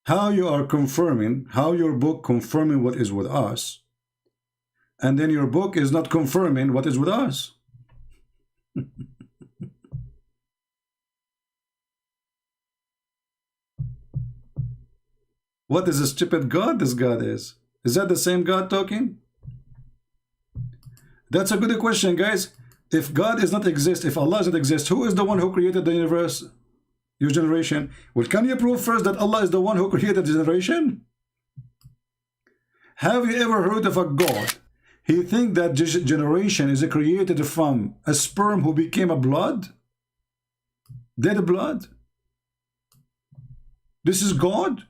How you are confirming, how your book confirming what is with us, and then your book is not confirming what is with us. What is a stupid God this God is? Is that the same God talking? That's a good question, guys. If God does not exist, if Allah doesn't exist, who is the one who created the universe? Your generation. Well, can you prove first that Allah is the one who created the generation? Have you ever heard of a God? He think that generation is created from a sperm who became a blood? Dead blood? This is God?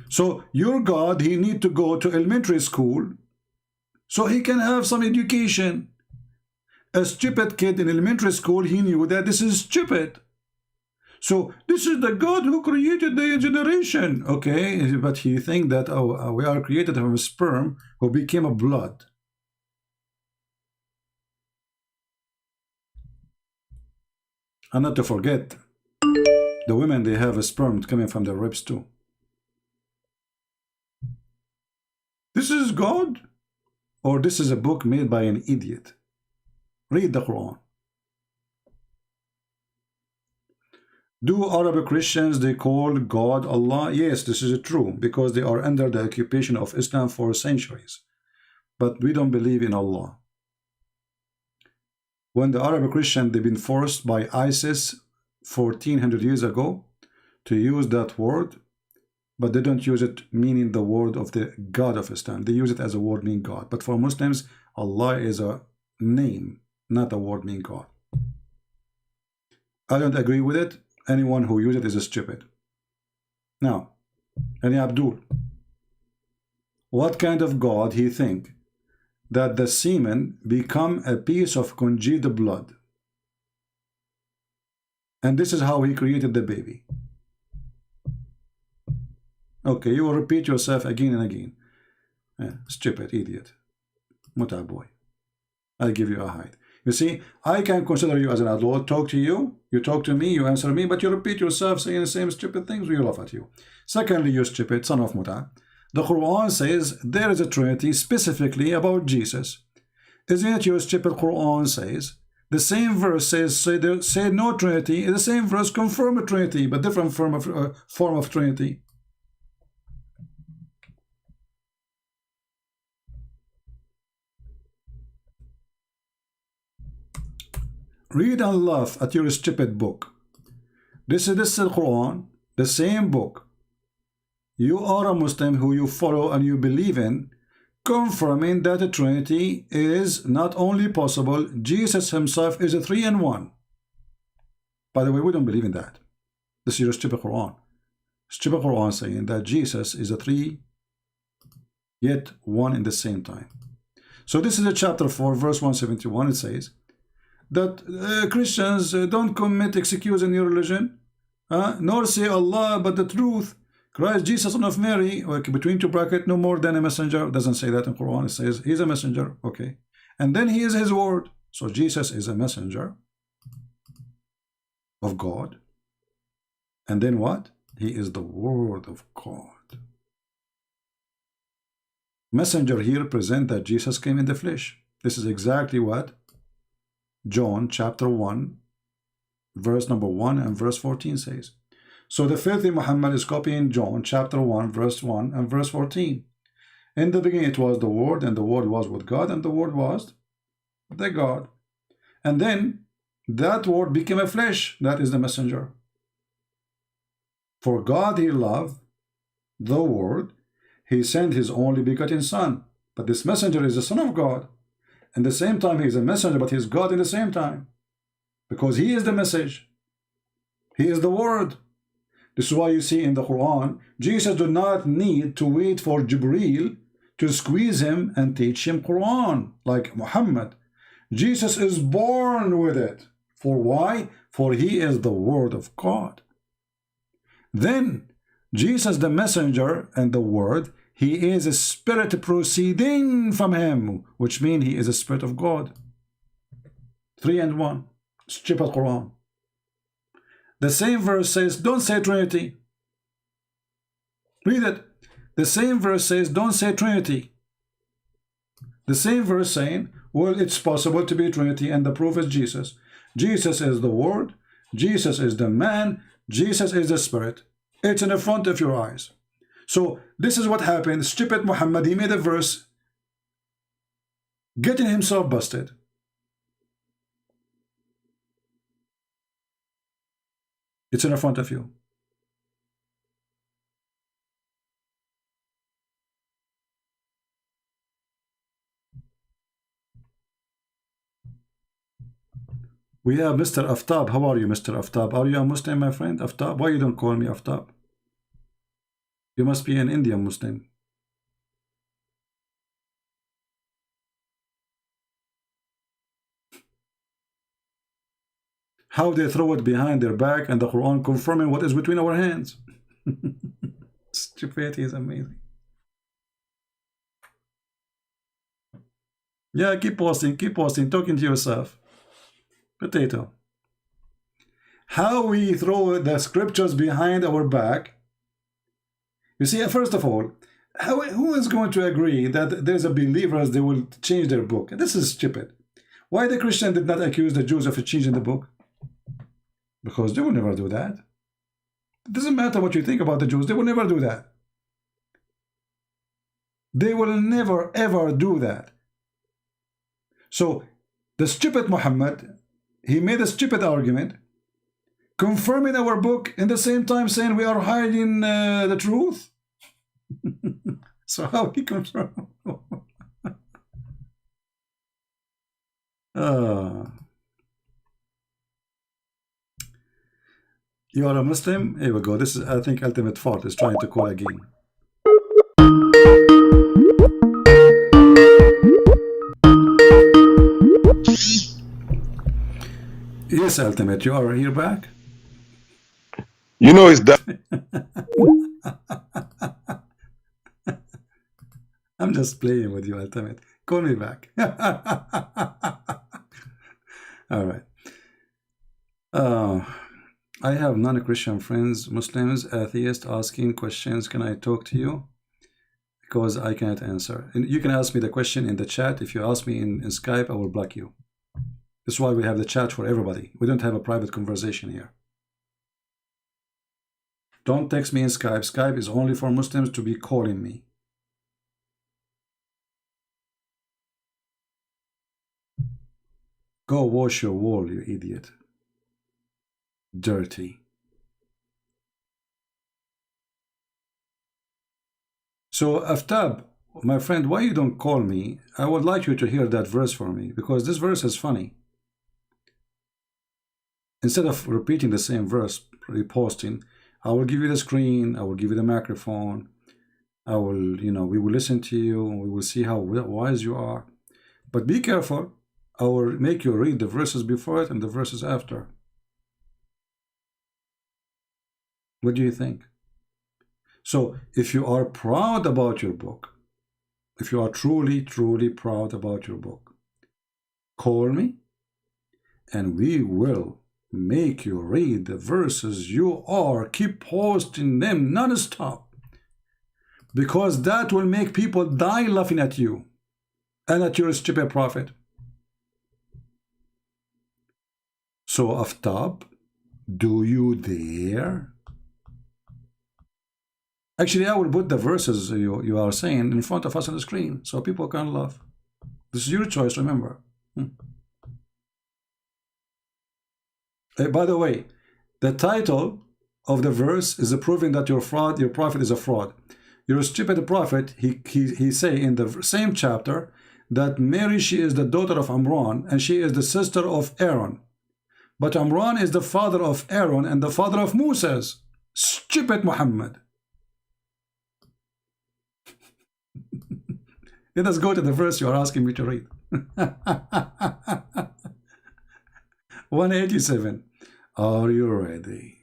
So your God, he need to go to elementary school so he can have some education. A stupid kid in elementary school, he knew that this is stupid. So this is the God who created the generation. Okay, but he think that we are created from a sperm who became a blood. And not to forget, the women, they have a sperm coming from their ribs too. This is God? Or this is a book made by an idiot? Read the Quran. Do Arab Christians, they call God Allah? Yes, this is true, because they are under the occupation of Islam for centuries. But we don't believe in Allah. When the Arab Christian, they've been forced by ISIS 1400 years ago to use that word, but they don't use it meaning the word of the God of Islam. They use it as a word meaning God. But for Muslims, Allah is a name, not a word meaning God. I don't agree with it. Anyone who uses it is stupid. Now, any Abdul, what kind of God he think that the semen become a piece of congealed blood? And this is how he created the baby. Okay, you will repeat yourself again and again. Stupid idiot. Muta boy. I'll give you a hide. You see, I can consider you as an adult, talk to you, you talk to me, you answer me, but you repeat yourself saying the same stupid things, we laugh at you. Secondly, you stupid son of Muta. The Quran says there is a Trinity specifically about Jesus. Isn't it your stupid Quran says? The same verse says say no Trinity, the same verse confirm a Trinity, but different form of Trinity. Read and laugh at your stupid book. This is the Quran, the same book. You are a Muslim who you follow and you believe in, confirming that the Trinity is not only possible, Jesus himself is a 3-in-1. By the way, we don't believe in that. This is your stupid Quran. Stupid Quran saying that Jesus is a 3, yet 1 in the same time. So this is a chapter 4, verse 171. It says that Christians don't commit excuse in your religion, nor say Allah but the truth, Christ Jesus son of Mary, between two brackets, no more than a messenger. It doesn't say that in Quran. It says he's a messenger. Okay, and then he is his word. So Jesus is a messenger of God, and then what? He is the word of God. Messenger here present that Jesus came in the flesh. This is exactly what John chapter 1 verse number 1 and verse 14 says. So the filthy Muhammad is copying John chapter 1 verse 1 and verse 14. In the beginning it was the Word, and the Word was with God, and the Word was the God. And then that Word became a flesh. That is the messenger. For God he loved the Word. He sent his only begotten Son. But this messenger is the Son of God. And at the same time he is a messenger, but he is God in the same time. Because he is the message. He is the Word. This is why you see in the Quran, Jesus did not need to wait for Jibreel to squeeze him and teach him Quran like Muhammad. Jesus is born with it. For why? For he is the Word of God. Then Jesus the messenger and the Word, he is a spirit proceeding from him, which means he is a spirit of God. 3 and 1. Stupid Quran. The same verse says, don't say Trinity. Read it. The same verse says, don't say Trinity. The same verse saying, well, it's possible to be Trinity, and the proof is Jesus. Jesus is the Word. Jesus is the man. Jesus is the Spirit. It's in the front of your eyes. So this is what happened. Stupid Muhammad, he made a verse getting himself busted. It's in the front of you. We have Mr. Aftab. How are you, Mr. Aftab? Are you a Muslim, my friend? Aftab? Why you don't call me Aftab? You must be an Indian Muslim. How they throw it behind their back and the Quran confirming what is between our hands. Stupidity is amazing. Yeah, keep posting, talking to yourself. Potato. How we throw the scriptures behind our back. You see, first of all, who is going to agree that there's a believers they will change their book? This is stupid. Why the Christian did not accuse the Jews of changing the book? Because they will never do that. It doesn't matter what you think about the Jews, they will never do that. They will never ever do that. So the stupid Muhammad, he made a stupid argument, confirming our book in the same time saying we are hiding the truth. So how he confirm? You are a Muslim? Here we go. This is, I think, Ultimate Fault is trying to call again. Yes, Ultimate, you are here back? You know it's that. I'm just playing with you, Ultimate. Call me back. All right. I have non-Christian friends, Muslims, atheists, asking questions. Can I talk to you? Because I cannot answer. And you can ask me the question in the chat. If you ask me in Skype, I will block you. That's why we have the chat for everybody. We don't have a private conversation here. Don't text me in Skype. Skype is only for Muslims to be calling me. Go wash your wall, you idiot. Dirty. So, Aftab, my friend, why you don't call me? I would like you to hear that verse for me, because this verse is funny. Instead of repeating the same verse, reposting, I will give you the screen, I will give you the microphone, I will, we will listen to you, we will see how wise you are. But be careful, I will make you read the verses before it and the verses after. What do you think? So, if you are proud about your book, if you are truly, truly proud about your book, call me and we will make you read the verses you are. Keep posting them non-stop, because that will make people die laughing at you and at your stupid prophet. So, Aftab, do you dare Actually, I will put the verses you are saying in front of us on the screen so people can laugh. This is your choice, remember. By the way, the title of the verse is proving that your prophet is a fraud. You're a stupid prophet. He say in the same chapter that Mary, she is the daughter of Imran and she is the sister of Aaron. But Imran is the father of Aaron and the father of Moses. Stupid Muhammad. Let us go to the verse you are asking me to read. 187. Are you ready?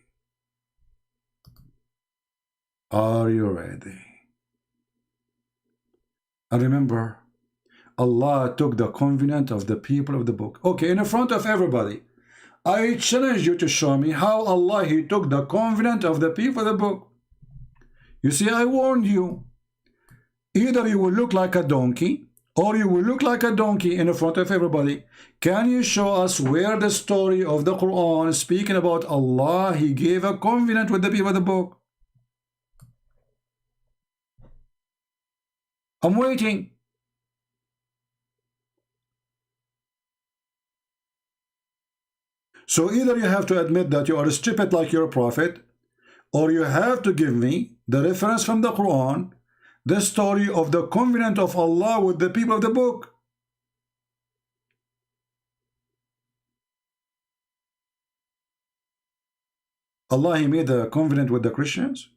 Are you ready? And remember, Allah took the covenant of the people of the book. Okay, in front of everybody, I challenge you to show me how Allah, He took the covenant of the people of the book. You see, I warned you. Either you will look like a donkey, or you will look like a donkey in front of everybody. Can you show us where the story of the Quran speaking about Allah, He gave a covenant with the people of the book? I'm waiting. So either you have to admit that you are stupid like your prophet, or you have to give me the reference from the Quran, the story of the covenant of Allah with the people of the book. Allah, He made a covenant with the Christians.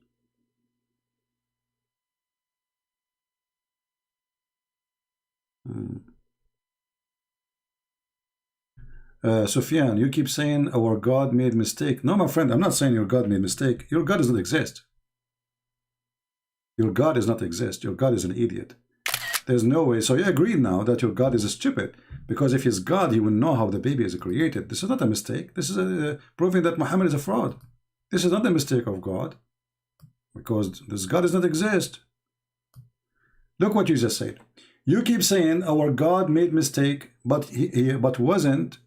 Sufyan, you keep saying our God made mistake. No, my friend, I'm not saying your God made mistake. Your God doesn't exist. Your God does not exist. Your God is an idiot. There's no way. So you agree now that your God is stupid, because if He's God, He will know how the baby is created. This is not a mistake. This is proving that Muhammad is a fraud. This is not a mistake of God, because this God does not exist. Look what you just said. You keep saying our God made mistake, but wasn't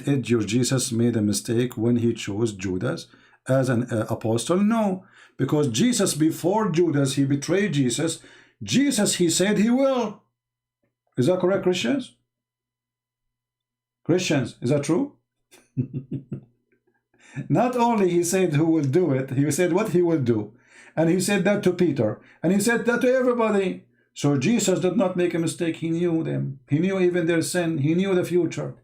it your Jesus made a mistake when He chose Judas as an apostle? No, because Jesus, before Judas, he betrayed Jesus. Jesus, He said He will. Is that correct, Christians? Christians, is that true? Not only He said who will do it, He said what He will do. And He said that to Peter. And He said that to everybody. So Jesus did not make a mistake. He knew them. He knew even their sin. He knew the future.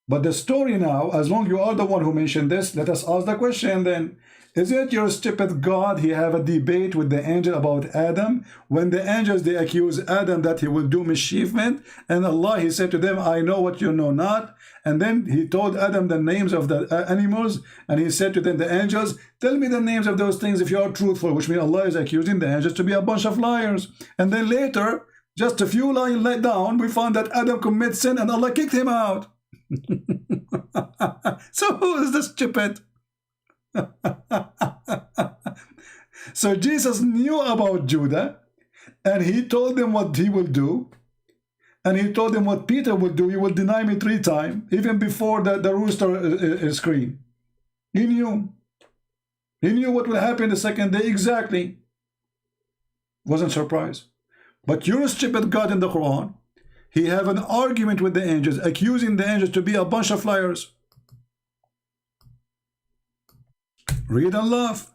But the story now, as long you are the one who mentioned this, let us ask the question then. Is it your stupid God? He have a debate with the angel about Adam. When the angels, they accuse Adam that he will do mischievement. And Allah, He said to them, I know what you know not. And then He told Adam the names of the animals. And He said to them, the angels, tell me the names of those things if you are truthful. Which means Allah is accusing the angels to be a bunch of liars. And then later, just a few lines down, we found that Adam commits sin and Allah kicked him out. So who is the stupid? So Jesus knew about Judah, and He told them what he will do, and He told them what Peter would do. You will deny me 3 times, even before the rooster screamed. He knew what will happen the second day exactly. Wasn't surprised. But your stupid God in the Quran, He have an argument with the angels, accusing the angels to be a bunch of liars. Read and laugh.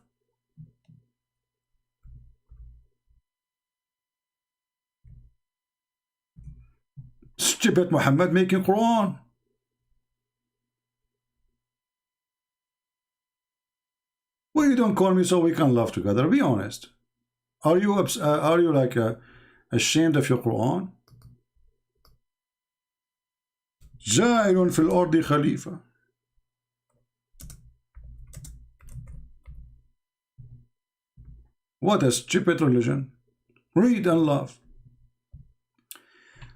Stupid Muhammad making Quran. Well, you don't call me so we can laugh together. Be honest. Are you like ashamed of your Quran? جاعل في الأرض خليفة. What a stupid religion. Read and laugh.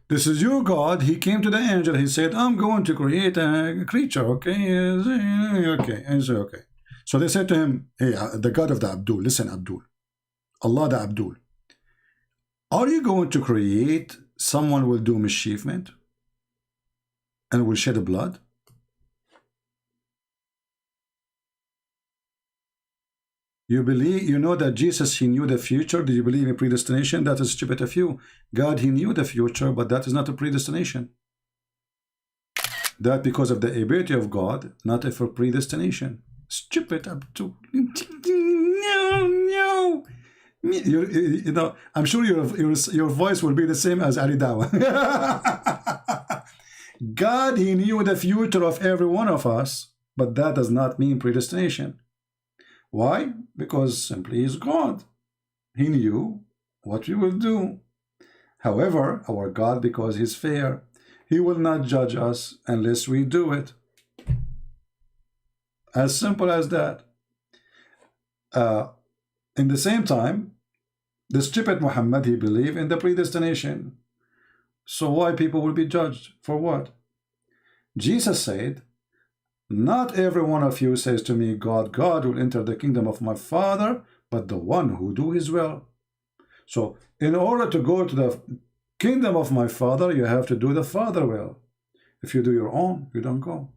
This is your God. He came to the angel. He said, I'm going to create a creature. Okay. Okay. And so, okay. So they said to him, hey, the God of the Abdul, listen, Abdul. Allah the Abdul. Are you going to create someone who will do mischievement and will shed blood? You believe, you know that Jesus, he knew the future. Do you believe in predestination? That is stupid of you. God, he knew the future, but that is not a predestination. That because of the ability of God, not for predestination. Stupid up to no. You know, I'm sure your voice will be the same as Ali Dawa. God, he knew the future of every one of us, but that does not mean predestination. Why? Because simply he's God. He knew what we will do. However, our God, because he's fair, he will not judge us unless we do it. As simple as that. In the same time, the stupid Muhammad, he believed in the predestination. So why people will be judged? For what? Jesus said, not every one of you says to me, God, God will enter the kingdom of my Father, but the one who do his will. So in order to go to the kingdom of my Father, you have to do the Father will. If you do your own, you don't go.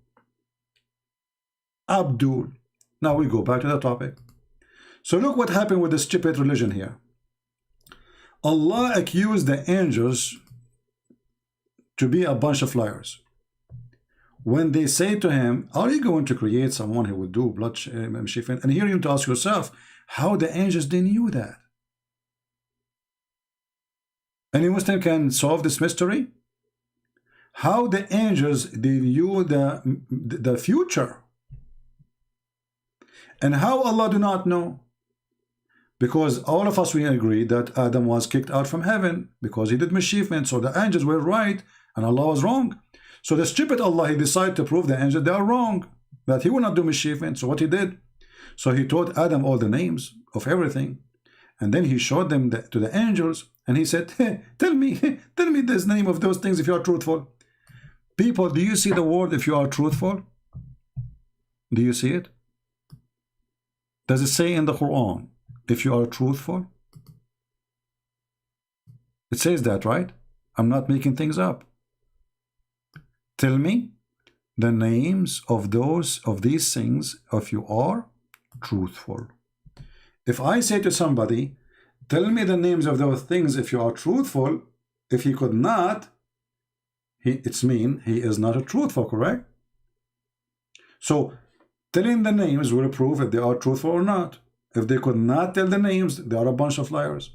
Abdul. Now we go back to the topic. So look what happened with the stupid religion here. Allah accused the angels to be a bunch of liars. When they say to him, are you going to create someone who will do blood mischief? And here you need to ask yourself, how the angels, they knew that? Any Muslim can solve this mystery? How the angels, they knew the future? And how Allah do not know? Because all of us, we agree that Adam was kicked out from heaven because he did mischief, so the angels were right and Allah was wrong. So the stupid Allah, he decided to prove the angels they are wrong, that he will not do mischief. So what he did? So he taught Adam all the names of everything, and then he showed them to the angels, and he said, hey, tell me this name of those things if you are truthful. People, do you see the word if you are truthful? Do you see it? Does it say in the Quran, if you are truthful? It says that, right? I'm not making things up. Tell me the names of these things if you are truthful. If I say to somebody, tell me the names of those things if you are truthful, if he could not, it's mean he is not a truthful, correct? So telling the names will prove if they are truthful or not. If they could not tell the names, they are a bunch of liars.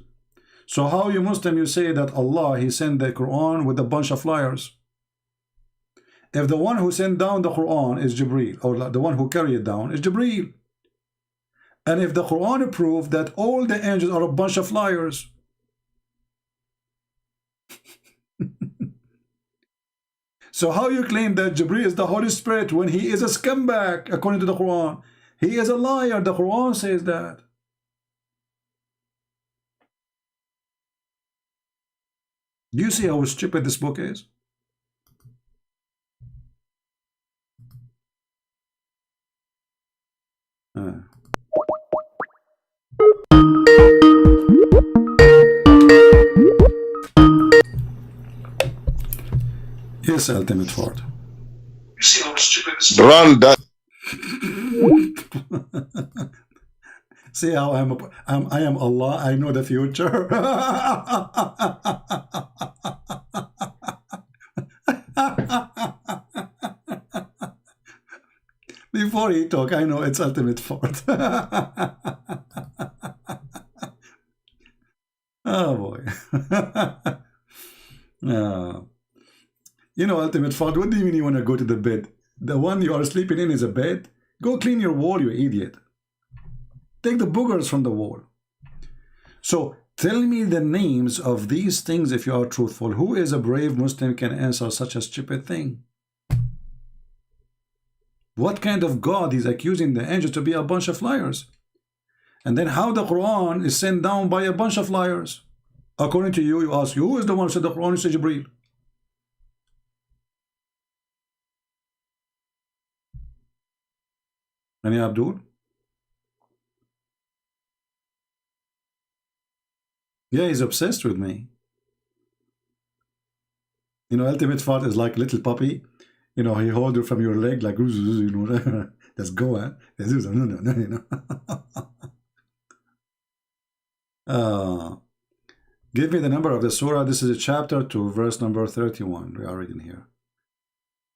So how you Muslim, you say that Allah, he sent the Quran with a bunch of liars? If the one who sent down the Quran is Jibreel, or the one who carried it down is Jibreel, and if the Quran proved that all the angels are a bunch of liars, so how you claim that Jibreel is the Holy Spirit when he is a scumbag according to the Quran? He is a liar. The Quran says that. Do you see how stupid this book is? Yes, Ultimate Ford. You see how stupid this run that. See how I am Allah, I know the future. Before he talk, I know it's Ultimate Ford. Oh boy. You know, Ultimate Ford, what do you mean you want to go to the bed? The one you are sleeping in is a bed? Go clean your wall, you idiot. Take the boogers from the wall. So tell me the names of these things if you are truthful. Who is a brave Muslim can answer such a stupid thing? What kind of God is accusing the angels to be a bunch of liars? And then how the Quran is sent down by a bunch of liars? According to you, you ask, who is the one who said the Quran? You say Jibreel. Any Abdul? Yeah, he's obsessed with me. You know, Ultimate Fart is like little puppy. You know, he holds you from your leg like, you know, let's go, huh? No. Give me the number of the surah. This is a chapter 2, verse number 31. We are reading here.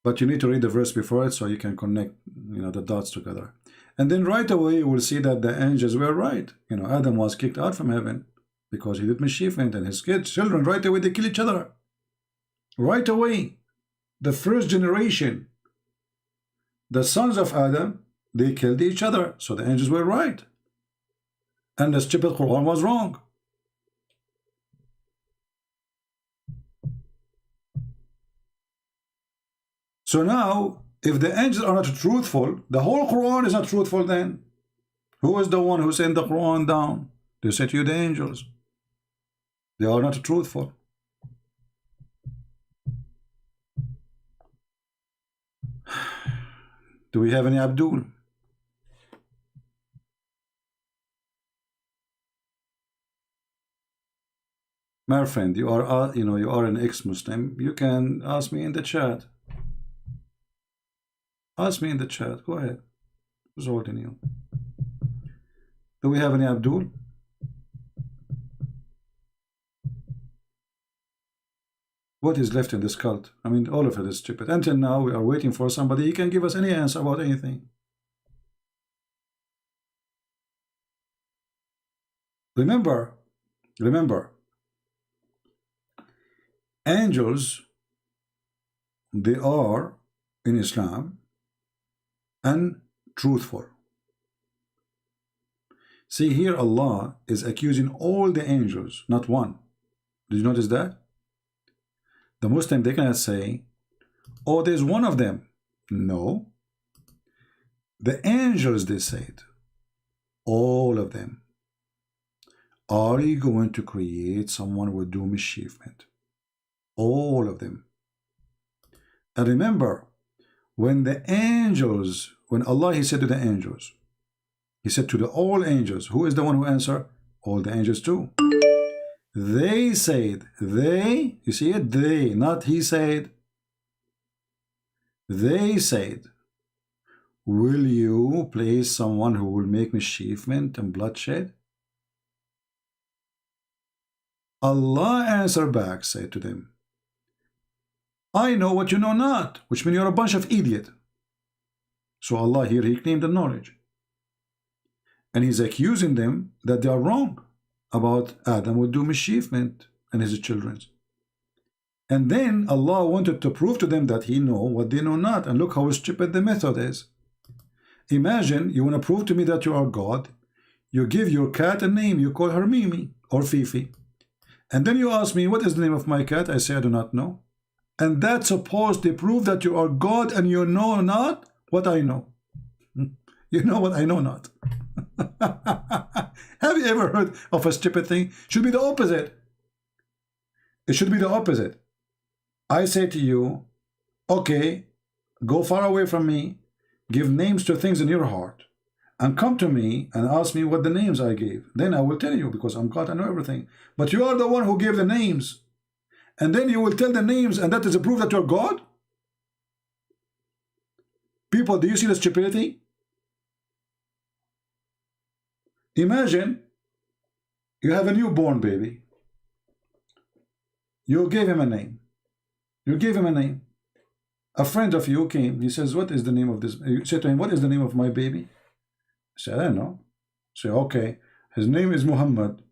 But you need to read the verse before it so you can connect, the dots together. And then right away you will see that the angels were right. Adam was kicked out from heaven because he did mischief, and his children, right away they kill each other. Right away. The first generation, the sons of Adam, they killed each other. So the angels were right. And the stupid Quran was wrong. So now, if the angels are not truthful, the whole Quran is not truthful then. Who is the one who sent the Quran down? They said to you, the angels. They are not truthful. Do we have any Abdul? My friend, you are you are an ex-Muslim. You can ask me in the chat. Ask me in the chat. Go ahead. Who's holding you? Do we have any Abdul? What is left in this cult? I mean, all of it is stupid. Until now, we are waiting for somebody. He can give us any answer about anything. Remember, angels, they are, in Islam, untruthful. See, here Allah is accusing all the angels, not one. Did you notice that? The Muslim, they cannot say, oh, there's one of them. No. The angels, they said, all of them. Are you going to create someone who will do mischievement? All of them. And remember, when the angels, when Allah, he said to the angels, he said to all angels, who is the one who answered? All the angels too. They said, you see it? They, not he said. They said, will you place someone who will make mischievement and bloodshed? Allah answered back, said to them, I know what you know not, which means you're a bunch of idiots. So Allah here, he claimed the knowledge. And he's accusing them that they are wrong about Adam would do mischievement and his children. And then Allah wanted to prove to them that he know what they know not. And look how stupid the method is. Imagine you want to prove to me that you are God. You give your cat a name. You call her Mimi or Fifi. And then you ask me, what is the name of my cat? I say, I do not know. And that's supposed to prove that you are God and you know not what I know. You know what I know not. Have you ever heard of a stupid thing? Should be the opposite. It should be the opposite. I say to you, okay, go far away from me, give names to things in your heart, and come to me and ask me what the names I gave. Then I will tell you, because I'm God, I know everything. But you are the one who gave the names. And then you will tell the names, and that is a proof that you're God? People, do you see the stupidity? Imagine you have a newborn baby. You gave him a name. You gave him a name. A friend of you came. He says, what is the name of this? You said to him, what is the name of my baby? I said, I don't know. Say, okay, his name is Muhammad.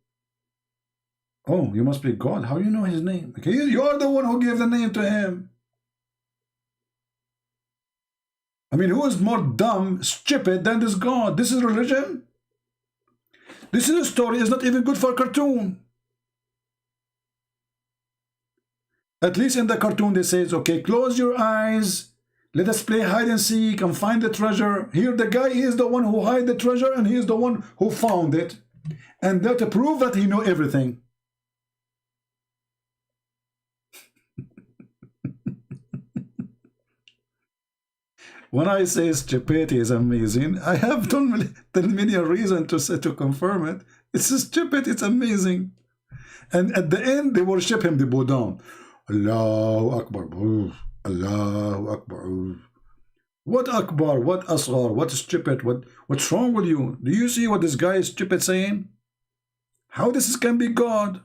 Oh, you must be God. How do you know his name? Okay, you are the one who gave the name to him. I mean, who is more dumb, stupid than this God? This is religion. This is a story. It's not even good for a cartoon. At least in the cartoon they say, okay, close your eyes. Let us play hide and seek and find the treasure. Here the guy is the one who hid the treasure and he is the one who found it. And that to prove that he know everything. When I say stupidity is amazing, I have done many a reason to say, to confirm it. It's stupid, it's amazing. And at the end, they worship him, they bow down. Allahu Akbar. Allahu Akbar. What Akbar? What Asghar? What stupid? What's wrong with you? Do you see what this guy is stupid saying? How this can be God?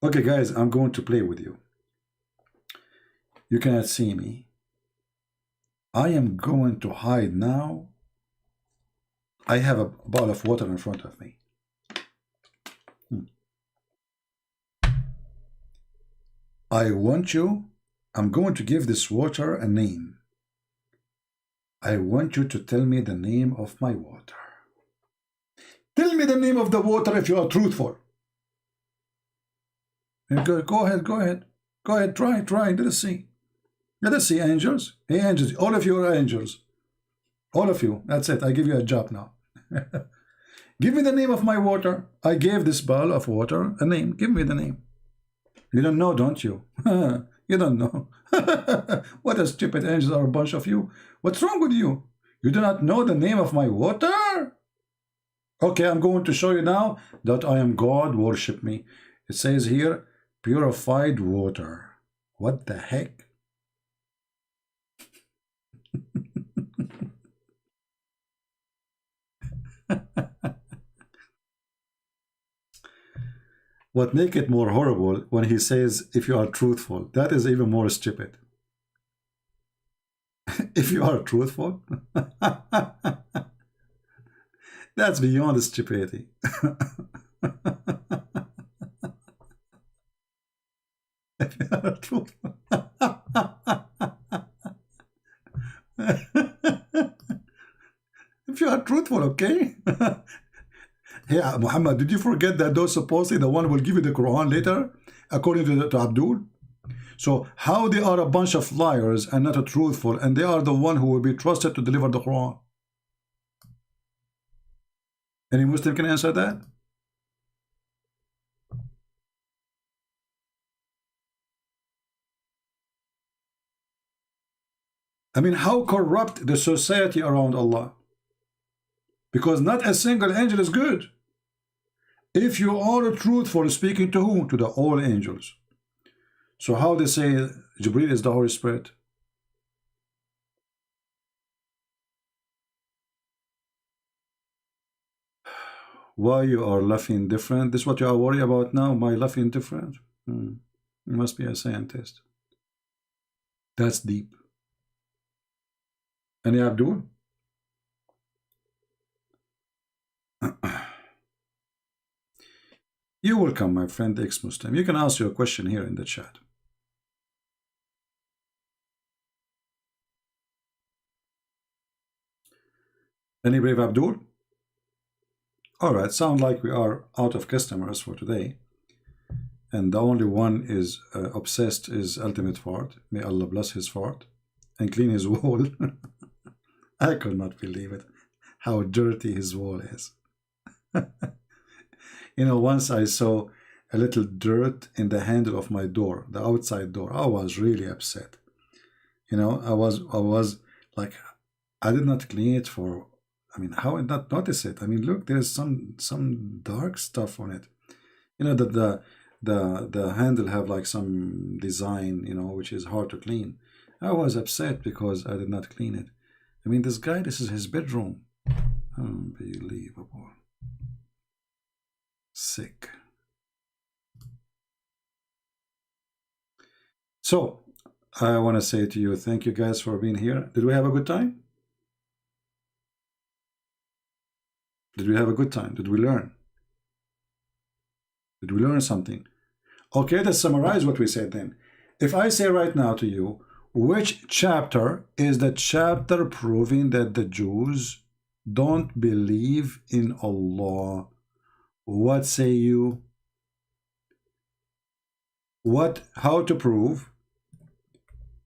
Okay, guys, I'm going to play with you. You cannot see me. I am going to hide now. I have a bottle of water in front of me. I want you, I'm going to give this water a name. I want you to tell me the name of my water. Tell me the name of the water if you are truthful. Go ahead, try, let us see. Let us see, angels. Hey, angels, all of you are angels. All of you, that's it, I give you a job now. Give me the name of my water. I gave this bottle of water a name. Give me the name. You don't know, don't you? You don't know. What a stupid angels are, a bunch of you. What's wrong with you? You do not know the name of my water? Okay, I'm going to show you now that I am God, worship me. It says here, purified water. What the heck? What make it more horrible when he says if you are truthful, that is even more stupid. If you are truthful, that's beyond stupidity. If you are truthful. If you are truthful, okay? Yeah, Muhammad, did you forget that those supposedly the one who will give you the Quran later, according to Abdul? So how they are a bunch of liars and not a truthful, and they are the one who will be trusted to deliver the Quran? Any Muslim can answer that? I mean, how corrupt the society around Allah? Because not a single angel is good. If you are truthful, speaking to whom? To the all angels. So how they say Jibreel is the Holy Spirit? Why you are laughing different? This is what you are worried about now? My laughing different? You must be a scientist. That's deep. Any Abdul? You're welcome, my friend ex-Muslim. You can ask your question here in the chat. Any brave Abdul? Alright, sound like we are out of customers for today. And the only one is obsessed is Ultimate Fart. May Allah bless his fart and clean his wall. I could not believe it, how dirty his wall is. You know, once I saw a little dirt in the handle of my door, the outside door. I was really upset. You know, I was like, I did not clean it for, I mean, how did not notice it? I mean, look, there's some dark stuff on it. You know, that the handle have like some design, you know, which is hard to clean. I was upset because I did not clean it. I mean, this guy, this is his bedroom. Unbelievable. Sick. So, I want to say to you, thank you guys for being here. Did we have a good time? Did we have a good time? Did we learn? Did we learn something? Okay, let's summarize what we said then. If I say right now to you, which chapter is the chapter proving that the Jews don't believe in Allah? What say you? How to prove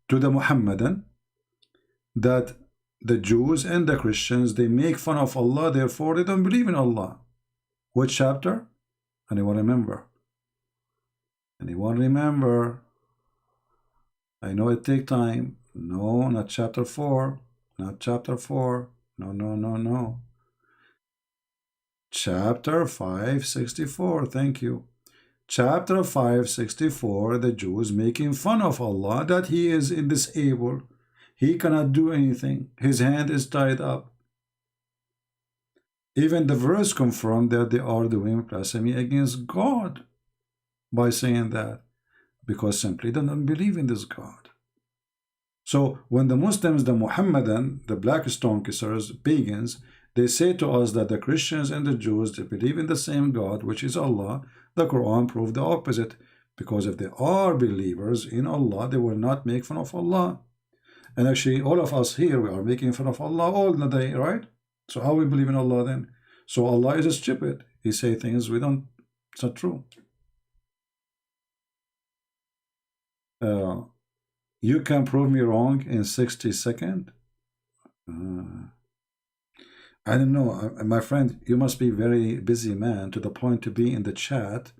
to the Muhammadan that the Jews and the Christians, they make fun of Allah, therefore they don't believe in Allah? Which chapter? Anyone remember? Anyone remember? I know it takes time. No, not chapter 4. Not chapter 4. No. Chapter 564. Thank you. Chapter 564. The Jews making fun of Allah, that he is disabled. He cannot do anything. His hand is tied up. Even the verse confirmed that they are doing blasphemy against God by saying that, because simply they don't believe in this God. So when the Muslims, the Muhammadan, the black stone kissers, pagans, they say to us that the Christians and the Jews, they believe in the same God, which is Allah, the Quran proved the opposite. Because if they are believers in Allah, they will not make fun of Allah. And actually, all of us here, we are making fun of Allah all the day, right? So how we believe in Allah then? So Allah is stupid. He say things we don't, it's not true. You can prove me wrong in 60 seconds? I don't know. My friend, you must be a very busy man to the point to be in the chat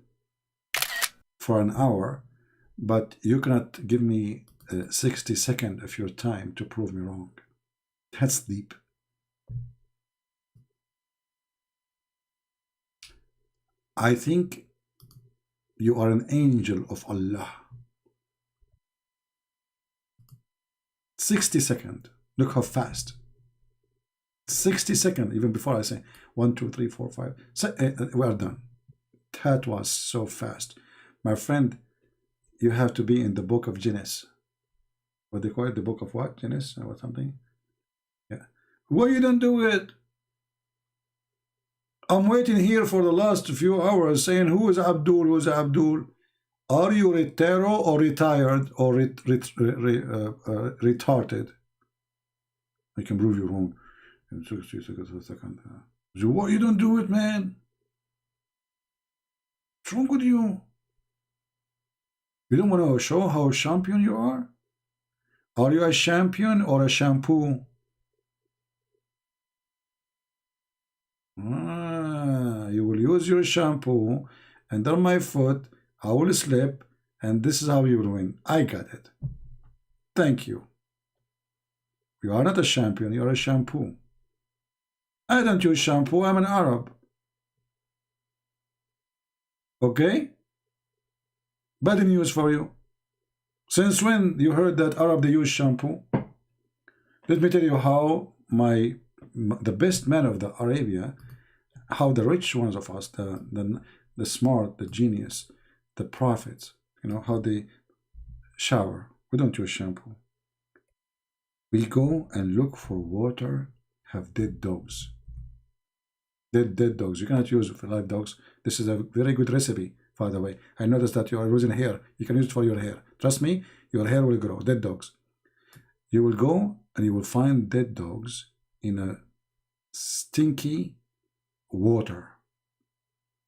for an hour, but you cannot give me 60 seconds of your time to prove me wrong. That's deep. I think you are an angel of Allah. 60 seconds. Look how fast. 60 seconds, even before I say 1, 2, 3, 4, 5. So, we are done. That was so fast. My friend, you have to be in the book of Genesis. What they call it? The book of what? Genesis or something? Yeah. Why you don't do it? I'm waiting here for the last few hours saying, who is Abdul? Who is Abdul? Are you retired or retired or retarded? I can prove you wrong. In 60 seconds a second. So why you don't do it, man? What's wrong with you? You don't want to show how champion you are? Are you a champion or a shampoo? You will use your shampoo under my foot. I will slip, and this is how you will win. I got it. Thank you. You are not a champion, you are a shampoo. I don't use shampoo, I'm an Arab. Okay? Bad news for you. Since when you heard that Arab they use shampoo? Let me tell you how the best men of the Arabia, how the rich ones of us, the smart, the genius, the prophets, you know, how they shower. We don't use shampoo. We go and look for water, have dead dogs. Dead dogs. You cannot use for live dogs. This is a very good recipe, by the way. I noticed that you are losing hair. You can use it for your hair. Trust me, your hair will grow. Dead dogs. You will go and you will find dead dogs in a stinky water.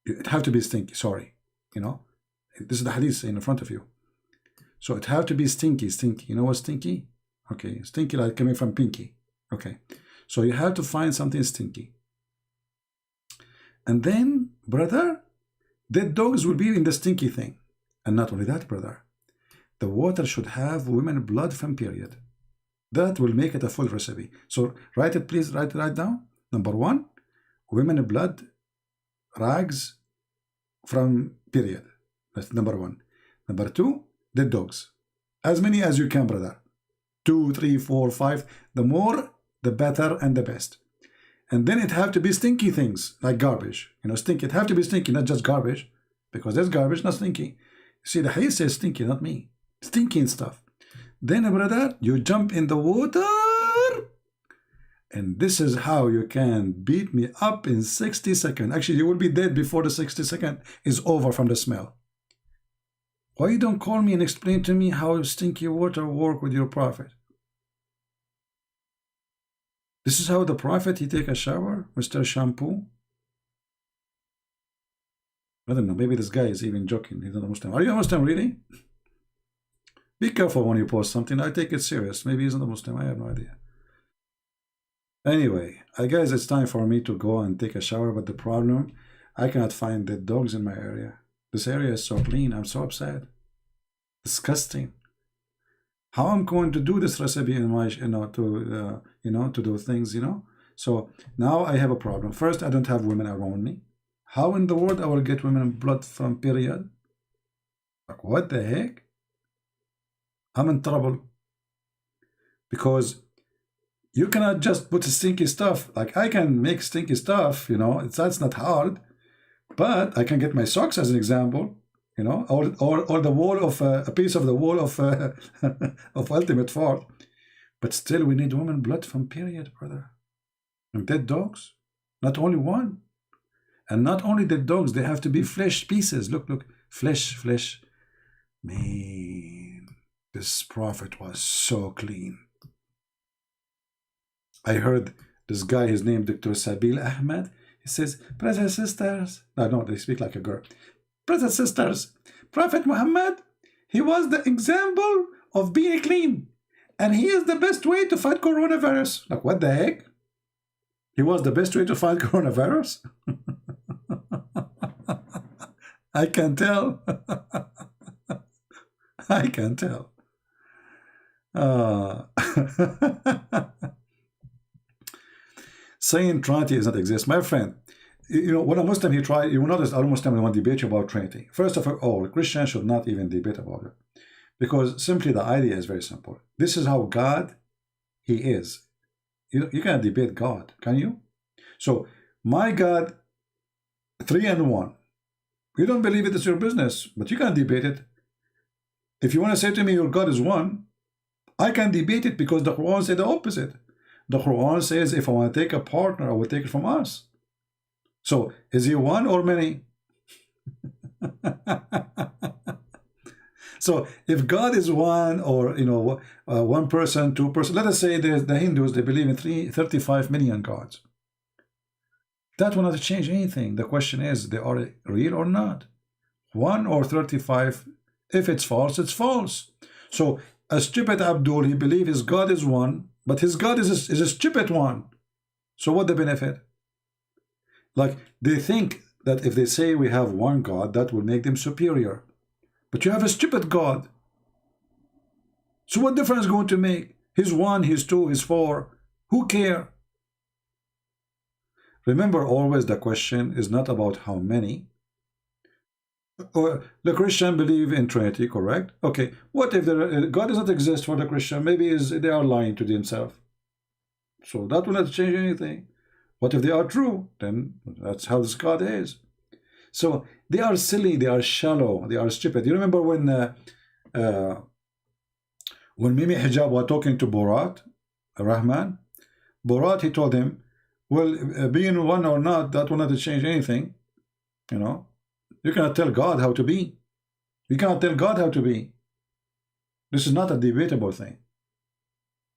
It have to be stinky, sorry. You know, this is the hadith in front of you. So it have to be stinky. You know what's stinky? Okay, stinky like coming from pinky. Okay, so you have to find something stinky. And then, brother, dead dogs will be in the stinky thing. And not only that, brother, the water should have women blood from period. That will make it a full recipe. So write it, please, write it down. Number 1, women blood rags from period. That's number 1. Number 2, dead dogs. As many as you can, brother. 2, 3, 4, 5. The more, the better and the best. And then it have to be stinky things, like garbage. You know, stinky. It have to be stinky, not just garbage. Because there's garbage, not stinky. See, the hadith says stinky, not me. Stinky and stuff. Then, brother, you jump in the water. And this is how you can beat me up in 60 seconds. Actually, you will be dead before the 60 seconds is over from the smell. Why you don't call me and explain to me how stinky water work with your prophet? This is how the prophet, he take a shower, Mr. Shampoo? I don't know, maybe this guy is even joking. He's not a Muslim. Are you a Muslim, really? Be careful when you post something. I take it serious. Maybe he's not a Muslim. I have no idea. Anyway, I guess it's time for me to go and take a shower. But the problem, I cannot find dead dogs in my area. This area is so clean. I'm so upset. Disgusting. How I'm going to do this recipe in my, to do things, So now I have a problem. First, I don't have women around me. How in the world I will get women blood from period? Like, what the heck? I'm in trouble. Because You cannot just put stinky stuff. Like I can make stinky stuff, you know, that's not hard. But I can get my socks as an example, you know, or the wall of a piece of the wall of of ultimate fault. But still, we need woman blood from period, brother. And dead dogs, not only one, and not only dead dogs, they have to be flesh pieces. Look, look, flesh. Man, this prophet was so clean. I heard this guy, his name Dr. Sabil Ahmed. He says, brothers and sisters. No, they speak like a girl. Brothers and sisters, Prophet Muhammad, he was the example of being clean. And he is the best way to fight coronavirus. Like, what the heck? He was the best way to fight coronavirus? I can tell. I can tell. Saying Trinity does not exist. My friend, you know, when a Muslim, you will notice all Muslims want to debate about Trinity. First of all, Christians should not even debate about it. Because simply the idea is very simple. This is how God, he is. You can't debate God, can you? So, my God, 3 and 1. You don't believe it, it's your business, but you can't debate it. If you want to say to me your God is 1, I can debate it because the Quran says the opposite. The Quran says if I want to take a partner, I will take it from us. So, is he 1 or many? So, if God is 1, or, you know, 1 person, 2 person, let us say there's the Hindus, they believe in 35 million gods. That will not change anything. The question is, they are real or not? 1 or 35, if it's false, it's false. So, a stupid Abdul, he believes his God is 1, but his God is a stupid one. So what the benefit? Like, they think that if they say we have 1 God, that will make them superior. But you have a stupid God. So what difference is going to make? He's 1, he's 2, he's 4. Who care? Remember, always the question is not about how many. The Christian believe in Trinity, correct? Okay, what if God does not exist for the Christian? Maybe they are lying to themselves. So that will not change anything. What if they are true? Then that's how this God is. So they are silly, they are shallow, they are stupid. You remember when Mimi Hijab was talking to Borat, Rahman? Borat, he told him, well, being 1 or not, that will not change anything. You know, you cannot tell God how to be. You cannot tell God how to be. This is not a debatable thing.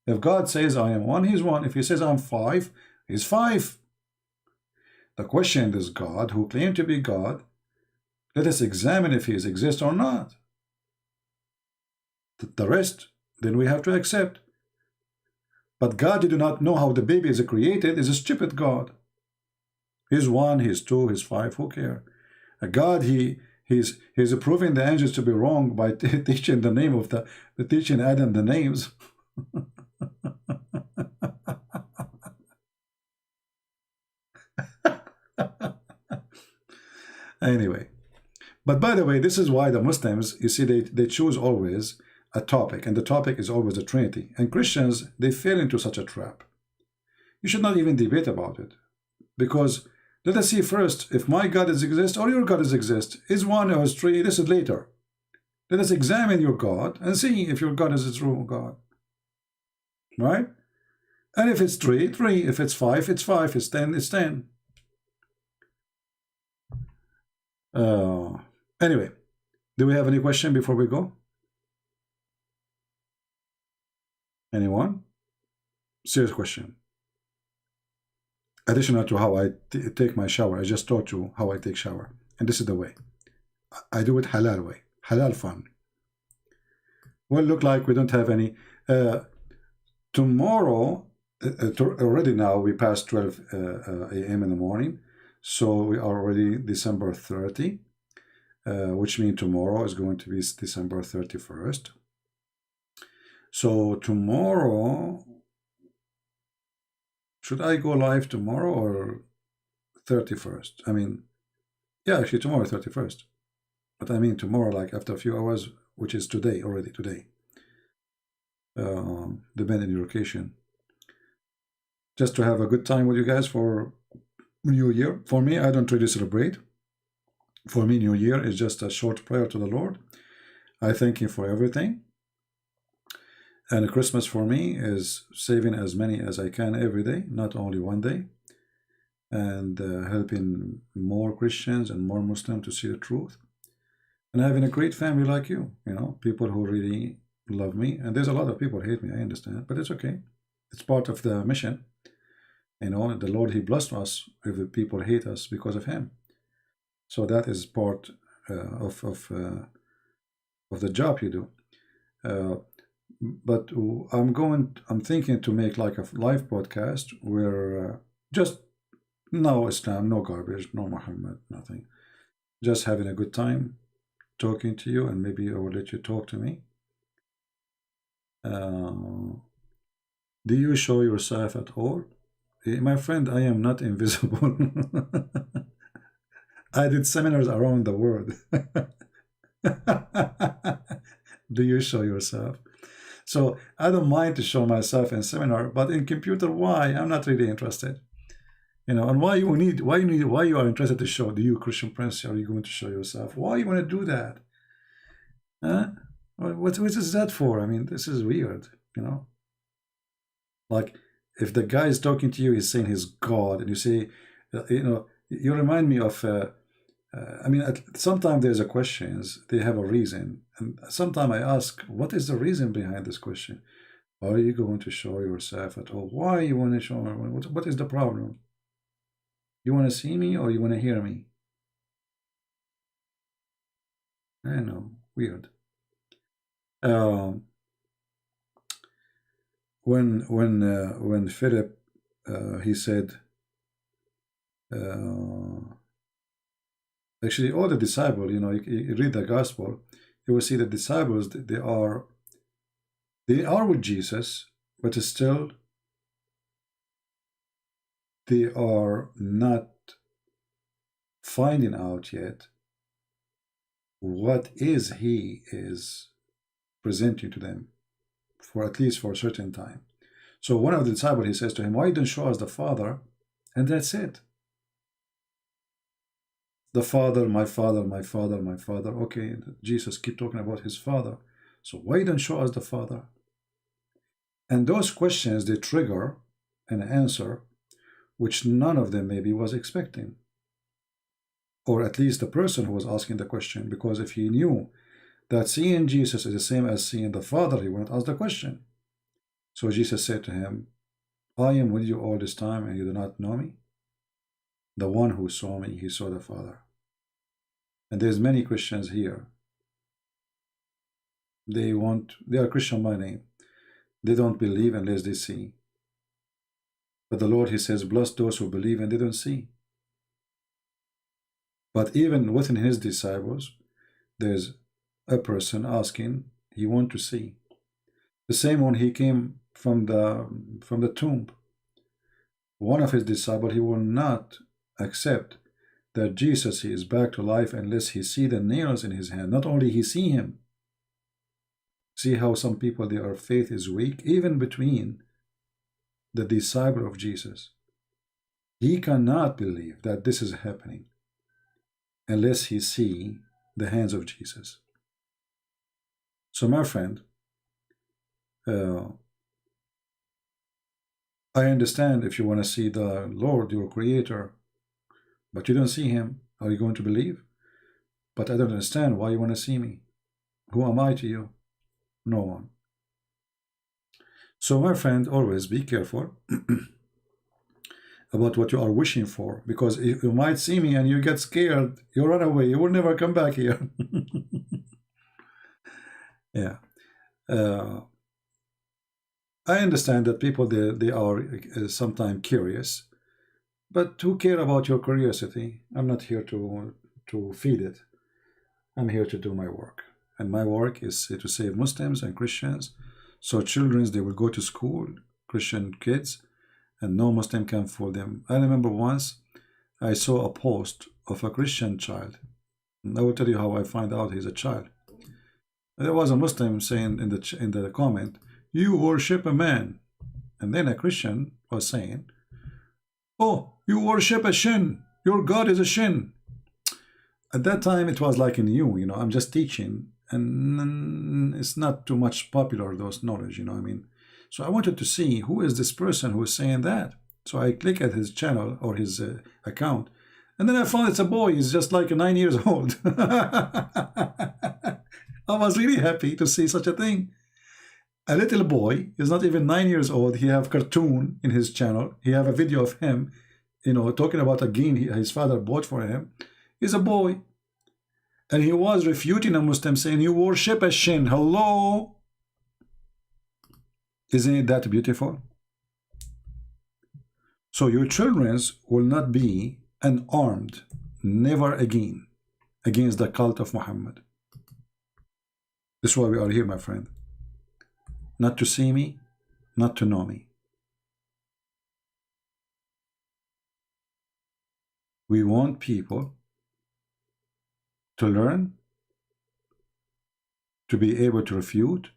If God says I am 1, he's 1. If he says I'm 5, he's 5. The question is God, who claimed to be God, let us examine if he exists or not. The rest, then we have to accept. But God, you do not know how the baby is created, is a stupid God. He's 1, he's 2, he's 5, who cares? A God, he's proving the angels to be wrong by teaching the name of teaching Adam the names. Anyway, but by the way, this is why the Muslims, you see, they choose always a topic, and the topic is always the Trinity. And Christians, they fall into such a trap. You should not even debate about it, because let us see first if my God exists or your God exists. Is 1 or is 3? This is later. Let us examine your God and see if your God is a true God. Right? And if it's 3, 3. If it's 5, it's 5. It's 10, it's 10. Anyway, do we have any question before we go? Anyone? Serious question. Additional to how I take my shower, I just taught you how I take shower. And this is the way. I do it halal way. Halal fun. Well, look like we don't have any. Tomorrow, already now, we passed 12 a.m. in the morning. So we are already December 30, which means tomorrow is going to be December 31st. So tomorrow, should I go live tomorrow or 31st? I mean, yeah, actually tomorrow 31st. But I mean tomorrow, like after a few hours, which is today, already today. Depending on your location. just to have a good time with you guys for New Year. For me, I don't really celebrate. For me, New Year is just a short prayer to the Lord. I thank Him for everything. And Christmas for me is saving as many as I can every day, not only one day, and helping more Christians and more Muslims to see the truth, and having a great family like you, you know, people who really love me. And there's a lot of people who hate me, I understand, but it's okay. It's part of the mission. You know, the Lord, He blessed us if the people hate us because of Him. So that is part of the job you do. But I'm thinking to make like a live podcast where just no Islam, no garbage, no Muhammad, nothing. Just having a good time talking to you, and maybe I will let you talk to me. Do you show yourself at all? My friend, I am not invisible. I did seminars around the world. Do you show yourself? So I don't mind to show myself in seminar, but in computer, why? I'm not really interested. You know, and why you are interested to show? Do you, Christian Prince, are you going to show yourself? Why you want to do that? Huh? What is that for? I mean, this is weird, you know. Like, if the guy is talking to you, he's saying he's God, and you say, you know, you remind me of, I mean, sometimes there's a questions, they have a reason, and sometimes I ask, what is the reason behind this question? Are you going to show yourself at all? Why you want to show? What is the problem? You want to see me or you want to hear me? I know, weird. When Philip he said, actually all the disciples, you know, you read the gospel, you will see the disciples, they are with Jesus, but still they are not finding out yet what is He is presenting to them, for at least for a certain time. So one of the disciples, he says to him, why don't you show us the Father? And that's it. The Father, my Father, my Father, my Father. Okay, Jesus keep talking about His Father. So why don't you show us the Father? And those questions, they trigger an answer which none of them maybe was expecting. Or at least the person who was asking the question, because if he knew that seeing Jesus is the same as seeing the Father, he wouldn't ask the question. So Jesus said to him, I am with you all this time and you do not know me? The one who saw me, he saw the Father. And there's many Christians here. They are Christian by name. They don't believe unless they see. But the Lord, He says, bless those who believe and they don't see. But even within His disciples, there's a person asking, he wants to see. The same when He came from the tomb. One of His disciples, he will not accept that Jesus, He is back to life unless he see the nails in His hand. Not only he see Him. See how some people, their faith is weak, even between the disciple of Jesus. He cannot believe that this is happening unless he see the hands of Jesus. So my friend, I understand if you want to see the Lord, your Creator, but you don't see Him. Are you going to believe? But I don't understand why you want to see me. Who am I to you? No one. So my friend, always be careful about what you are wishing for, because if you might see me and you get scared, you run away, you will never come back here. Yeah. I understand that people, they are sometimes curious, but who care about your curiosity? I'm not here to feed it. I'm here to do my work. And my work is to save Muslims and Christians. So children, they will go to school, Christian kids, and no Muslim can fool them. I remember once I saw a post of a Christian child. And I will tell you how I find out he's a child. There was a Muslim saying in the comment, you worship a man. And then a Christian was saying, oh, you worship a shin, your God is a shin. At that time it was like new, you know, I'm just teaching, and it's not too much popular, those knowledge, you know what I mean. So I wanted to see who is this person who is saying that. So I click at his channel or his account, and then I found it's a boy. He's just like 9 years old. I was really happy to see such a thing. A little boy is not even 9 years old. He have cartoon in his channel. He have a video of him, you know, talking about a game his father bought for him. He's a boy. And he was refuting a Muslim saying, you worship a shin. Hello? Isn't it that beautiful? So your children will not be unarmed, never again, against the cult of Muhammad. This is why we are here, my friend. Not to see me, not to know me. We want people to learn, to be able to refute,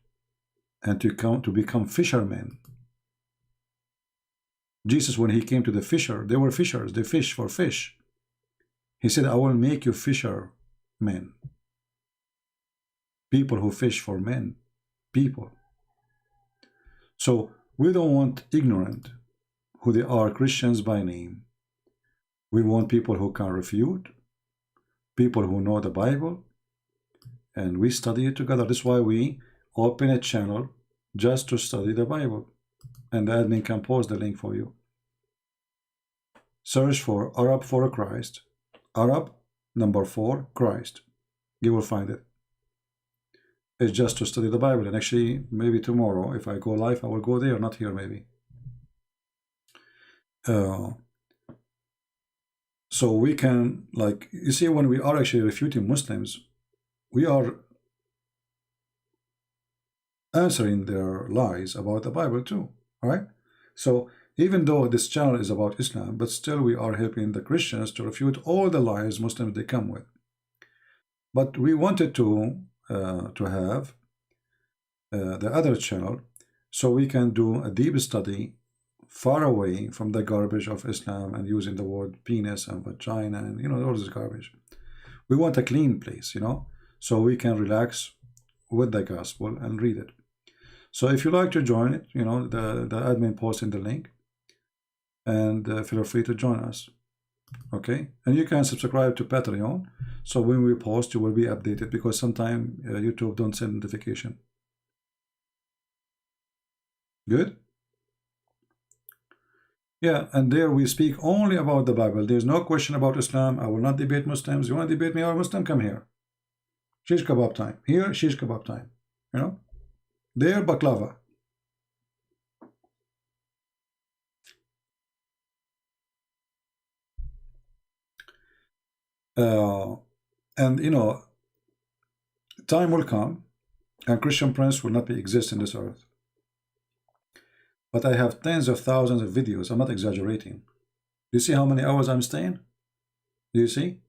and to become fishermen. Jesus, when he came to the fisher, they were fishers, they fish for fish. He said, I will make you fishermen. People who fish for men, people. So we don't want ignorant, who they are Christians by name. We want people who can refute, people who know the Bible, and we study it together. That's why we open a channel just to study the Bible. And the admin can post the link for you. Search for Arab for Christ. Arab number 4 Christ. You will find it. It's just to study the Bible. And actually, maybe tomorrow, if I go live, I will go there, not here maybe. So we can, like, you see, when we are actually refuting Muslims, we are answering their lies about the Bible too, right? So even though this channel is about Islam, but still we are helping the Christians to refute all the lies Muslims they come with. But we wanted to have the other channel so we can do a deep study far away from the garbage of Islam and using the word penis and vagina and, you know, all this garbage. We want a clean place, you know, so we can relax with the gospel and read it. So if you like to join it, you know, the admin posting the link, and feel free to join us. Okay, and you can subscribe to Patreon, so when we post, you will be updated, because sometimes YouTube don't send notification. Good. Yeah, and there we speak only about the Bible. There's no question about Islam. I will not debate Muslims. You want to debate me or Muslim? Come here. Shish kebab time. Here, shish kebab time. You know? There, baklava. And, you know, time will come and Christian Prince will not be exist in this earth. But I have tens of thousands of videos. I'm not exaggerating. Do you see how many hours I'm staying? Do you see?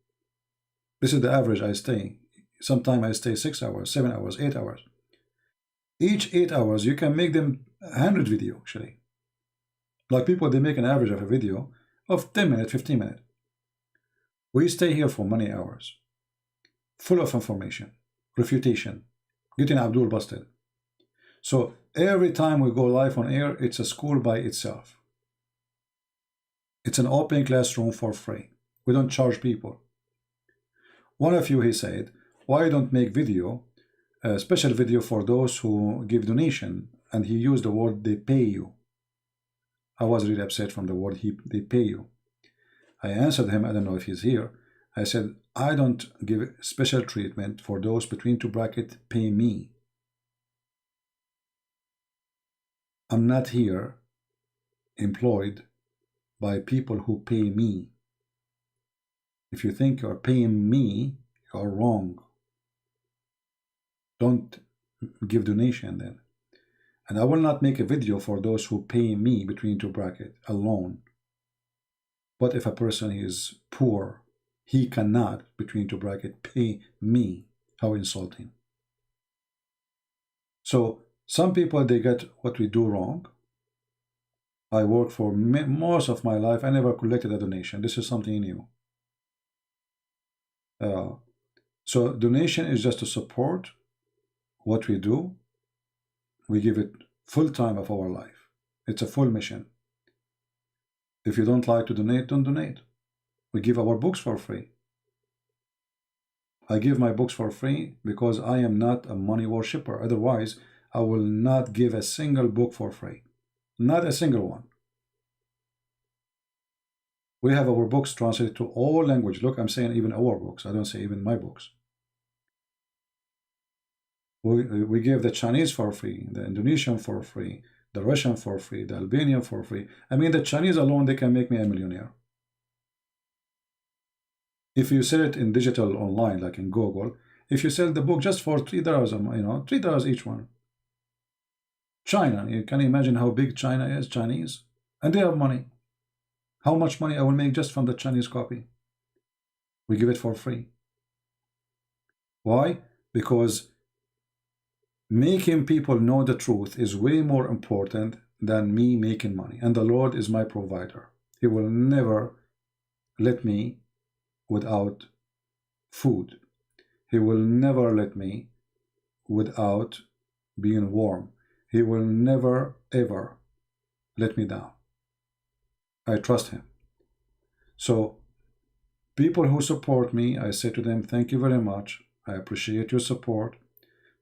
This is the average I stay. Sometimes I stay 6 hours, 7 hours, 8 hours. Each 8 hours, you can make them 100 video, actually. Like people, they make an average of a video of 10 minutes, 15 minutes. We stay here for many hours, full of information, refutation, getting Abdul busted. So every time we go live on air, it's a school by itself. It's an open classroom for free. We don't charge people. One of you, he said, why don't make video, a special video for those who give donation, and he used the word they pay you. I was really upset from the word they pay you. I answered him, I don't know if he's here. I said, I don't give special treatment for those between two brackets pay me. I'm not here employed by people who pay me. If you think you're paying me, you're wrong. Don't give donation then. And I will not make a video for those who pay me between two brackets alone. But if a person is poor, he cannot, between two brackets, pay me. How insulting. So some people, they get what we do wrong, I work for most of my life. I never collected a donation. This is something new. So donation is just to support what we do. We give it full time of our life. It's a full mission. If you don't like to donate, don't donate. We give our books for free. I give my books for free because I am not a money worshipper. Otherwise, I will not give a single book for free. Not a single one. We have our books translated to all languages. Look, I'm saying even our books. I don't say even my books. We give the Chinese for free, the Indonesian for free, the Russian for free, the Albanian for free. I mean, the Chinese alone, they can make me a millionaire. If you sell it in digital online, like in Google, if you sell the book just for $3, $3 each one. China, you can imagine how big China is, Chinese, and they have money. How much money I will make just from the Chinese copy? We give it for free. Why? Because making people know the truth is way more important than me making money. And the Lord is my provider. He will never let me without food. He will never let me without being warm. He will never ever let me down. I trust him. So people who support me, I say to them, thank you very much. I appreciate your support.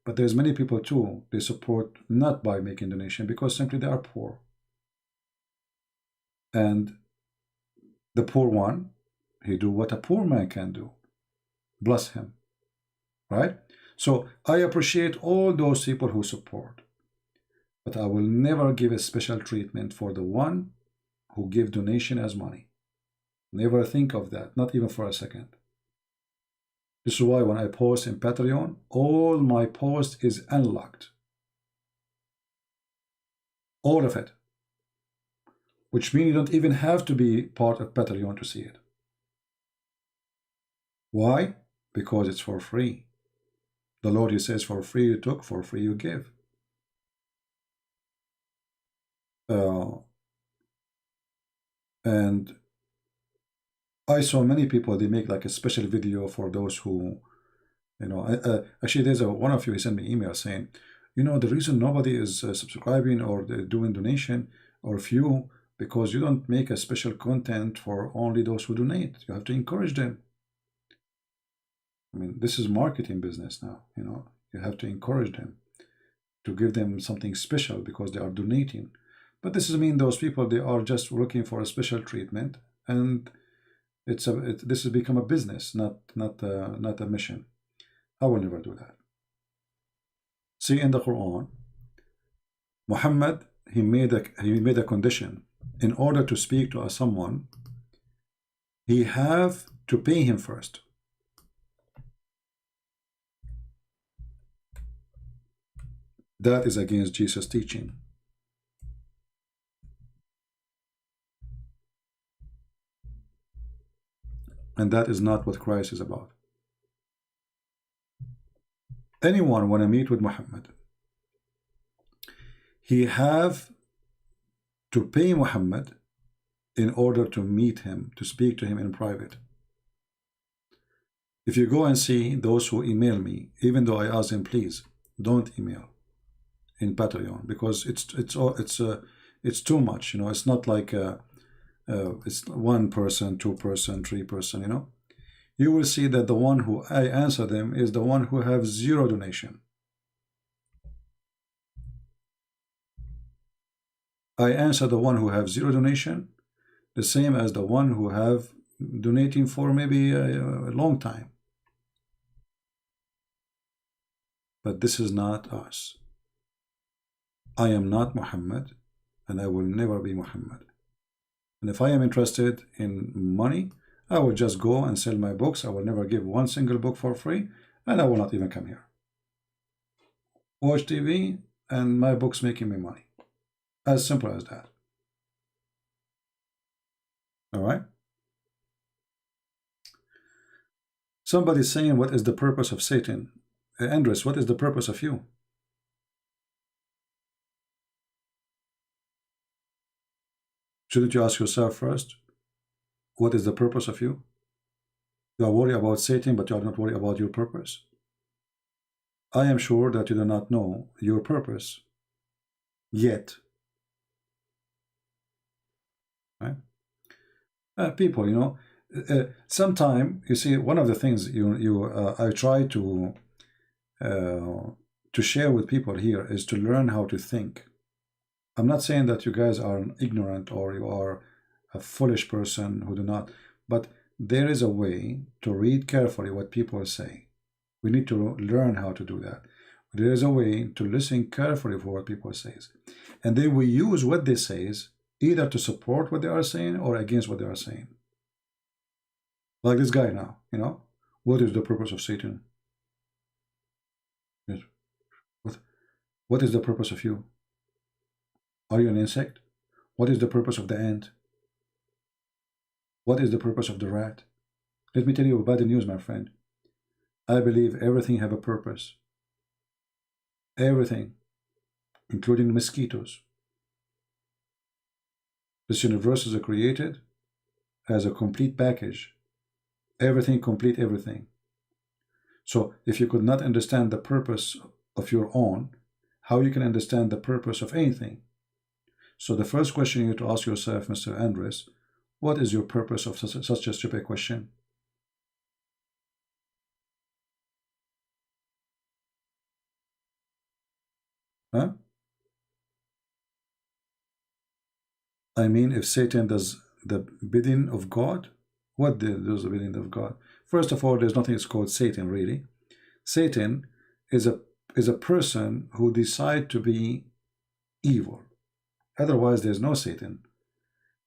But there's many people too, they support not by making donation because simply they are poor. And the poor one, he do what a poor man can do. Bless him. Right? So I appreciate all those people who support. But I will never give a special treatment for the one who give donation as money. Never think of that, not even for a second. This is why when I post in Patreon, all my post is unlocked. All of it. Which means you don't even have to be part of Patreon to see it. Why? Because it's for free. The Lord, he says, for free you took, for free you give. And I saw many people, they make like a special video for those who, actually there's one of you, he sent me an email saying, the reason nobody is subscribing or doing donation or few, because you don't make a special content for only those who donate. You have to encourage them. I mean, this is marketing business now, you have to encourage them to give them something special because they are donating. But this doesn't mean those people, they are just looking for a special treatment, and this has become a business, not a mission. I will never do that. See, in the Quran, Muhammad, he made a condition. In order to speak to someone, he have to pay him first. That is against Jesus' teaching. And that is not what Christ is about. Anyone want to meet with Muhammad, he have to pay Muhammad in order to meet him, to speak to him in private. If you go and see those who email me, even though I ask them, please don't email in Patreon, because it's too much. It's not like it's one person, two person, three person. You will see that the one who I answer them is the one who have zero donation. I answer the one who have zero donation the same as the one who have donating for maybe a long time. But this is not us. I am not Muhammad, and I will never be Muhammad. And if I am interested in money, I will just go and sell my books. I will never give one single book for free, and I will not even come here. Watch TV, and my book's making me money. As simple as that. All right? Somebody's saying, what is the purpose of Satan? Andres, what is the purpose of you? Shouldn't you ask yourself first, what is the purpose of you? You are worried about Satan, but you are not worried about your purpose. I am sure that you do not know your purpose yet. Right? People, you know, sometime you see one of the things I try to share with people here is to learn how to think. I'm not saying that you guys are ignorant or you are a foolish person who do not, but there is a way to read carefully what people say. We need to learn how to do that. There is a way to listen carefully for what people say. And then we use what they say either to support what they are saying or against what they are saying. Like this guy now, you know, what is the purpose of Satan? Yes. What is the purpose of you? Are you an insect? What is the purpose of the ant? What is the purpose of the rat? Let me tell you bad news, my friend. I believe everything have a purpose. Everything, including mosquitoes. This universe is created as a complete package. Everything complete everything. So if you could not understand the purpose of your own, how you can understand the purpose of anything? So the first question you need to ask yourself, Mr. Andres, what is your purpose of such a stupid question? Huh? I mean, if Satan does the bidding of God, what does the bidding of God? First of all, there's nothing that's called Satan, really. Satan is a person who decides to be evil. Otherwise, there's no Satan.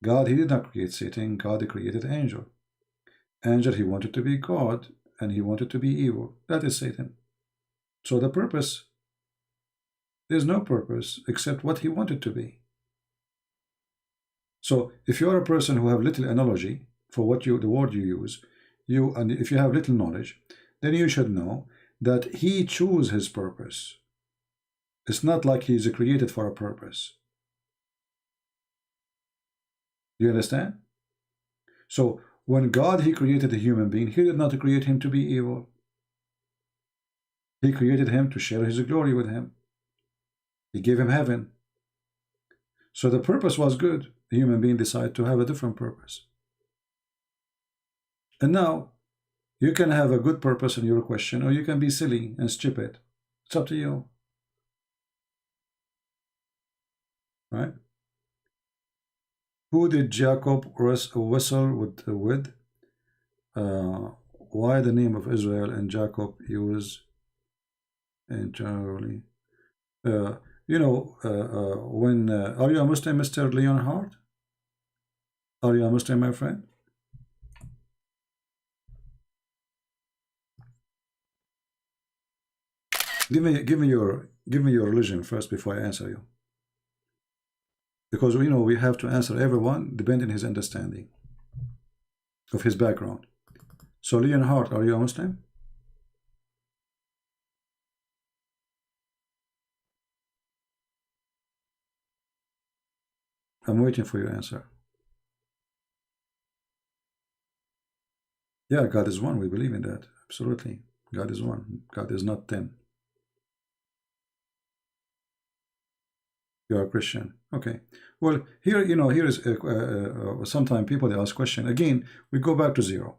God, he did not create Satan. God created angel. Angel, he wanted to be God, and he wanted to be evil. That is Satan. So the purpose, there's no purpose except what he wanted to be. So if you're a person who have little analogy for what the word you use, and if you have little knowledge, then you should know that he chose his purpose. It's not like he's created for a purpose. You understand? So when God, he created a human being, he did not create him to be evil. He created him to share his glory with him. He gave him heaven. So the purpose was good. The human being decided to have a different purpose. And now, you can have a good purpose in your question, or you can be silly and stupid. It's up to you. Right? Who did Jacob wrestle with? Why the name of Israel and Jacob used entirely? You know, when are you a Muslim, Mr. Leonhardt? Are you a Muslim, my friend? Give me your religion first before I answer you. Because you know we have to answer everyone depending on his understanding of his background. So Leonhardt, are you a Muslim? I'm waiting for your answer. Yeah, God is one. We believe in that. Absolutely. God is one. God is not 10. You are a Christian. Okay. Well, here, you know, here is sometimes people, they ask question. Again, we go back to zero.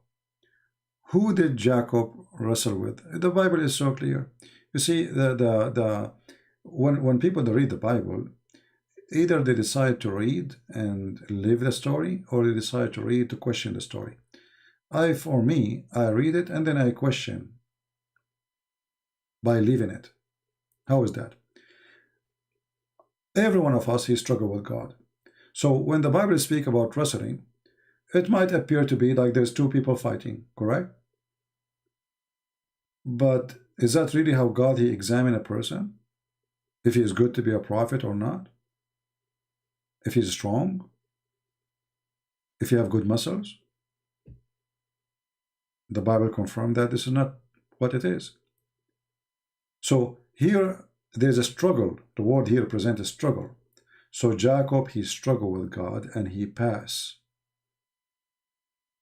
Who did Jacob wrestle with? The Bible is so clear. You see, when people read the Bible, either they decide to read and live the story, or they decide to read to question the story. For me, I read it and then I question by living it. How is that? Every one of us, he struggled with God. So when the Bible speaks about wrestling, it might appear to be like there's two people fighting, correct? But is that really how God, he examines a person? If he is good to be a prophet or not? If he's strong? If you have good muscles? The Bible confirms that this is not what it is. So here, there's a struggle. The word here represents a struggle. So Jacob, he struggled with God and he passed.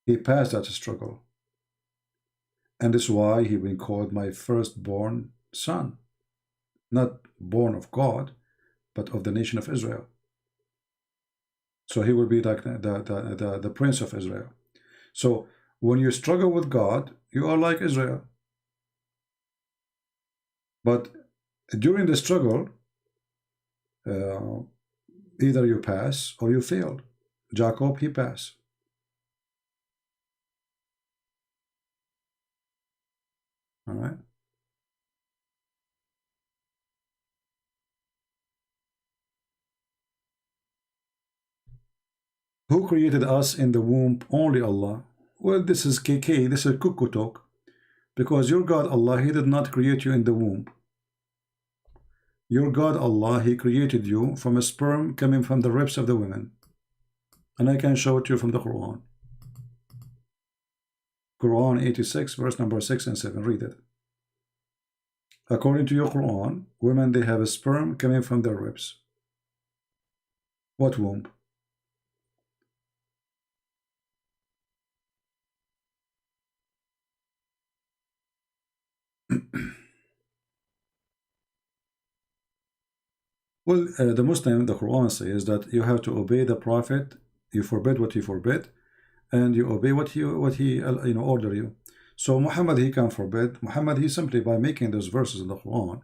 He passed that struggle. And this is why he been called my firstborn son. Not born of God, but of the nation of Israel. So he will be like the prince of Israel. So when you struggle with God, you are like Israel. But during the struggle, either you pass or you failed. Jacob, he passed. All right. Who created us in the womb? Only Allah. Well, this is KK, this is cuckoo talk. Because your God Allah, He did not create you in the womb. Your God Allah, He created you from a sperm coming from the ribs of the women. And I can show it to you from the Quran. Quran 86, verse number 6 and 7. Read it. According to your Quran, women, they have a sperm coming from their ribs. What womb? Well, the Muslim, the Quran says that you have to obey the Prophet. You forbid what he forbid, and you obey what he order you. So Muhammad, he can forbid. Muhammad, he simply, by making those verses in the Quran,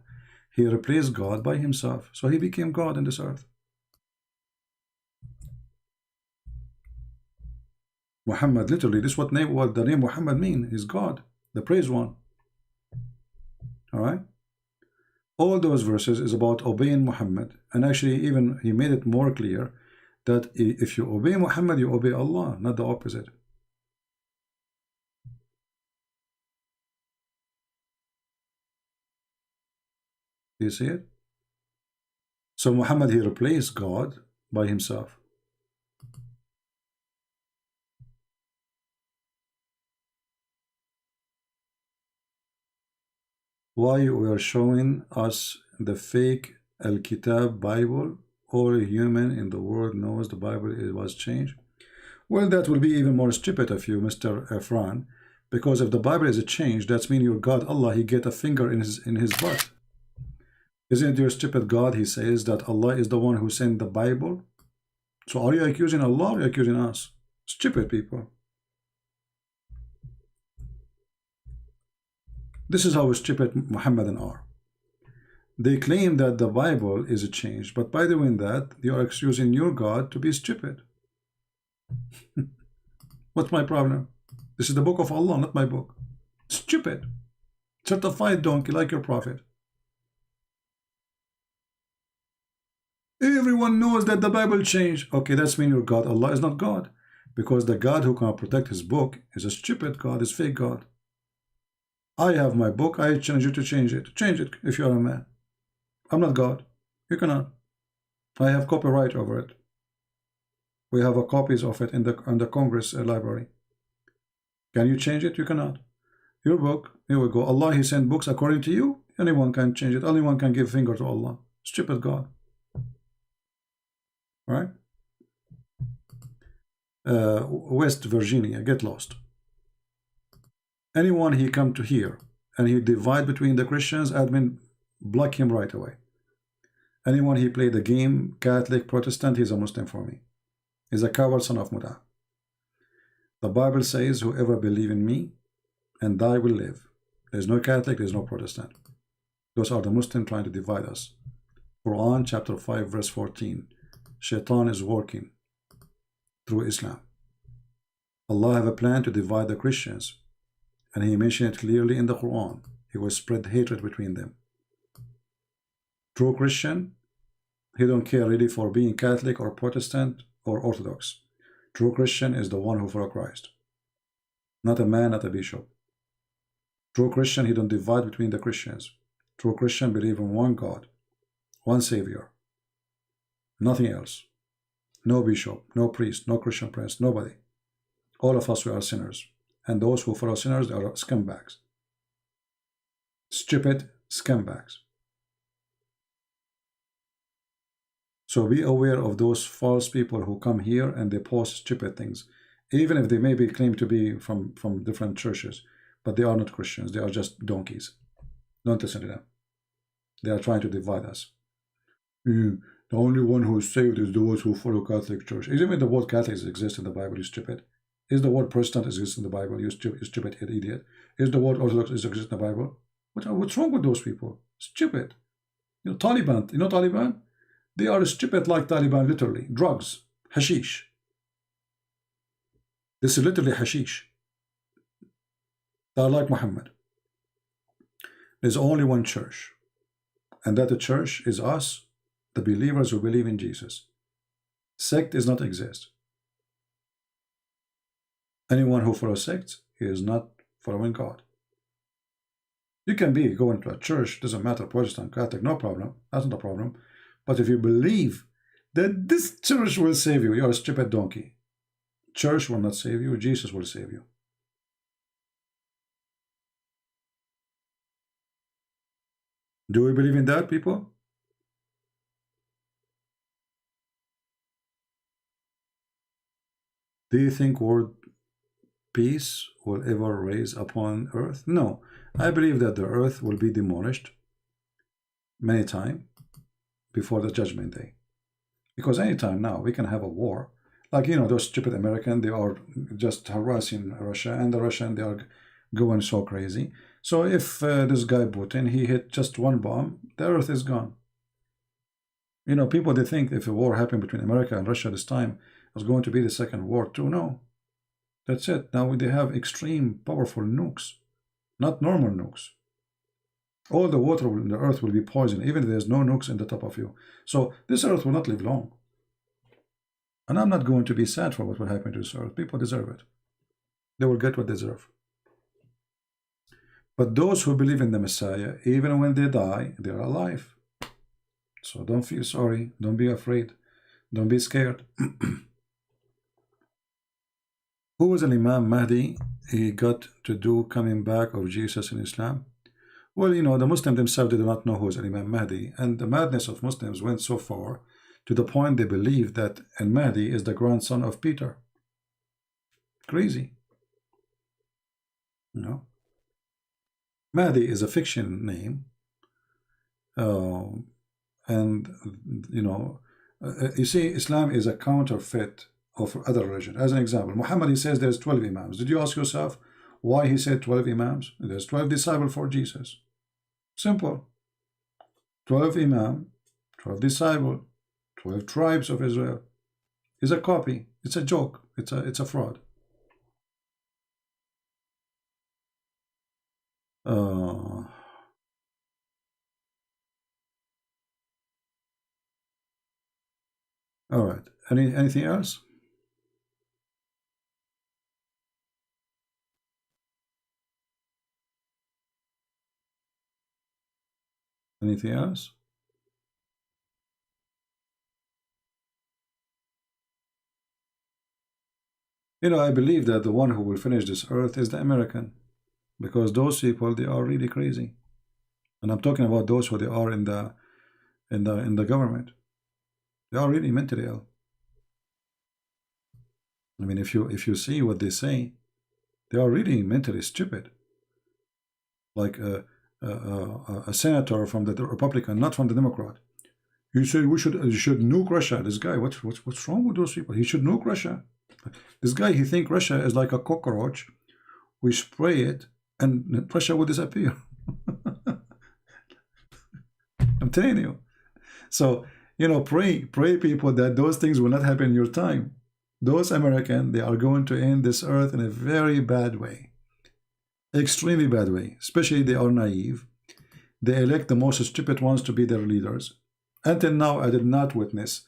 he replaced God by himself. So he became God in this earth. Muhammad, literally, this is what the name Muhammad means, is God, the praised one. All right. All those verses is about obeying Muhammad, and actually even he made it more clear that if you obey Muhammad, you obey Allah, not the opposite. You see it? So Muhammad, he replaced God by himself. Why you are showing us the fake Al-Kitab Bible? All human in the world knows the Bible was changed. Well, that will be even more stupid of you, Mr. Efran, because if the Bible is a change, that means your God Allah, he get a finger in his butt. Isn't your stupid God, he says that Allah is the one who sent the Bible? So are you accusing Allah or are you accusing us? Stupid people. This is how stupid Muhammadan are. They claim that the Bible is a change, but by doing that, you are accusing your God to be stupid. What's my problem? This is the book of Allah, not my book. Stupid. Certified donkey like your prophet. Everyone knows that the Bible changed. Okay, that's mean your God Allah is not God, because the God who can protect his book is a stupid God, is fake God. I have my book, I challenge you to change it. Change it if you are a man. I'm not God. You cannot. I have copyright over it. We have copies of it in the Congress library. Can you change it? You cannot. Your book, here we go. Allah, he sent books according to you. Anyone can change it. Anyone can give finger to Allah. Stupid God. Right? West Virginia, get lost. Anyone he come to here and he divide between the Christians, admin block him right away. Anyone he play the game, Catholic, Protestant, he's a Muslim for me. He's a coward son of Muta. The Bible says, whoever believe in me and die will live. There's no Catholic, there's no Protestant. Those are the Muslims trying to divide us. Quran chapter 5 verse 14. Shaitan is working through Islam. Allah have a plan to divide the Christians, and he mentioned it clearly in the Quran. He will spread hatred between them. True Christian, he don't care really for being Catholic or Protestant or Orthodox. True Christian is the one who follows Christ. Not a man, not a bishop. True Christian, he don't divide between the Christians. True Christian believe in one God, one Savior. Nothing else. No bishop, no priest, no Christian prince, nobody. All of us, we are sinners. And those who follow sinners, they are scumbags. Stupid scumbags. So be aware of those false people who come here and they post stupid things, even if they maybe claim to be from different churches, but they are not Christians. They are just donkeys. Don't listen to them. They are trying to divide us. The only one who is saved is those who follow Catholic Church. Even the word Catholic exists in the Bible, you stupid. Is the word Protestant exists in the Bible, you stupid idiot? Is the word Orthodox exists in the Bible? What's wrong with those people? Stupid. Taliban. Taliban? They are stupid like Taliban, literally. Drugs. Hashish. This is literally hashish. They are like Muhammad. There's only one church. And that the church is us, the believers who believe in Jesus. Sect does not exist. Anyone who follows sects is not following God. You can be going to a church, doesn't matter, Protestant, Catholic, no problem. That's not a problem. But if you believe that this church will save you, you're a stupid donkey. Church will not save you, Jesus will save you. Do we believe in that, people? Do you think word peace will ever rise upon earth? No. I believe that the earth will be demolished many times before the judgment day. Because anytime now we can have a war. Like, those stupid Americans, they are just harassing Russia, and the Russians, they are going so crazy. So if this guy Putin, he hit just one bomb, the earth is gone. People, they think if a war happened between America and Russia this time, it was going to be the second war too. No. That's it. Now they have extreme powerful nukes, not normal nukes. All the water in the earth will be poisoned, even if there's no nukes in the top of you. So this earth will not live long. And I'm not going to be sad for what will happen to this earth. People deserve it. They will get what they deserve. But those who believe in the Messiah, even when they die, they are alive. So don't feel sorry. Don't be afraid. Don't be scared. Who was an Imam Mahdi? He got to do coming back of Jesus in Islam. Well, the Muslims themselves did not know who was an Imam Mahdi, and the madness of Muslims went so far to the point they believe that Al-Mahdi is the grandson of Peter. Crazy. Mahdi is a fiction name, and you see, Islam is a counterfeit of other religion. As an example, Muhammad, he says there's 12 Imams. Did you ask yourself why he said 12 Imams? There's 12 disciples for Jesus. Simple. 12 Imam, 12 disciples, 12 tribes of Israel. It's a copy. It's a joke. It's a fraud. All right. Anything else? Anything else? I believe that the one who will finish this earth is the American, because those people, they are really crazy, and I'm talking about those who they are in the government. They are really mentally ill. I mean, if you see what they say, they are really mentally stupid. Like a senator from the Republican, not from the Democrat. You say you should nuke Russia. This guy, what's wrong with those people? He should nuke Russia. This guy, he thinks Russia is like a cockroach. We spray it and Russia will disappear. I'm telling you. So, pray people that those things will not happen in your time. Those Americans, they are going to end this earth in a very bad way. Extremely bad way. Especially they are naive. They elect the most stupid ones to be their leaders. Until now, I did not witness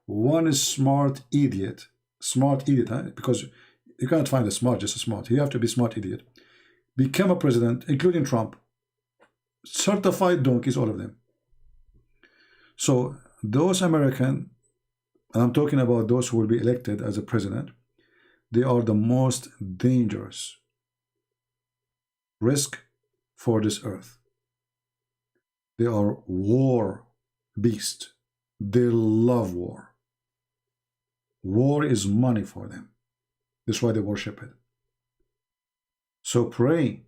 one smart idiot, because you can't find a smart, just a smart. You have to be smart idiot. Become a president, including Trump. Certified donkeys, all of them. So those American, and I'm talking about those who will be elected as a president, they are the most dangerous risk for this earth. They are war beasts. They love war. War is money for them. That's why they worship it. So pray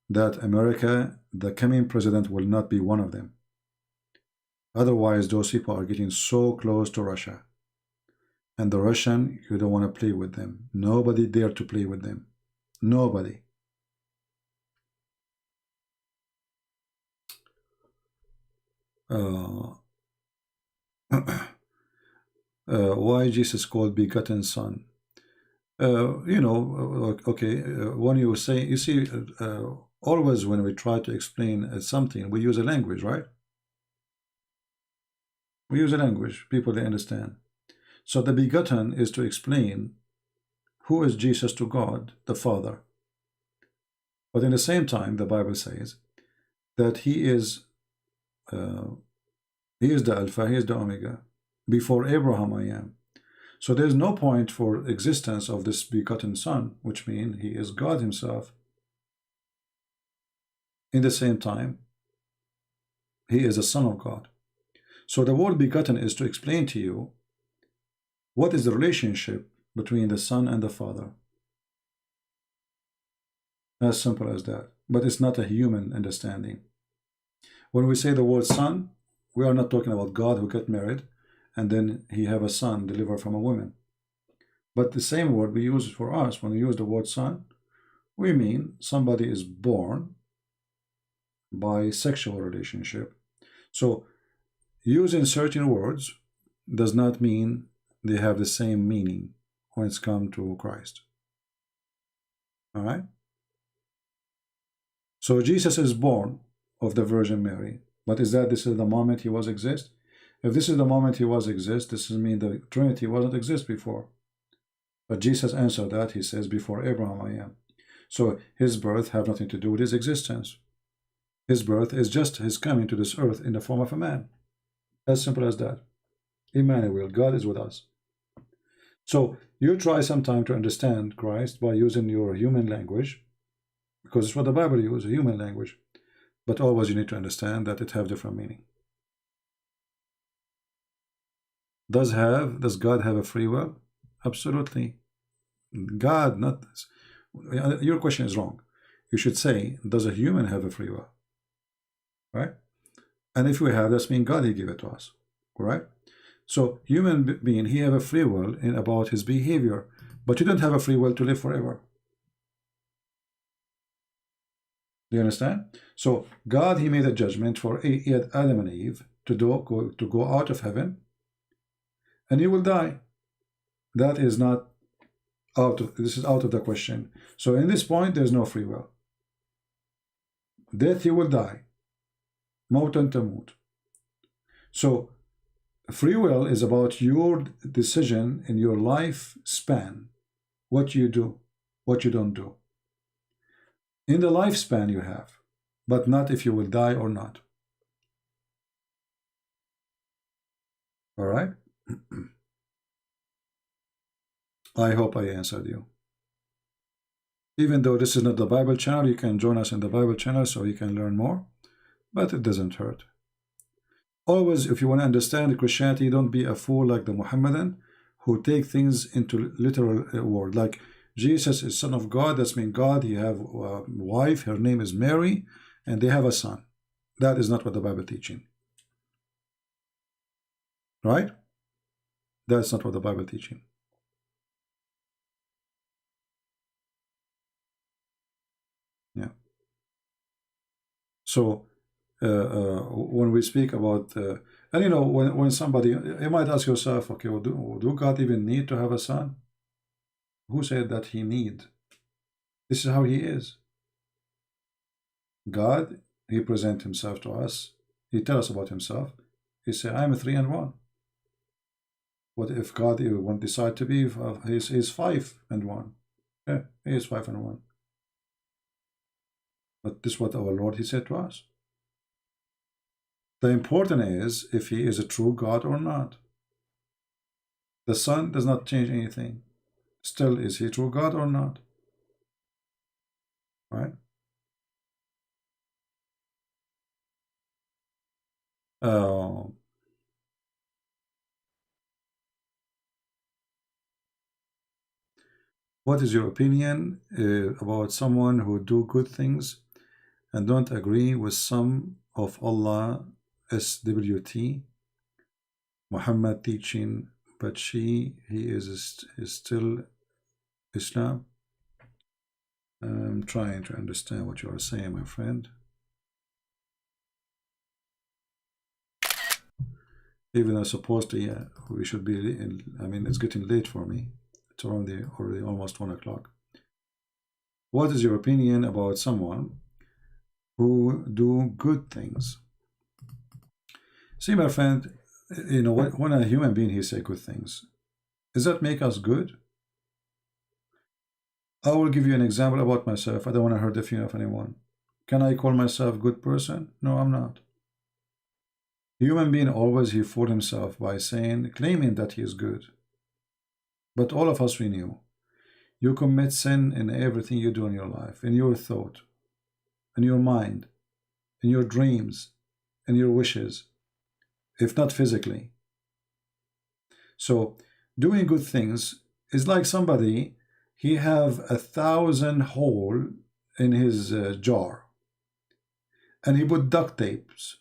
that America, the coming president, will not be one of them. Otherwise, those people are getting so close to Russia. And the Russian, you don't want to play with them. Nobody dare to play with them. Nobody. Why Jesus called begotten son? You know, okay, when you say, you see, always when we try to explain something, we use a language, right? We use a language, people, they understand. So the begotten is to explain who is Jesus to God, the Father. But in the same time, the Bible says that he is the Alpha, he is the Omega. Before Abraham I am. So there's no point for existence of this begotten son, which means he is God himself. In the same time, he is a son of God. So the word begotten is to explain to you what is the relationship between the son and the father. As simple as that. But it's not a human understanding. When we say the word son, we are not talking about God who got married and then he have a son delivered from a woman. But the same word we use for us, when we use the word son, we mean somebody is born by sexual relationship. So using certain words does not mean they have the same meaning when it's come to Christ. All right? So Jesus is born of the Virgin Mary. But is that this is the moment he was exist? If this is the moment he was exist, this is mean the Trinity wasn't exist before. But Jesus answered that. He says, before Abraham I am. So his birth have nothing to do with his existence. His birth is just his coming to this earth in the form of a man. As simple as that. Emmanuel, God is with us. So you try sometime to understand Christ by using your human language, because it's what the Bible uses, human language. But always you need to understand that it have different meaning. Does God have a free will? Absolutely. God, not this. Your question is wrong. You should say, does a human have a free will? Right? And if we have, that means God, he gave it to us. Right? So human being, he have a free will in about his behavior, but you don't have a free will to live forever. Do you understand? So God, he made a judgment for Adam and Eve to go out of heaven, and you will die. That is not this is out of the question. So in this point, there's no free will. Death, you will die. Mautan tamut. So free will is about your decision in your life span, what you do, what you don't do. In the lifespan you have, but not if you will die or not. All right? I hope I answered you. Even though this is not the Bible channel, you can join us in the Bible channel so you can learn more, but it doesn't hurt. Always, if you want to understand Christianity, don't be a fool like the Muhammadan who take things into literal word. Like Jesus is son of God, that's mean God, he have a wife, her name is Mary, and they have a son. That is not what the Bible teaching. Right? That's not what the Bible teaching. Yeah. So when we speak about and you know, when somebody, you might ask yourself, okay, well, do God even need to have a son? Who said that he need? This is how he is. God, he present himself to us. He tell us about himself. He say, I'm a 3 and 1. What if God won't decide to be he's 5 and 1? Yeah, he is 5 and 1. But this is what our Lord, he said to us. The important is if he is a true God or not. The Son does not change anything. Still, is he true God or not? Right? What is your opinion about someone who do good things and don't agree with some of Allah SWT Muhammad teaching, but he is still Islam? I'm trying to understand what you are saying, my friend. Even though supposedly we should be, I mean, it's getting late for me. It's already almost 1 o'clock. What is your opinion about someone who do good things? See, my friend, you know, when a human being he say good things, does that make us good? I will give you an example about myself. I don't want to hurt the feelings of anyone. Can I call myself a good person? No, I'm not. Human being always he fooled himself by claiming that he is good. But all of us we knew. You commit sin in everything you do in your life, in your thought, in your mind, in your dreams, in your wishes, if not physically. So doing good things is like somebody, he have 1,000 holes in his jar, and he put duct tapes,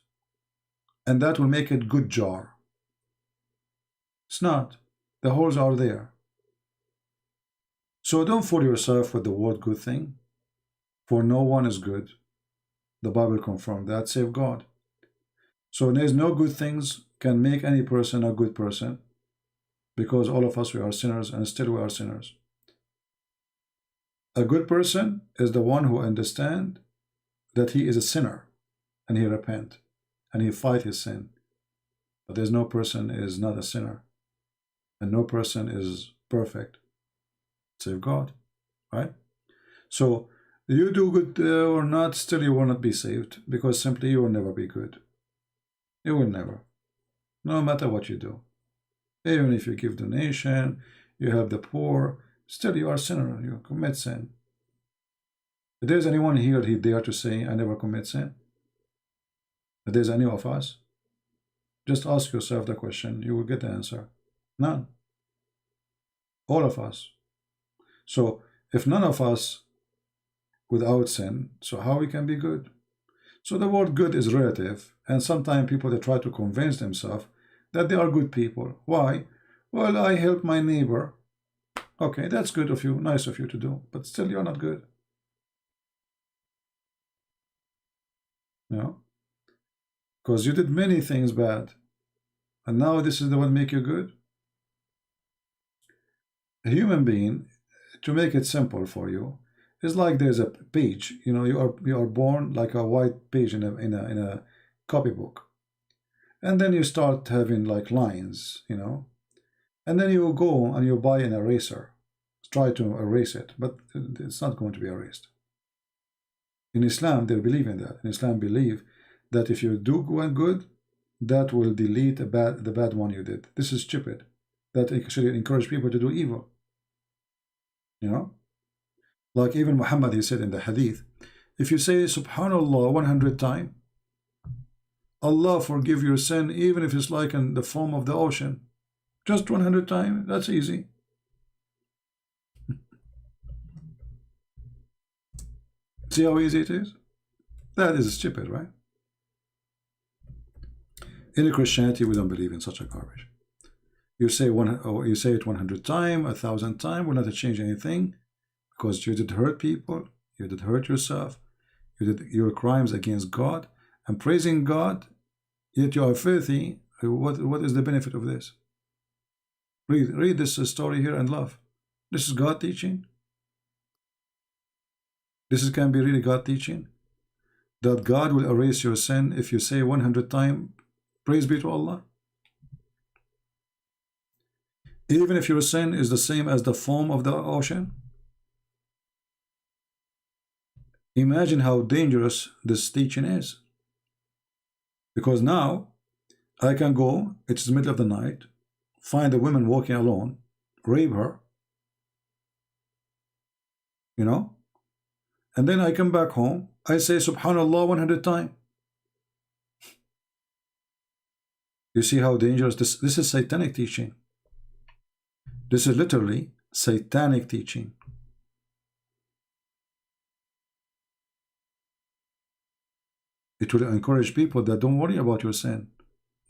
and that will make it good jar. It's not. The holes are there. So don't fool yourself with the word good thing, for no one is good. The Bible confirmed that, save God. So there's no good things can make any person a good person, because all of us we are sinners, and still we are sinners. A good person is the one who understands that he is a sinner, and he repent, and he fight his sin. But there's no person is not a sinner, and no person is perfect, save God, right? So you do good or not, still you will not be saved, because simply you will never be good. You will never, no matter what you do. Even if you give donation, you help the poor, still you are a sinner, you commit sin. If there's anyone here he dare to say I never commit sin, if there's any of us, just ask yourself the question, you will get the answer. None. All of us. So if none of us without sin, so how we can be good? So the word good is relative, and sometimes people they try to convince themselves that they are good people. Why? Well, I help my neighbor. Okay, that's good of you, nice of you to do, but still you're not good. No? Because you did many things bad, and now this is the one make you good. A human being, to make it simple for you, is like there's a page. You know, you are born like a white page in a copybook, and then you start having like lines, you know, and then you go and you buy an eraser, try to erase it, but it's not going to be erased. In Islam, they believe in that. In Islam, believe that if you do one good, that will delete the bad one you did. This is stupid. That actually encourage people to do evil. You know, like even Muhammad, he said in the hadith, if you say Subhanallah 100 times, Allah forgive your sin, even if it's like in the foam of the ocean. Just 100 times, that's easy. See how easy it is? That is stupid, right? In Christianity, we don't believe in such a garbage. You say you say it 100 times, 1,000 times, will not change anything, because you did hurt people, you did hurt yourself, you did your crimes against God, and praising God, yet you are filthy. What is the benefit of this? Read this story here and love. This is God teaching. This can be really God teaching, that God will erase your sin if you say 100 times, praise be to Allah. Even if your sin is the same as the foam of the ocean. Imagine how dangerous this teaching is. Because now, I can go, it's the middle of the night, find a woman walking alone, rape her, you know, and then I come back home, I say Subhanallah 100 times. You see how dangerous this is. Satanic teaching. This is literally satanic teaching. It will encourage people that don't worry about your sin.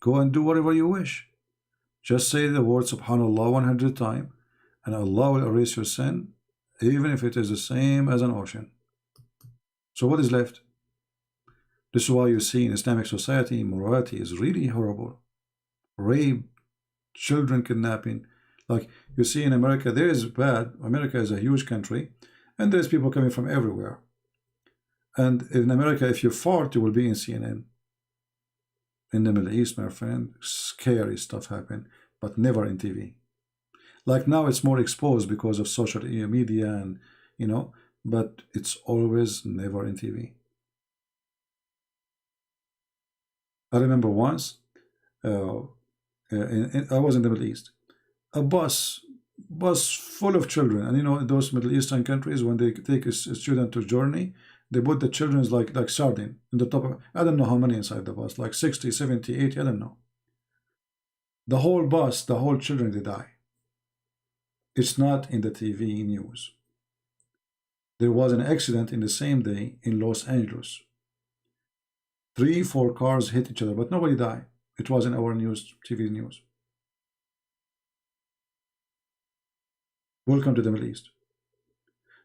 Go and do whatever you wish. Just say the word Subhanallah 100 times, and Allah will erase your sin, even if it is the same as an ocean. So what is left? This is why you see in Islamic society, morality is really horrible. Rape, children kidnapping. Like you see in America, there is bad. America is a huge country, and there's people coming from everywhere. And in America, if you fart, you will be in CNN. In the Middle East, my friend, scary stuff happen, but never in TV. Like now, it's more exposed because of social media and, you know, but it's always never in TV. I remember once, I was in the Middle East. A bus full of children, and you know, in those Middle Eastern countries, when they take a student to journey, they put the children like sardine in the top of, I don't know how many inside the bus, like 60, 70, 80, I don't know. The whole bus, the whole children, they die. It's not in the TV news. There was an accident in the same day in Los Angeles. 3-4 cars hit each other, but nobody died. It was in our news, TV news. Welcome to the Middle East.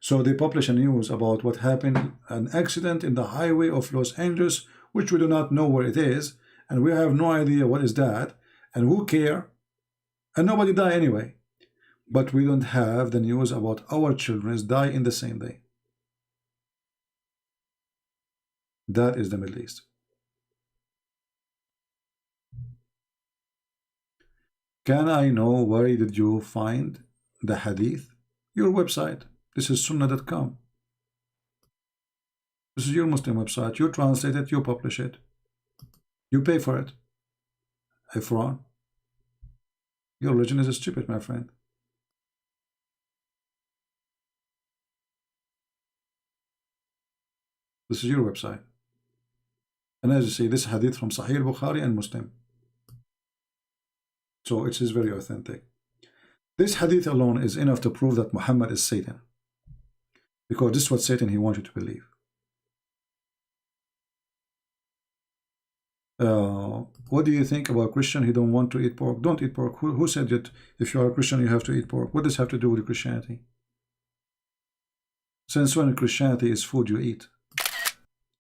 So they publish a news about what happened, an accident in the highway of Los Angeles, which we do not know where it is, and we have no idea what is that, and who care, and nobody die anyway. But we don't have the news about our children die in the same day. That is the Middle East. Can I know where did you find the hadith? Your website. This is sunnah.com. This is your Muslim website. You translate it, you publish it. You pay for it. Ifran. Your religion is stupid, my friend. This is your website. And as you see, this hadith from Sahih Bukhari and Muslim. So it is very authentic. This hadith alone is enough to prove that Muhammad is Satan. Because this is what Satan he wants you to believe. What do you think about Christian? He don't want to eat pork. Don't eat pork. Who said that if you are a Christian you have to eat pork? What does this have to do with Christianity? Since when Christianity is food you eat?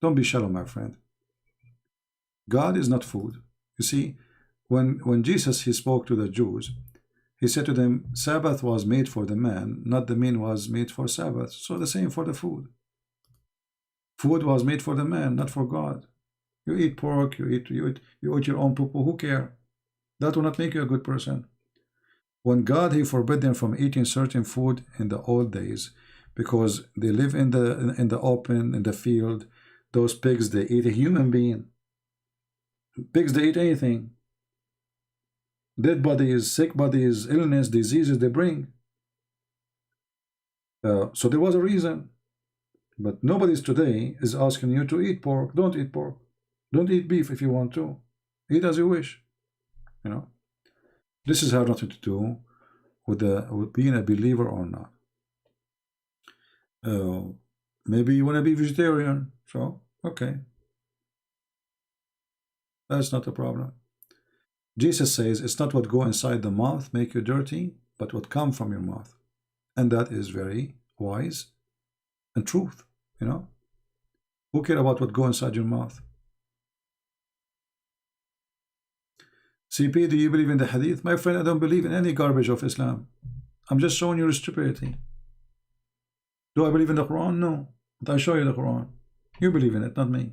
Don't be shallow, my friend. God is not food. You see, when Jesus he spoke to the Jews, he said to them, Sabbath was made for the man, not the man was made for Sabbath. So the same for the food. Food was made for the man, not for God. You eat pork, you eat your own poo-poo, who care? That will not make you a good person. When God he forbid them from eating certain food in the old days, because they live in the open, in the field, those pigs they eat a human being. Pigs they eat anything. Dead bodies, sick bodies, illness, diseases they bring. So there was a reason. But nobody's today is asking you to eat pork. Don't eat pork. Don't eat beef if you want to. Eat as you wish. You know. This has nothing to do with being a believer or not. Maybe you want to be vegetarian. So, okay. That's not a problem. Jesus says it's not what go inside the mouth make you dirty, but what come from your mouth. And that is very wise and truth, you know. Who care about what go inside your mouth? CP, do you believe in the hadith? My friend, I don't believe in any garbage of Islam. I'm just showing you stupidity. Do I believe in the Quran? No. But I show you the Quran. You believe in it, not me.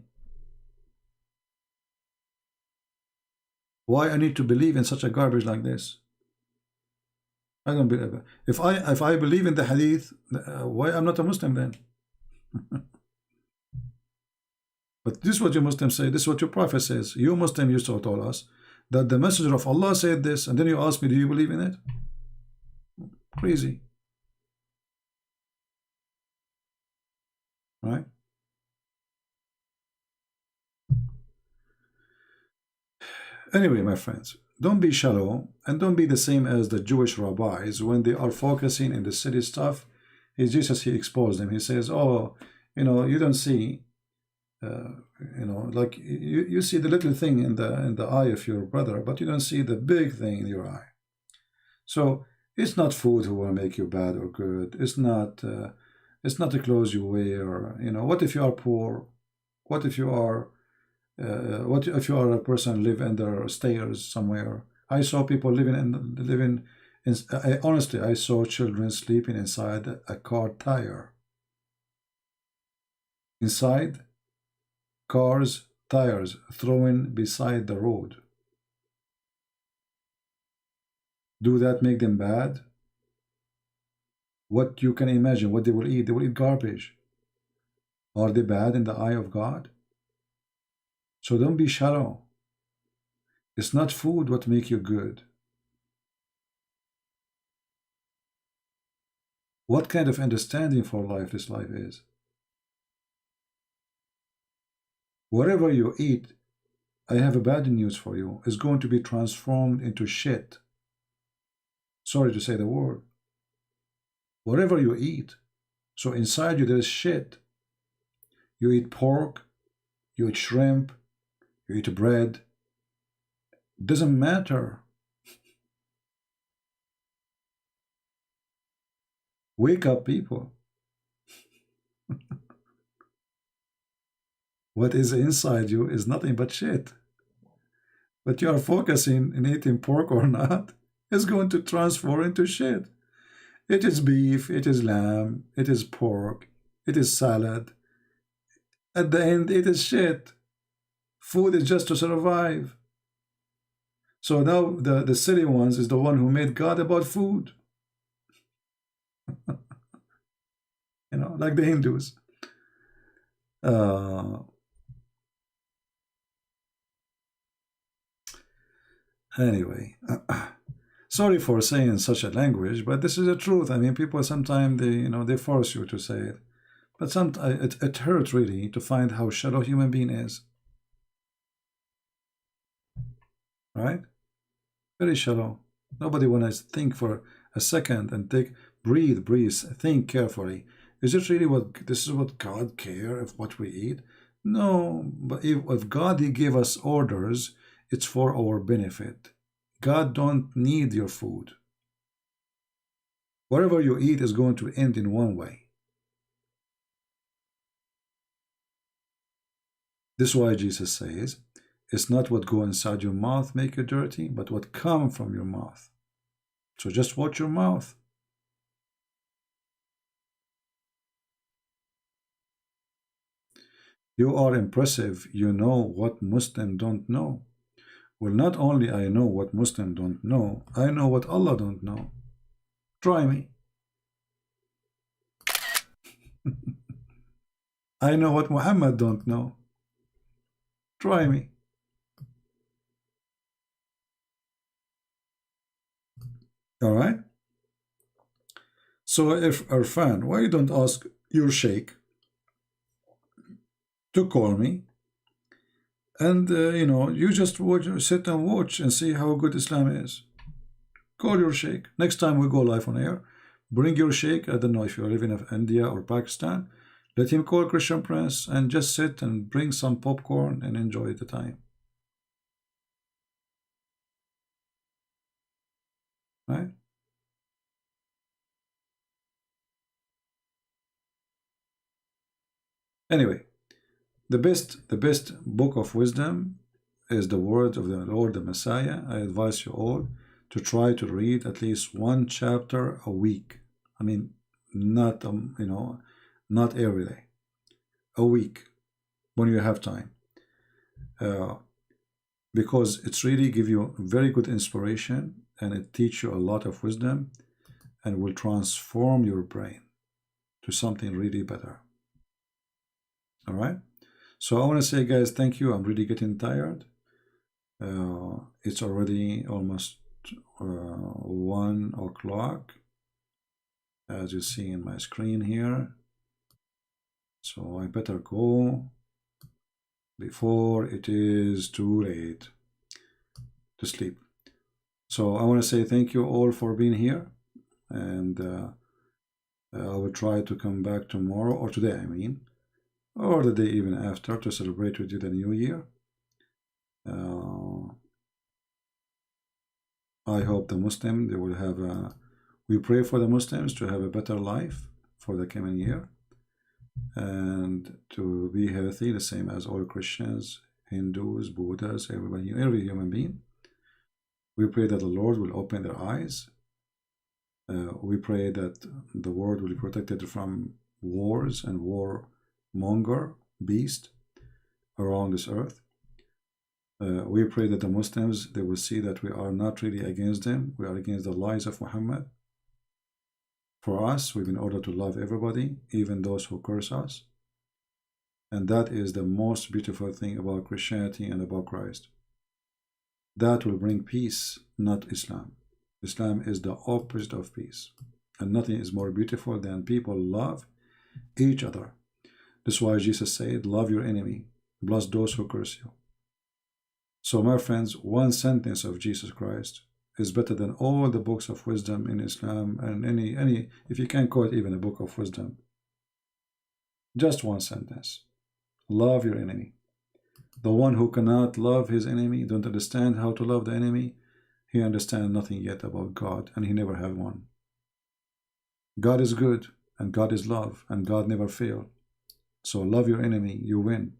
Why I need to believe in such a garbage like this? I don't believe it. If I believe in the hadith, why I'm not a Muslim then? But this is what your Muslims say. This is what your Prophet says. You Muslim used to tell us that the Messenger of Allah said this, and then you ask me, do you believe in it? Crazy. Right? Anyway, my friends, don't be shallow and don't be the same as the Jewish rabbis when they are focusing in the city stuff. Jesus, he exposed them. He says, oh, you know, you don't see you know, like you see the little thing in the eye of your brother, but you don't see the big thing in your eye. So it's not food who will make you bad or good. It's not the clothes you wear. You know, what if you are poor? What if you are what if you are a person live under stairs somewhere? I saw people honestly, I saw children sleeping inside a car tire. Inside cars' tires thrown beside the road. Do that make them bad? What you can imagine, what they will eat garbage. Are they bad in the eye of God? So don't be shallow. It's not food what make you good. What kind of understanding for life this life is? Whatever you eat, I have a bad news for you, is going to be transformed into shit. Sorry to say the word. Whatever you eat, so inside you there is shit. You eat pork, you eat shrimp, you eat bread. Doesn't matter. Wake up, people. What is inside you is nothing but shit. But you are focusing in eating pork or not, it's going to transform into shit. It is beef, it is lamb, it is pork, it is salad. At the end, it is shit. Food is just to survive. So now the silly ones is the one who made God about food. You know, like the Hindus. Anyway, sorry for saying such a language, but this is the truth. I mean, people sometimes they force you to say it, but sometimes it hurts really to find how shallow human being is. Right? Very shallow. Nobody wants to think for a second and breathe, think carefully. Is it really this is what God cares if what we eat? No, but if God He gave us orders, it's for our benefit. God don't need your food. Whatever you eat is going to end in one way. This is why Jesus says, it's not what go inside your mouth make you dirty, but what come from your mouth. So just watch your mouth. You are impressive. You know what Muslims don't know. Well, not only I know what Muslims don't know, I know what Allah don't know. Try me. I know what Muhammad don't know. Try me. All right? So if Irfan, why you don't ask your sheikh to call me, and you just sit and watch and see how good Islam is. Call your sheikh. Next time we go live on air, bring your sheikh. I don't know if you're living in India or Pakistan. Let him call Christian Prince and just sit and bring some popcorn and enjoy the time. Right? Anyway, the best book of wisdom is the word of the Lord, the Messiah. I advise you all to try to read at least one chapter a week. I mean, not not every day. A week when you have time, because it's really give you very good inspiration, and it teach you a lot of wisdom, and will transform your brain to something really better. All right. So I want to say, guys, thank you. I'm really getting tired. It's already almost 1 o'clock, as you see in my screen here. So I better go before it is too late to sleep. So I want to say thank you all for being here, and I will try to come back tomorrow, or today, I mean. or the day even after, to celebrate with you the new year. I hope the Muslim, they will have we pray for the Muslims to have a better life for the coming year and to be healthy, the same as all Christians, Hindus, Buddhas, everybody, every human being. We pray that the Lord will open their eyes. We pray that the world will be protected from wars and warmonger beast around this earth. We pray that the Muslims, they will see that we are not really against them. We are against the lies of Muhammad. For us, we've been ordered to love everybody, even those who curse us. And that is the most beautiful thing about Christianity and about Christ. That will bring peace, not Islam. Islam is the opposite of peace. And nothing is more beautiful than people love each other. That's why Jesus said, love your enemy, bless those who curse you. So my friends, one sentence of Jesus Christ is better than all the books of wisdom in Islam and any if you can quote even a book of wisdom. Just one sentence. Love your enemy. The one who cannot love his enemy, don't understand how to love the enemy, he understands nothing yet about God, and he never had one. God is good, and God is love, and God never fails. So love your enemy, you win.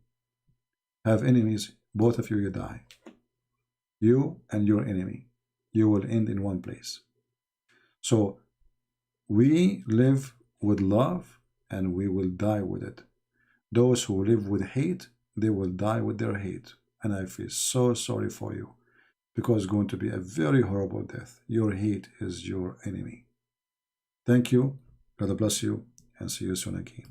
Have enemies, both of you, you die. You and your enemy, you will end in one place. So we live with love, and we will die with it. Those who live with hate, they will die with their hate. And I feel so sorry for you, because it's going to be a very horrible death. Your hate is your enemy. Thank you. God bless you, and see you soon again.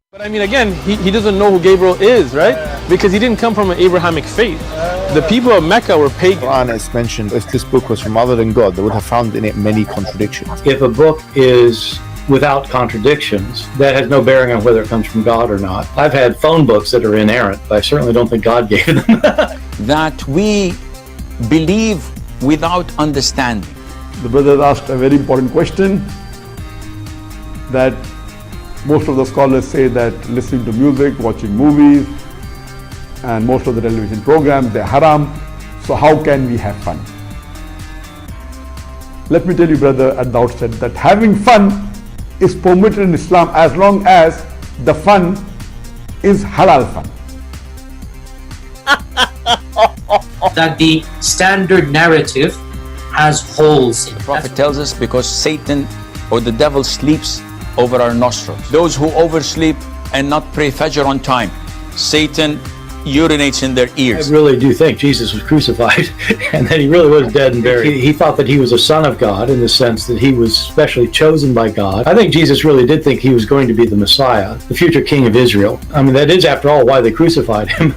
But I mean, again, he doesn't know who Gabriel is, right? Because he didn't come from an Abrahamic faith. The people of Mecca were pagan. Quran is mentioned, if this book was from other than God, they would have found in it many contradictions. If a book is without contradictions, that has no bearing on whether it comes from God or not. I've had phone books that are inerrant, but I certainly don't think God gave them. That we believe without understanding. The brother asked a very important question, that most of the scholars say that listening to music, watching movies, and most of the television programs, they're haram. So how can we have fun? Let me tell you, brother, at the outset, that having fun is permitted in Islam as long as the fun is halal fun. That the standard narrative has holes in it. The prophet tells us because Satan or the devil sleeps over our nostrils. Those who oversleep and not pray Fajr on time, Satan urinates in their ears. I really do think Jesus was crucified and that he really was dead and buried. He thought that he was a son of God in the sense that he was specially chosen by God. I think Jesus really did think he was going to be the Messiah, the future king of Israel. I mean, that is, after all, why they crucified him.